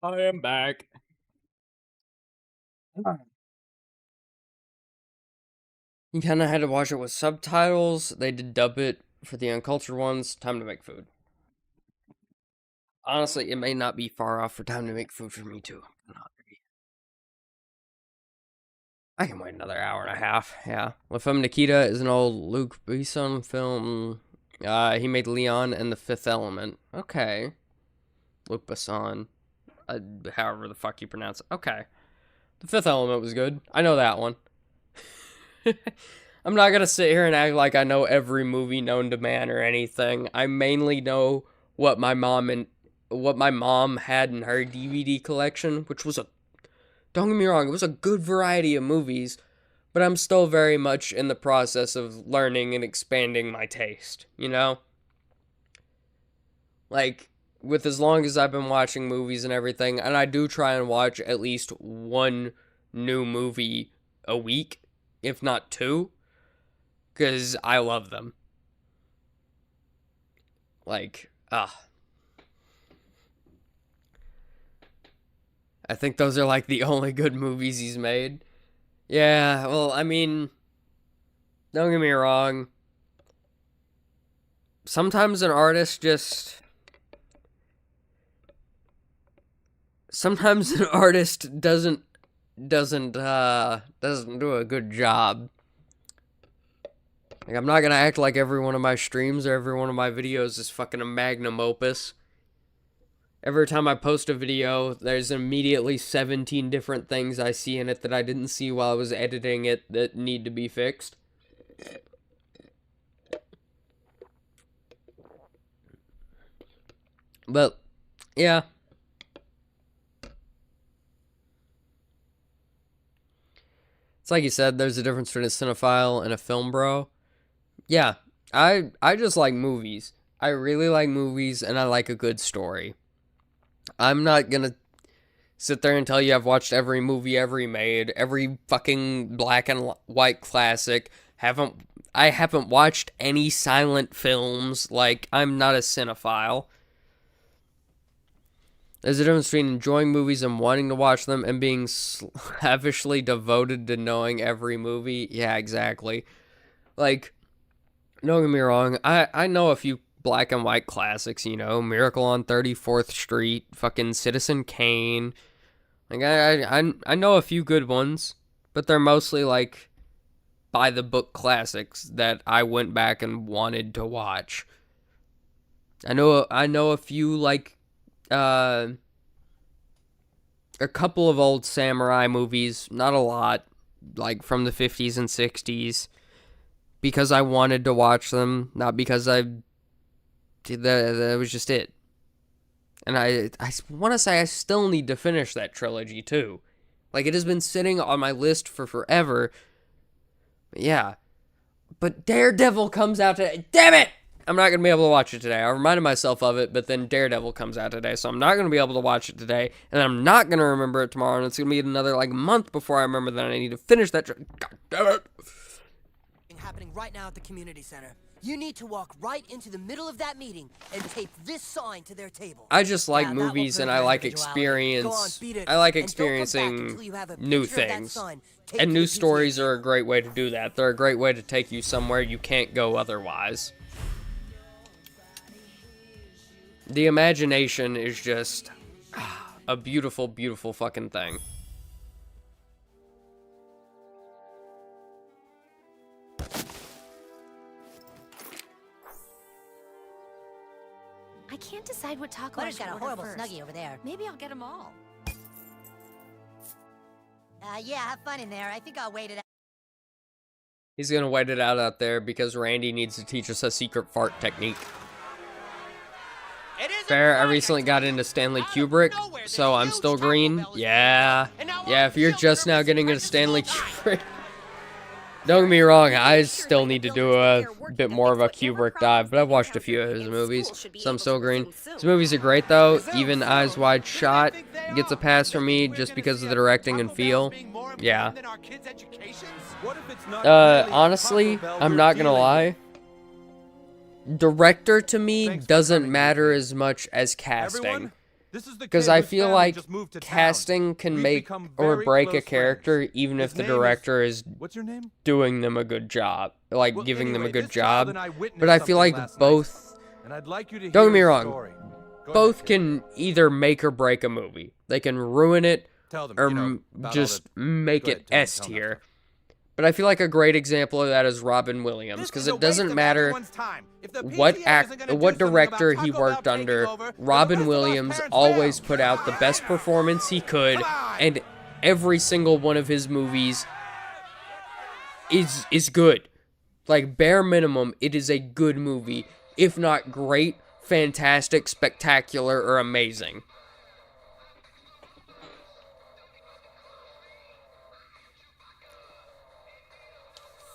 I am back. You kind of had to watch it with subtitles. They did dub it for the uncultured ones. Time to make food. Honestly, it may not be far off for time to make food for me, too. I'm hungry. I can wait another hour and a half. Yeah. La Femme Nikita is an old Luc Besson film. He made Leon and The Fifth Element. Okay. Luc Besson. However the fuck you pronounce it. Okay. The Fifth Element was good. I know that one. I'm not gonna sit here and act like I know every movie known to man or anything. I mainly know what my mom had in her DVD collection, which was don't get me wrong, it was a good variety of movies, but I'm still very much in the process of learning and expanding my taste, you know? Like, with as long as I've been watching movies and everything, and I do try and watch at least one new movie a week, if not two, because I love them. Like, I think those are like the only good movies he's made. Yeah, well, I mean, don't get me wrong. Sometimes an artist doesn't do a good job. Like, I'm not gonna act like every one of my streams or every one of my videos is fucking a magnum opus. Every time I post a video, there's immediately 17 different things I see in it that I didn't see while I was editing it that need to be fixed. But, yeah. It's like you said, there's a difference between a cinephile and a film bro. Yeah, I just like movies. I really like movies, and I like a good story. I'm not gonna sit there and tell you I've watched every movie ever made, every fucking black and white classic. I haven't watched any silent films. Like, I'm not a cinephile. There's a difference between enjoying movies and wanting to watch them and being slavishly devoted to knowing every movie. Yeah, exactly. Like, don't get me wrong, I know a few black and white classics, you know, Miracle on 34th Street, fucking Citizen Kane. Like, I know a few good ones, but they're mostly, like, by-the-book classics that I went back and wanted to watch. I know a few, like, a couple of old samurai movies, not a lot, like, from the 50s and 60s, because I wanted to watch them, not because that was just it. And I want to say I still need to finish that trilogy, too. Like, it has been sitting on my list for forever. But yeah. But Daredevil comes out today. Damn it! I'm not going to be able to watch it today. I reminded myself of it, but then Daredevil comes out today, so I'm not going to be able to watch it today, and I'm not going to remember it tomorrow, and it's going to be another, like, month before I remember that I need to finish that. God damn it! Happening right now at the community center. You need to walk right into the middle of that meeting and tape this sign to their table. I just like movies and I like experience. I like experiencing new things. And new stories are a great way to do that. They're a great way to take you somewhere you can't go otherwise. The imagination is just a beautiful, beautiful fucking thing. I can't decide what taco Butter's I should got a order horrible first. snuggie over there. Maybe I'll get them all. Yeah, have fun in there. I think I'll wait it out. He's gonna wait it out there because Randy needs to teach us a secret fart technique. Fair, I recently got into Stanley Kubrick, so I'm still green. Yeah. Yeah, if you're just now getting into Stanley Kubrick... Don't get me wrong, I still need to do a bit more of a Kubrick dive, but I've watched a few of his movies, so I'm still green. His movies are great, though. Even Eyes Wide Shut gets a pass from me just because of the directing and feel. Yeah. Honestly, I'm not gonna lie. Director to me doesn't matter as much as casting. This is the Because kid I whose feel family like just moved to town. casting can We've make become or very break a close character friends. even if His the name is- director is What's your name? doing them a good job, like Well, giving them a anyway, good this child job. and I witnessed But I feel something like last both, night, and I'd like you to don't hear get me his wrong, story. Go both ahead, kid. can either make or break a movie. They can ruin it Tell them, or you know, about all just the- make Go it ahead, tell 'em, S tell 'em tier. But I feel like a great example of that is Robin Williams, This because is a it doesn't waste of matter everyone's time. If the what PTA isn't gonna do what something director about he Taco Bell worked taking under. over, then the rest Robin of us Williams parents always will. put out the best performance he could, and every single one of his movies is good. Like, bare minimum, it is a good movie, if not great, fantastic, spectacular, or amazing.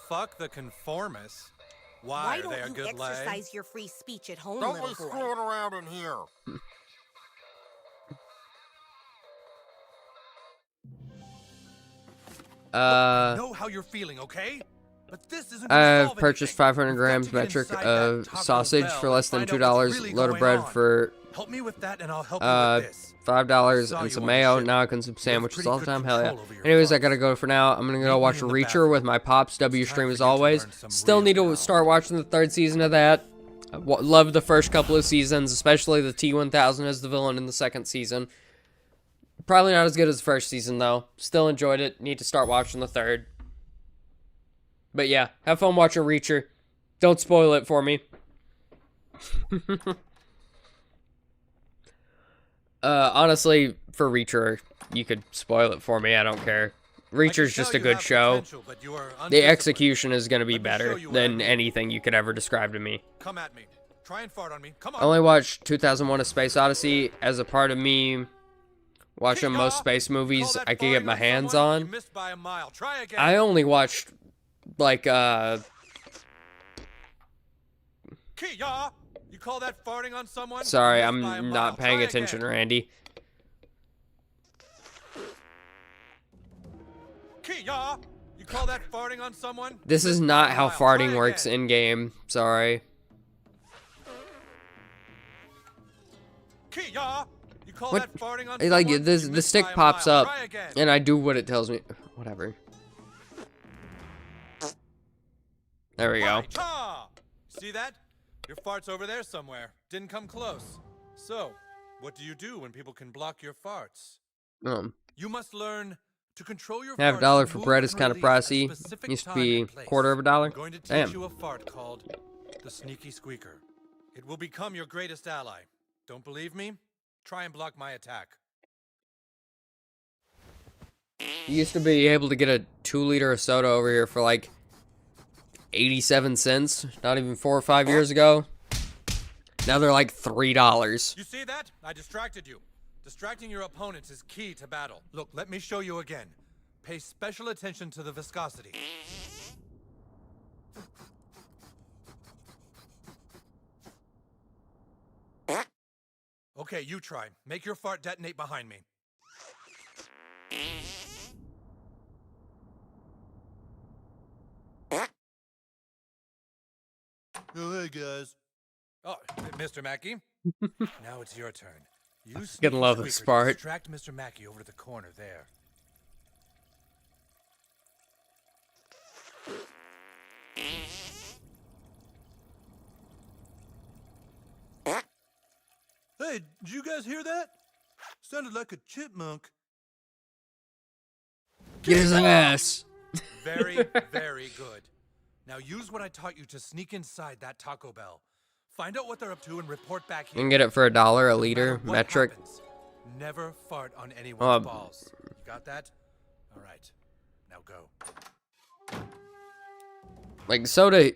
Fuck the conformists. Why, Why are don't they a you good lay? exercise your free speech at home, Don't little be boy? screwing around in here. I know how you're feeling, okay? But this isn't I've purchased 500 grams metric of sausage for less than $2, load of bread for Help me with that and I'll help you with this. $5 Saw and you some on the mayo. ship. Now I can some You have sandwiches pretty all the good time. Hell yeah. control over your Anyways, I farts. gotta go for now. I'm gonna go Meet me watch in the Reacher bathroom. with my pops. W It's time stream for as you to always. learn some Still real need to power. start watching the 3rd season of that. Love the first couple of seasons, especially the T-1000 as the villain in the 2nd season. Probably not as good as the 1st season though. Still enjoyed it. Need to start watching the 3rd. But yeah, have fun watching Reacher. Don't spoil it for me. Honestly, for Reacher, you could spoil it for me. I don't care. Reacher's just a good show. The execution is going to be better than anything you could ever describe to me. Come at me. Try and fart on me. Come I on. only watched 2001: A Space Odyssey as a part of me watching most space movies I could get my hands on. Missed by a mile. Try again. I only watched, like, Kia! You call that farting on someone? sorry, You missed by a I'm mile. not paying Try attention, again. Randy. Kia! You call that farting on someone? This is not how farting works in-game. Sorry. Kia! You call What? that farting on Like, someone? this, You the missed stick by a pops mile. up, Try again. and I do what it tells me. Whatever. There we go. Right, cha! See that? Your fart's over there somewhere. Didn't come close. So, what do you do when people can block your farts? You must learn to control your Half farts $1 and for move bread and is kind of release at pricey. specific Used to time be and place. $1/4. I'm going to teach Damn. you a fart called the sneaky squeaker. It will become your greatest ally. Don't believe me? Try and block my attack. You used to be able to get a 2-liter of soda over here for like 87 cents, not even 4 or 5 years ago. Now they're like $3. You see that? I distracted you. Distracting your opponents is key to battle. Look, let me show you again. Pay special attention to the viscosity. Okay, you try. Make your fart detonate behind me. Oh, hey, guys. Oh, Mr. Mackey. Now it's your turn. You Gonna love sneaky this squeaker to part. distract Mr. Mackey over to the corner there. Hey, did you guys hear that? Sounded like a chipmunk. Get his ass. Very, very good. Now use what I taught you to sneak inside that Taco Bell. Find out what they're up to and report back You here. can get it for $1 a No matter liter, what metric. happens, never fart on anyone's Oh, balls. You got that? All right. Now go. Like, soda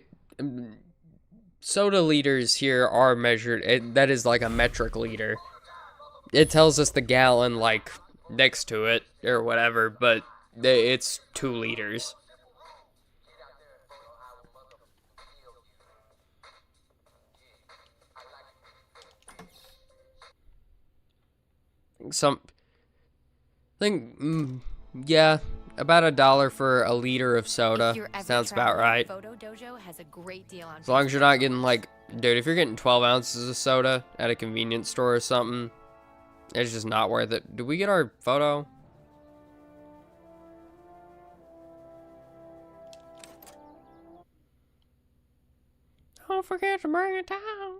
liters here are measured. That is like a metric liter. It tells us the gallon, like, next to it, or whatever, but it's 2 liters. Yeah, about $1 for a liter of soda. Sounds about right. Photo Dojo has a great deal on As long as you're not getting, like, dude, if you're getting 12 ounces of soda at a convenience store or something, It's just not worth it. Did we get our photo? Don't forget to bring it down.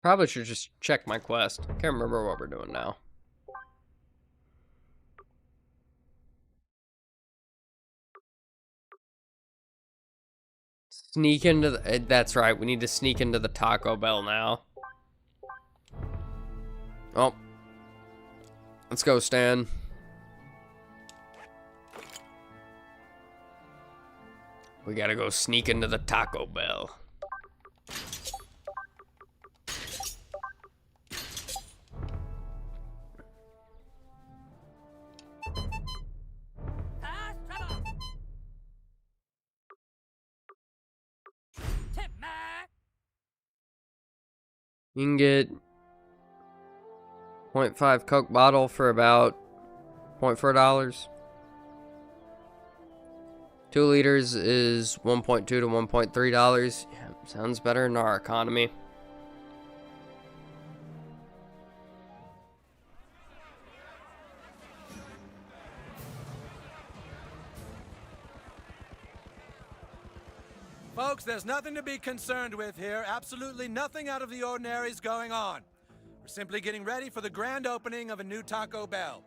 Probably should just check my quest. Can't remember what we're doing now. Sneak into the... That's right, we need to sneak into the Taco Bell now. Oh. Let's go, Stan. We gotta go sneak into the Taco Bell. You can get 0.5 Coke bottle for about $0.4. 2 liters is $1.2 to $1.3. Yeah, sounds better in our economy. Folks, there's nothing to be concerned with here. Absolutely nothing out of the ordinary is going on. We're simply getting ready for the grand opening of a new Taco Bell.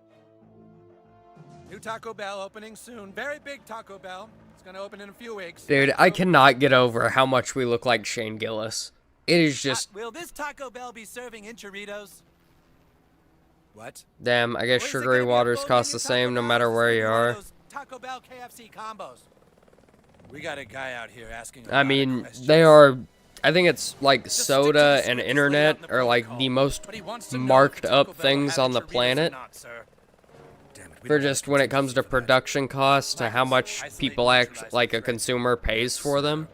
New Taco Bell opening soon. Very big Taco Bell. It's gonna open in a few weeks. Dude, I cannot get over how much we look like Shane Gillis. It is just... Will this Taco Bell be serving enchiladas? What? Damn, I guess sugary waters cost the same no matter where you are. Taco Bell KFC combos. We got a guy out here asking. I mean, they are... I think it's like soda and internet are like the most marked up things on the planet. For just when it comes to production costs to how much people act like a consumer pays for them.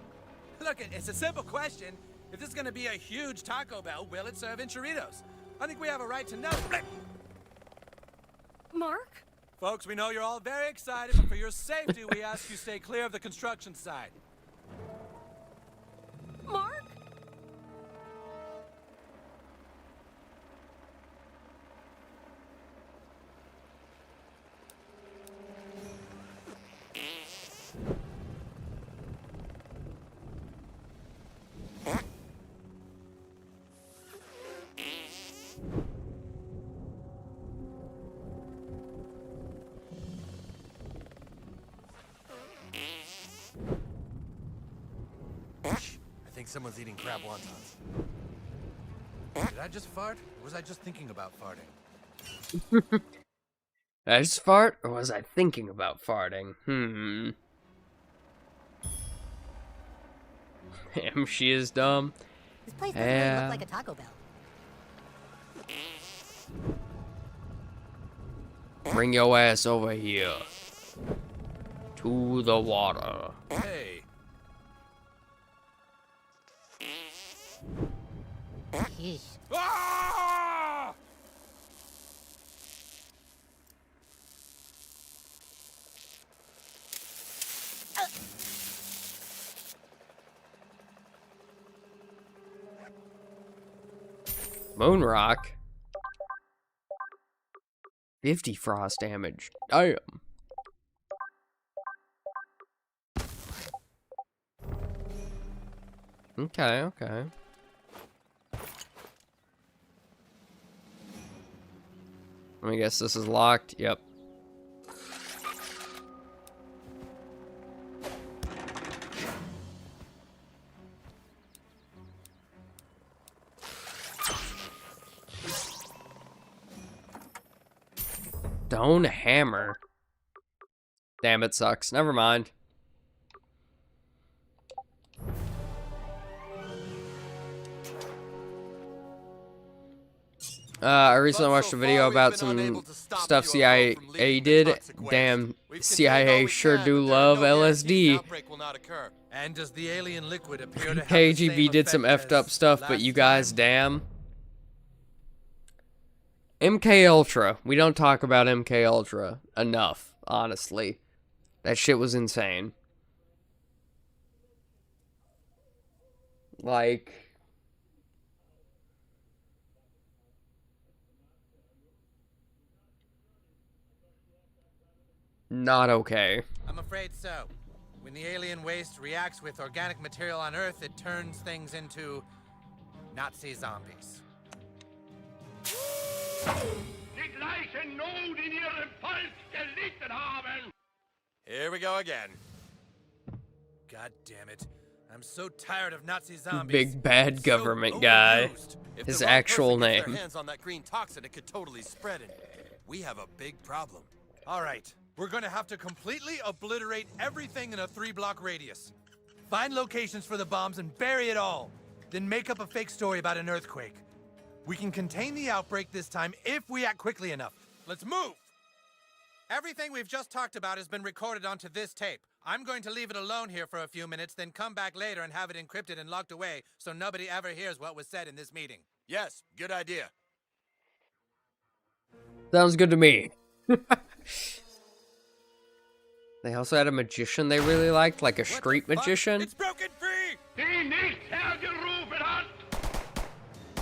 Look, it's a simple question. If this is going to be a huge Taco Bell, will it serve enchiladas? I think we have a right to know. Mark? Folks, we know you're all very excited, but for your safety, we ask you stay clear of the construction site. Mark? I think someone's eating crab wontons. Did I just fart? Or was I just thinking about farting? Did I just fart, or was I thinking about farting? Damn, she is dumb. This place doesn't really look like a Taco Bell. Bring your ass over here. To the water. Hey. Ah! Moon rock. 50 frost damage. Damn. Okay, okay. Let me guess this is locked. Yep. Stone hammer. Damn, it sucks. Never mind. I recently watched a video about some stuff CIA did. Damn, CIA sure do love LSD. And does the alien liquid appear to have KGB did some effed up stuff, but you guys, damn. MK Ultra. We don't talk about MK Ultra enough, honestly. That shit was insane. Like, not okay. I'm afraid so. When the alien waste reacts with organic material on Earth, it turns things into Nazi zombies. Here we go again. God damn it. I'm so tired of Nazi zombies. Big bad government guy. His actual name. Their hands on that green toxin, it could totally spread it. We have a big problem. All right. We're going to have to completely obliterate everything in a 3-block radius. Find locations for the bombs and bury it all. Then make up a fake story about an earthquake. We can contain the outbreak this time if we act quickly enough. Let's move! Everything we've just talked about has been recorded onto this tape. I'm going to leave it alone here for a few minutes, then come back later and have it encrypted and locked away so nobody ever hears what was said in this meeting. Yes, good idea. Sounds good to me. They also had a magician they really liked, like a street magician. It's broken free!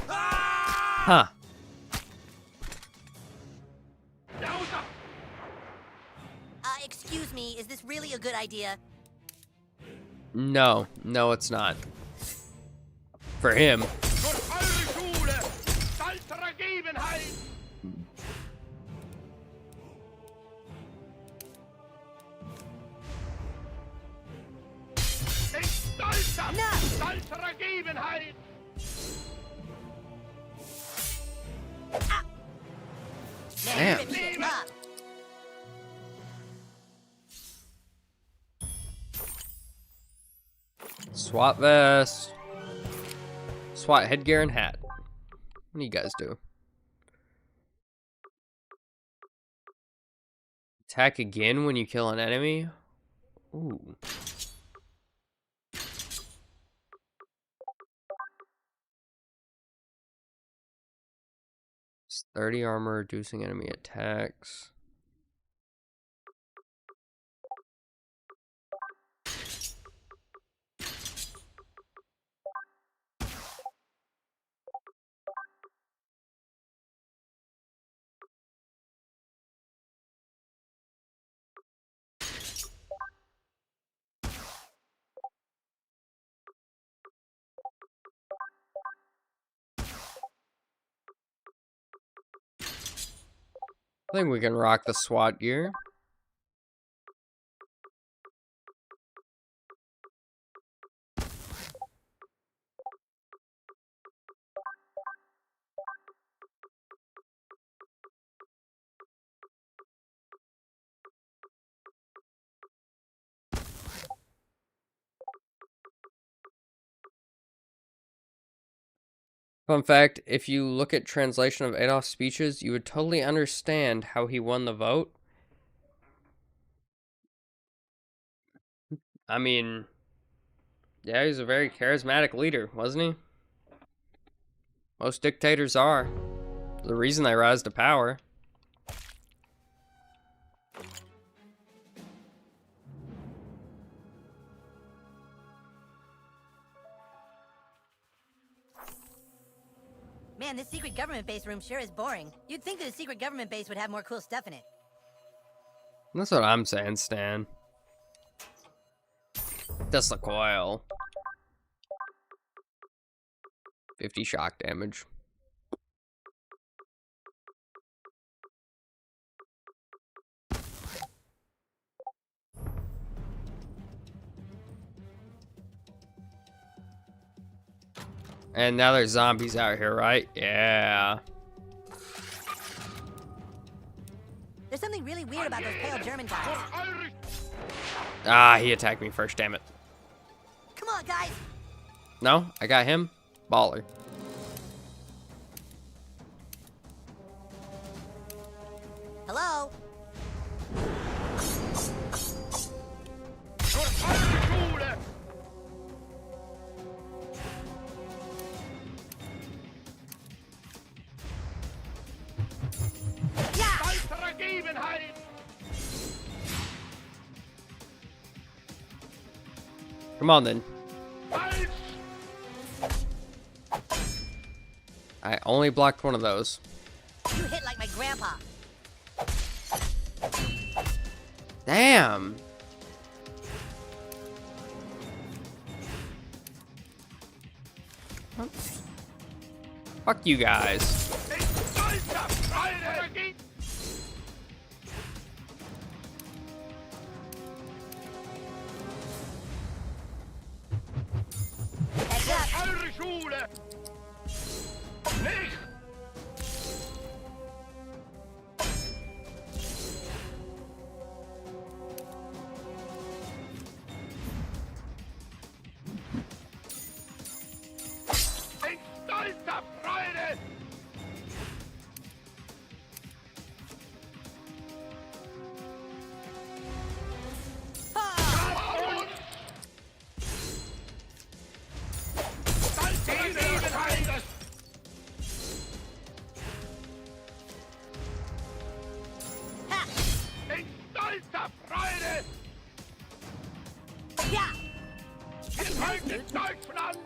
Huh. Excuse me, is this really a good idea? No, it's not. For him. Damn. SWAT vest. SWAT headgear and hat. What do you guys do? Attack again when you kill an enemy? Ooh. It's 30 armor, reducing enemy attacks. I think we can rock the SWAT gear. Fun fact, if you look at translation of Adolf's speeches, you would totally understand how he won the vote. I mean, yeah, he's a very charismatic leader, wasn't he? Most dictators are. The reason they rise to power. Man, this secret government base room sure is boring. You'd think that a secret government base would have more cool stuff in it. That's what I'm saying, Stan. That's the coil. 50 shock damage. And now there's zombies out here, right? Yeah. There's something really weird about those pale German guys. Ah, he attacked me first, damn it. Come on, guys. No, I got him. Baller. Hello? Come on, then. only blocked one of those. You hit like my grandpa. Damn. Fuck you guys.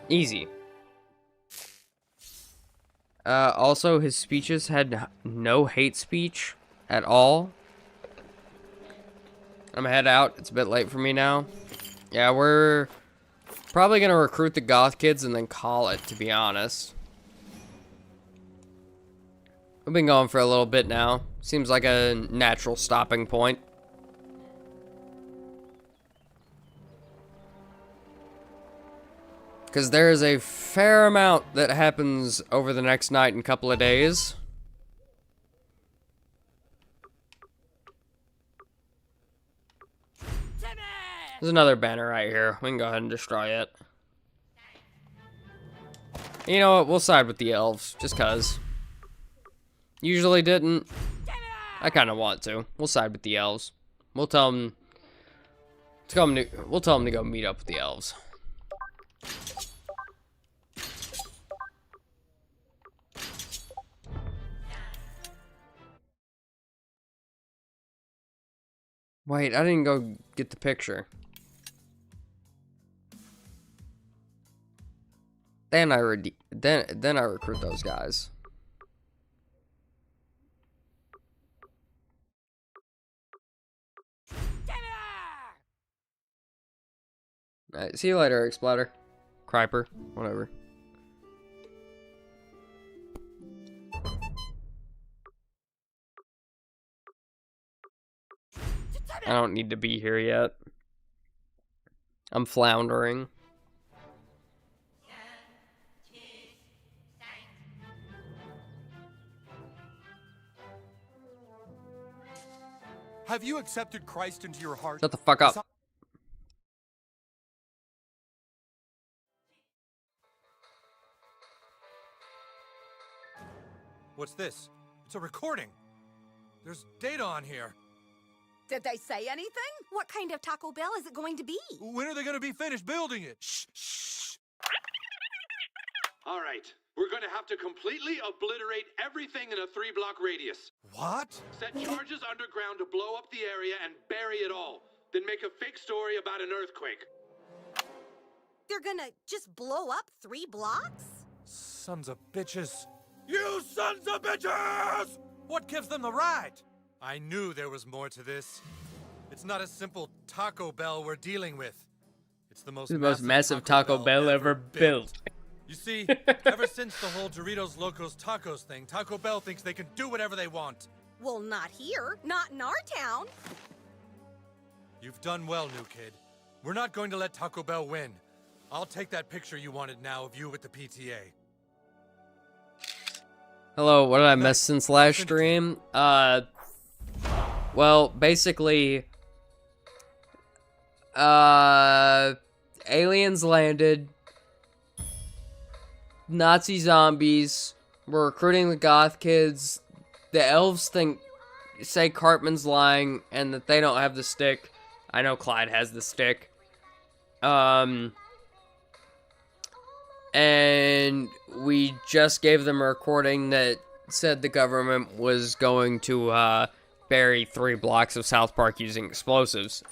Easy. Also, his speeches had no hate speech at all. I'm gonna head out. It's a bit late for me now. Yeah, we're probably gonna recruit the goth kids and then call it, to be honest. We've been going for a little bit now. Seems like a natural stopping point. Because there is a fair amount that happens over the next night and couple of days. There's another banner right here. We can go ahead and destroy it. You know what? We'll side with the elves, just cuz. Usually didn't. I kind of want to. We'll side with the elves. We'll tell them we'll tell them to go meet up with the elves. Wait, I didn't go get the picture. Then I recruit those guys. Alright, see you later, Exploder. Criper, whatever. I don't need to be here yet. I'm floundering. Have you accepted Christ into your heart? Shut the fuck up. What's this? It's a recording. There's data on here. Did they say anything? What kind of Taco Bell is it going to be? When are they going to be finished building it? Shh, shh. All right, we're going to have to completely obliterate everything in a 3-block radius. What? Set charges underground to blow up the area and bury it all. Then make a fake story about an earthquake. They're gonna just blow up 3 blocks? Sons of bitches. You sons of bitches! What gives them the right? I knew there was more to this. It's not a simple Taco Bell we're dealing with. It's the most massive Taco Bell ever built. You see, ever since the whole Doritos Locos Tacos thing, Taco Bell thinks they can do whatever they want. Well, not here. Not in our town. You've done well, new kid. We're not going to let Taco Bell win. I'll take that picture you wanted now of you with the PTA. Hello, what did I miss since last stream? Well, basically, aliens landed, Nazi zombies, we're recruiting the goth kids, the elves say Cartman's lying, and that they don't have the stick. I know Clyde has the stick. And we just gave them a recording that said the government was going to, bury 3 blocks of South Park using explosives.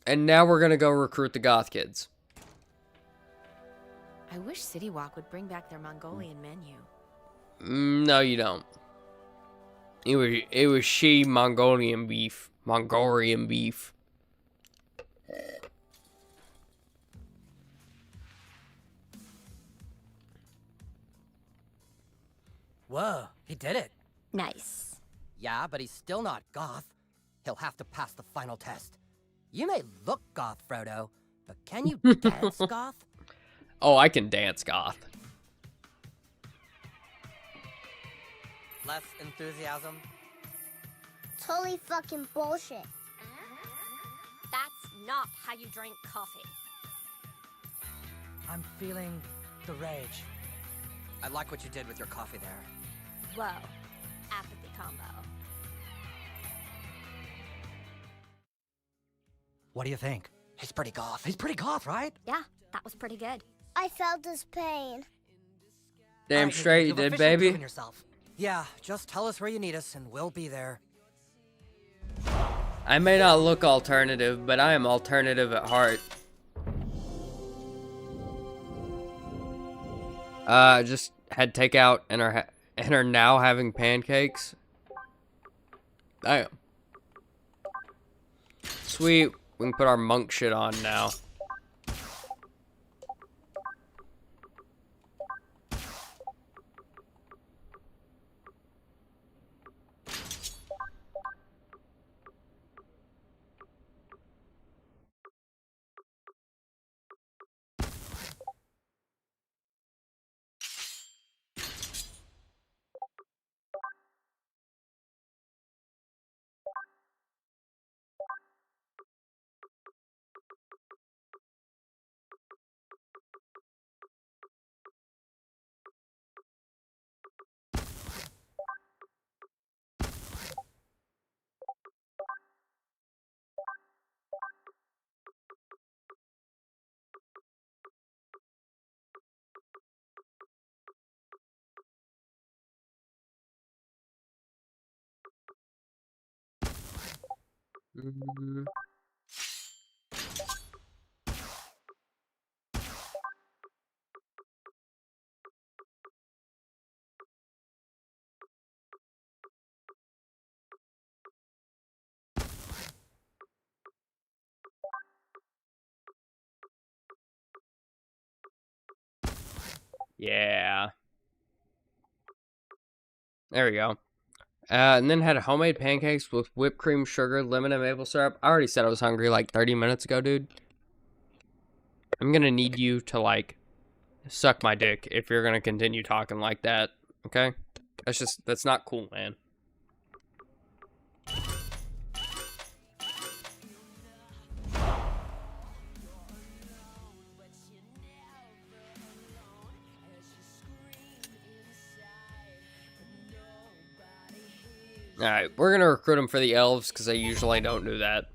And now we're gonna go recruit the goth kids. I wish City Walk would bring back their Mongolian menu. No, you don't. It was she Mongolian beef. Mongolian beef. Whoa, he did it. Nice. Yeah, but he's still not goth. He'll have to pass the final test. You may look goth, Frodo, but can you dance goth? Oh, I can dance goth. Less enthusiasm? Totally fucking bullshit. That's not how you drink coffee. I'm feeling the rage. I like what you did with your coffee there. Whoa. Apathy combo. What do you think? He's pretty goth. He's pretty goth, right? Yeah, that was pretty good. I felt his pain. Damn Alright, straight you you've did, officially baby. proven yourself. Yeah, just tell us where you need us and we'll be there. I may not look alternative, but I am alternative at heart. Just had takeout and are now having pancakes. Damn. Sweet. We can put our monk shit on now. Yeah. There we go. And then had homemade pancakes with whipped cream, sugar, lemon, and maple syrup. I already said I was hungry like 30 minutes ago, dude. I'm gonna need you to, like, suck my dick if you're gonna continue talking like that, okay? That's not cool, man. Alright, we're gonna recruit him for the elves, because I usually don't do that.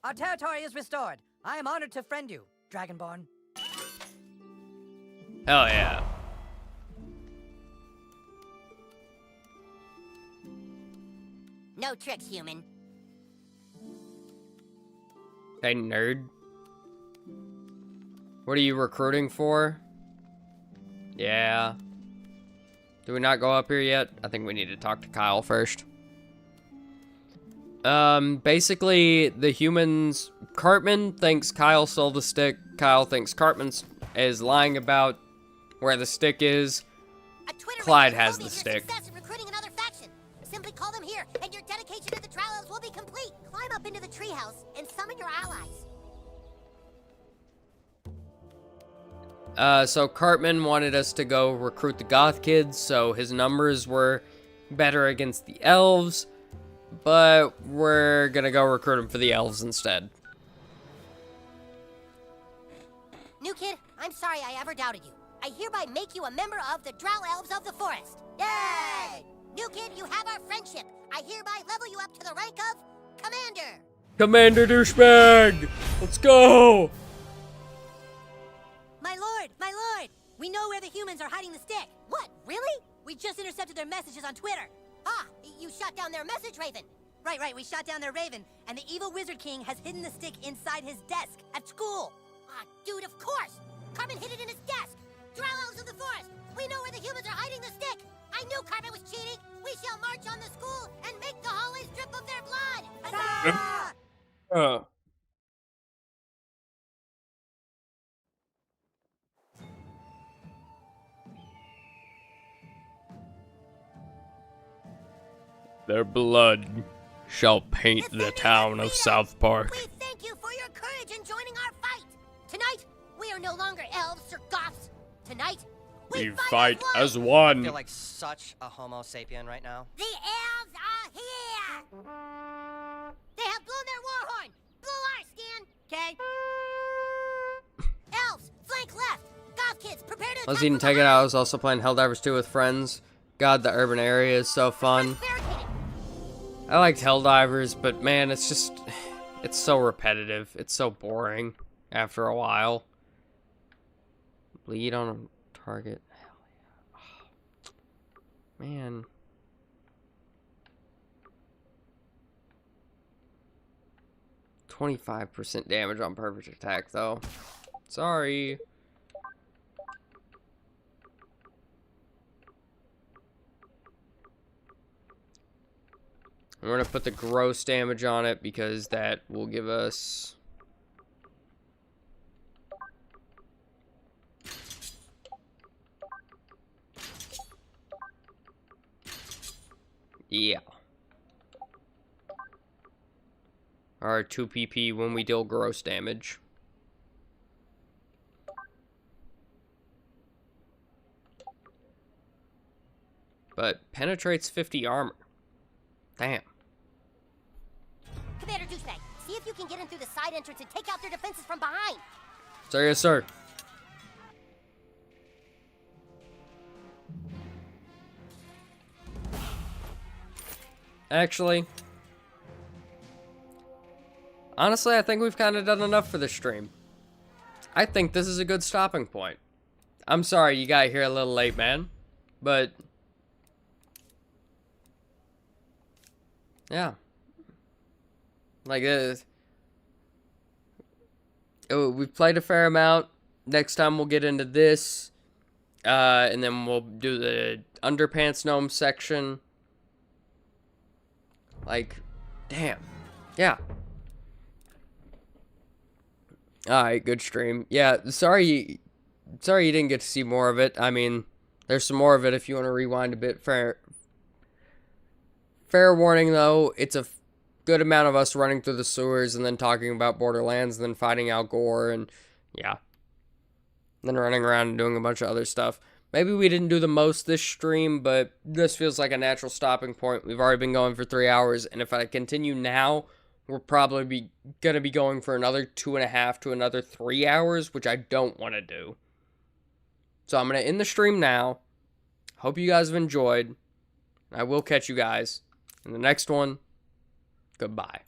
Our territory is restored. I am honored to friend you, Dragonborn. Hell yeah. No tricks, human. Hey, nerd. What are you recruiting for? Yeah. Do we not go up here yet? I think we need to talk to Kyle first. Basically, the humans... Cartman thinks Kyle stole the stick. Kyle thinks Cartman is lying about where the stick is. Clyde has the stick. Simply call them here, and your dedication to the Drow Elves will be complete. Climb up into the treehouse and summon your allies. So Cartman wanted us to go recruit the goth kids, so his numbers were better against the elves, but we're gonna go recruit him for the elves instead. New kid, I'm sorry I ever doubted you. I hereby make you a member of the Drow Elves of the Forest. Yay! New kid, you have our friendship. I hereby level you up to the rank of Commander. Commander Douchebag! Let's go! My lord! We know where the humans are hiding the stick. What, really? We just intercepted their messages on Twitter. Ah, you shot down their message, Raven. Right, we shot down their Raven, and the evil Wizard King has hidden the stick inside his desk at school. Ah, dude, of course. Carmen hid it in his desk. Drow elves of the forest, we know where the humans are hiding the stick. I knew Carmen was cheating. We shall march on the school and make the hallways drip of their blood. Huzzah! Their blood shall paint the town of South Park. We thank you for your courage in joining our fight. Tonight, we are no longer elves or goths. Tonight, we fight as one. I feel like such a homo sapien right now. The elves are here. They have blown their war horn. Blow ours, Stan. Okay. Elves, flank left. Goth kids, prepare to. I was eating Take It Out. I was also playing Helldivers 2 with friends. God, the urban area is so fun. I liked Helldivers, but man, it's so repetitive. It's so boring after a while. Bleed on a target. Hell yeah. Oh, man. %25 damage on perfect attack, though. Sorry. I'm going to put the gross damage on it because that will give us... Yeah. Or 2 PP when we deal gross damage. But penetrates 50 armor. Damn. Commander Douchebag, see if you can get in through the side entrance and take out their defenses from behind. Sir, yes, sir. Actually, honestly, I think we've kind of done enough for this stream. I think this is a good stopping point. I'm sorry you got here a little late, man. But yeah. Like, we've played a fair amount. Next time we'll get into this. And then we'll do the underpants gnome section. Like, damn. Yeah. Alright, good stream. Yeah, sorry you didn't get to see more of it. I mean, there's some more of it if you want to rewind a bit. Fair warning, though, it's a good amount of us running through the sewers and then talking about Borderlands and then fighting Al Gore and, yeah. And then running around and doing a bunch of other stuff. Maybe we didn't do the most this stream, but this feels like a natural stopping point. We've already been going for 3 hours, and if I continue now, we're probably going to be going for another 2.5 to another 3 hours, which I don't want to do. So I'm going to end the stream now. Hope you guys have enjoyed. I will catch you guys in the next one. Goodbye.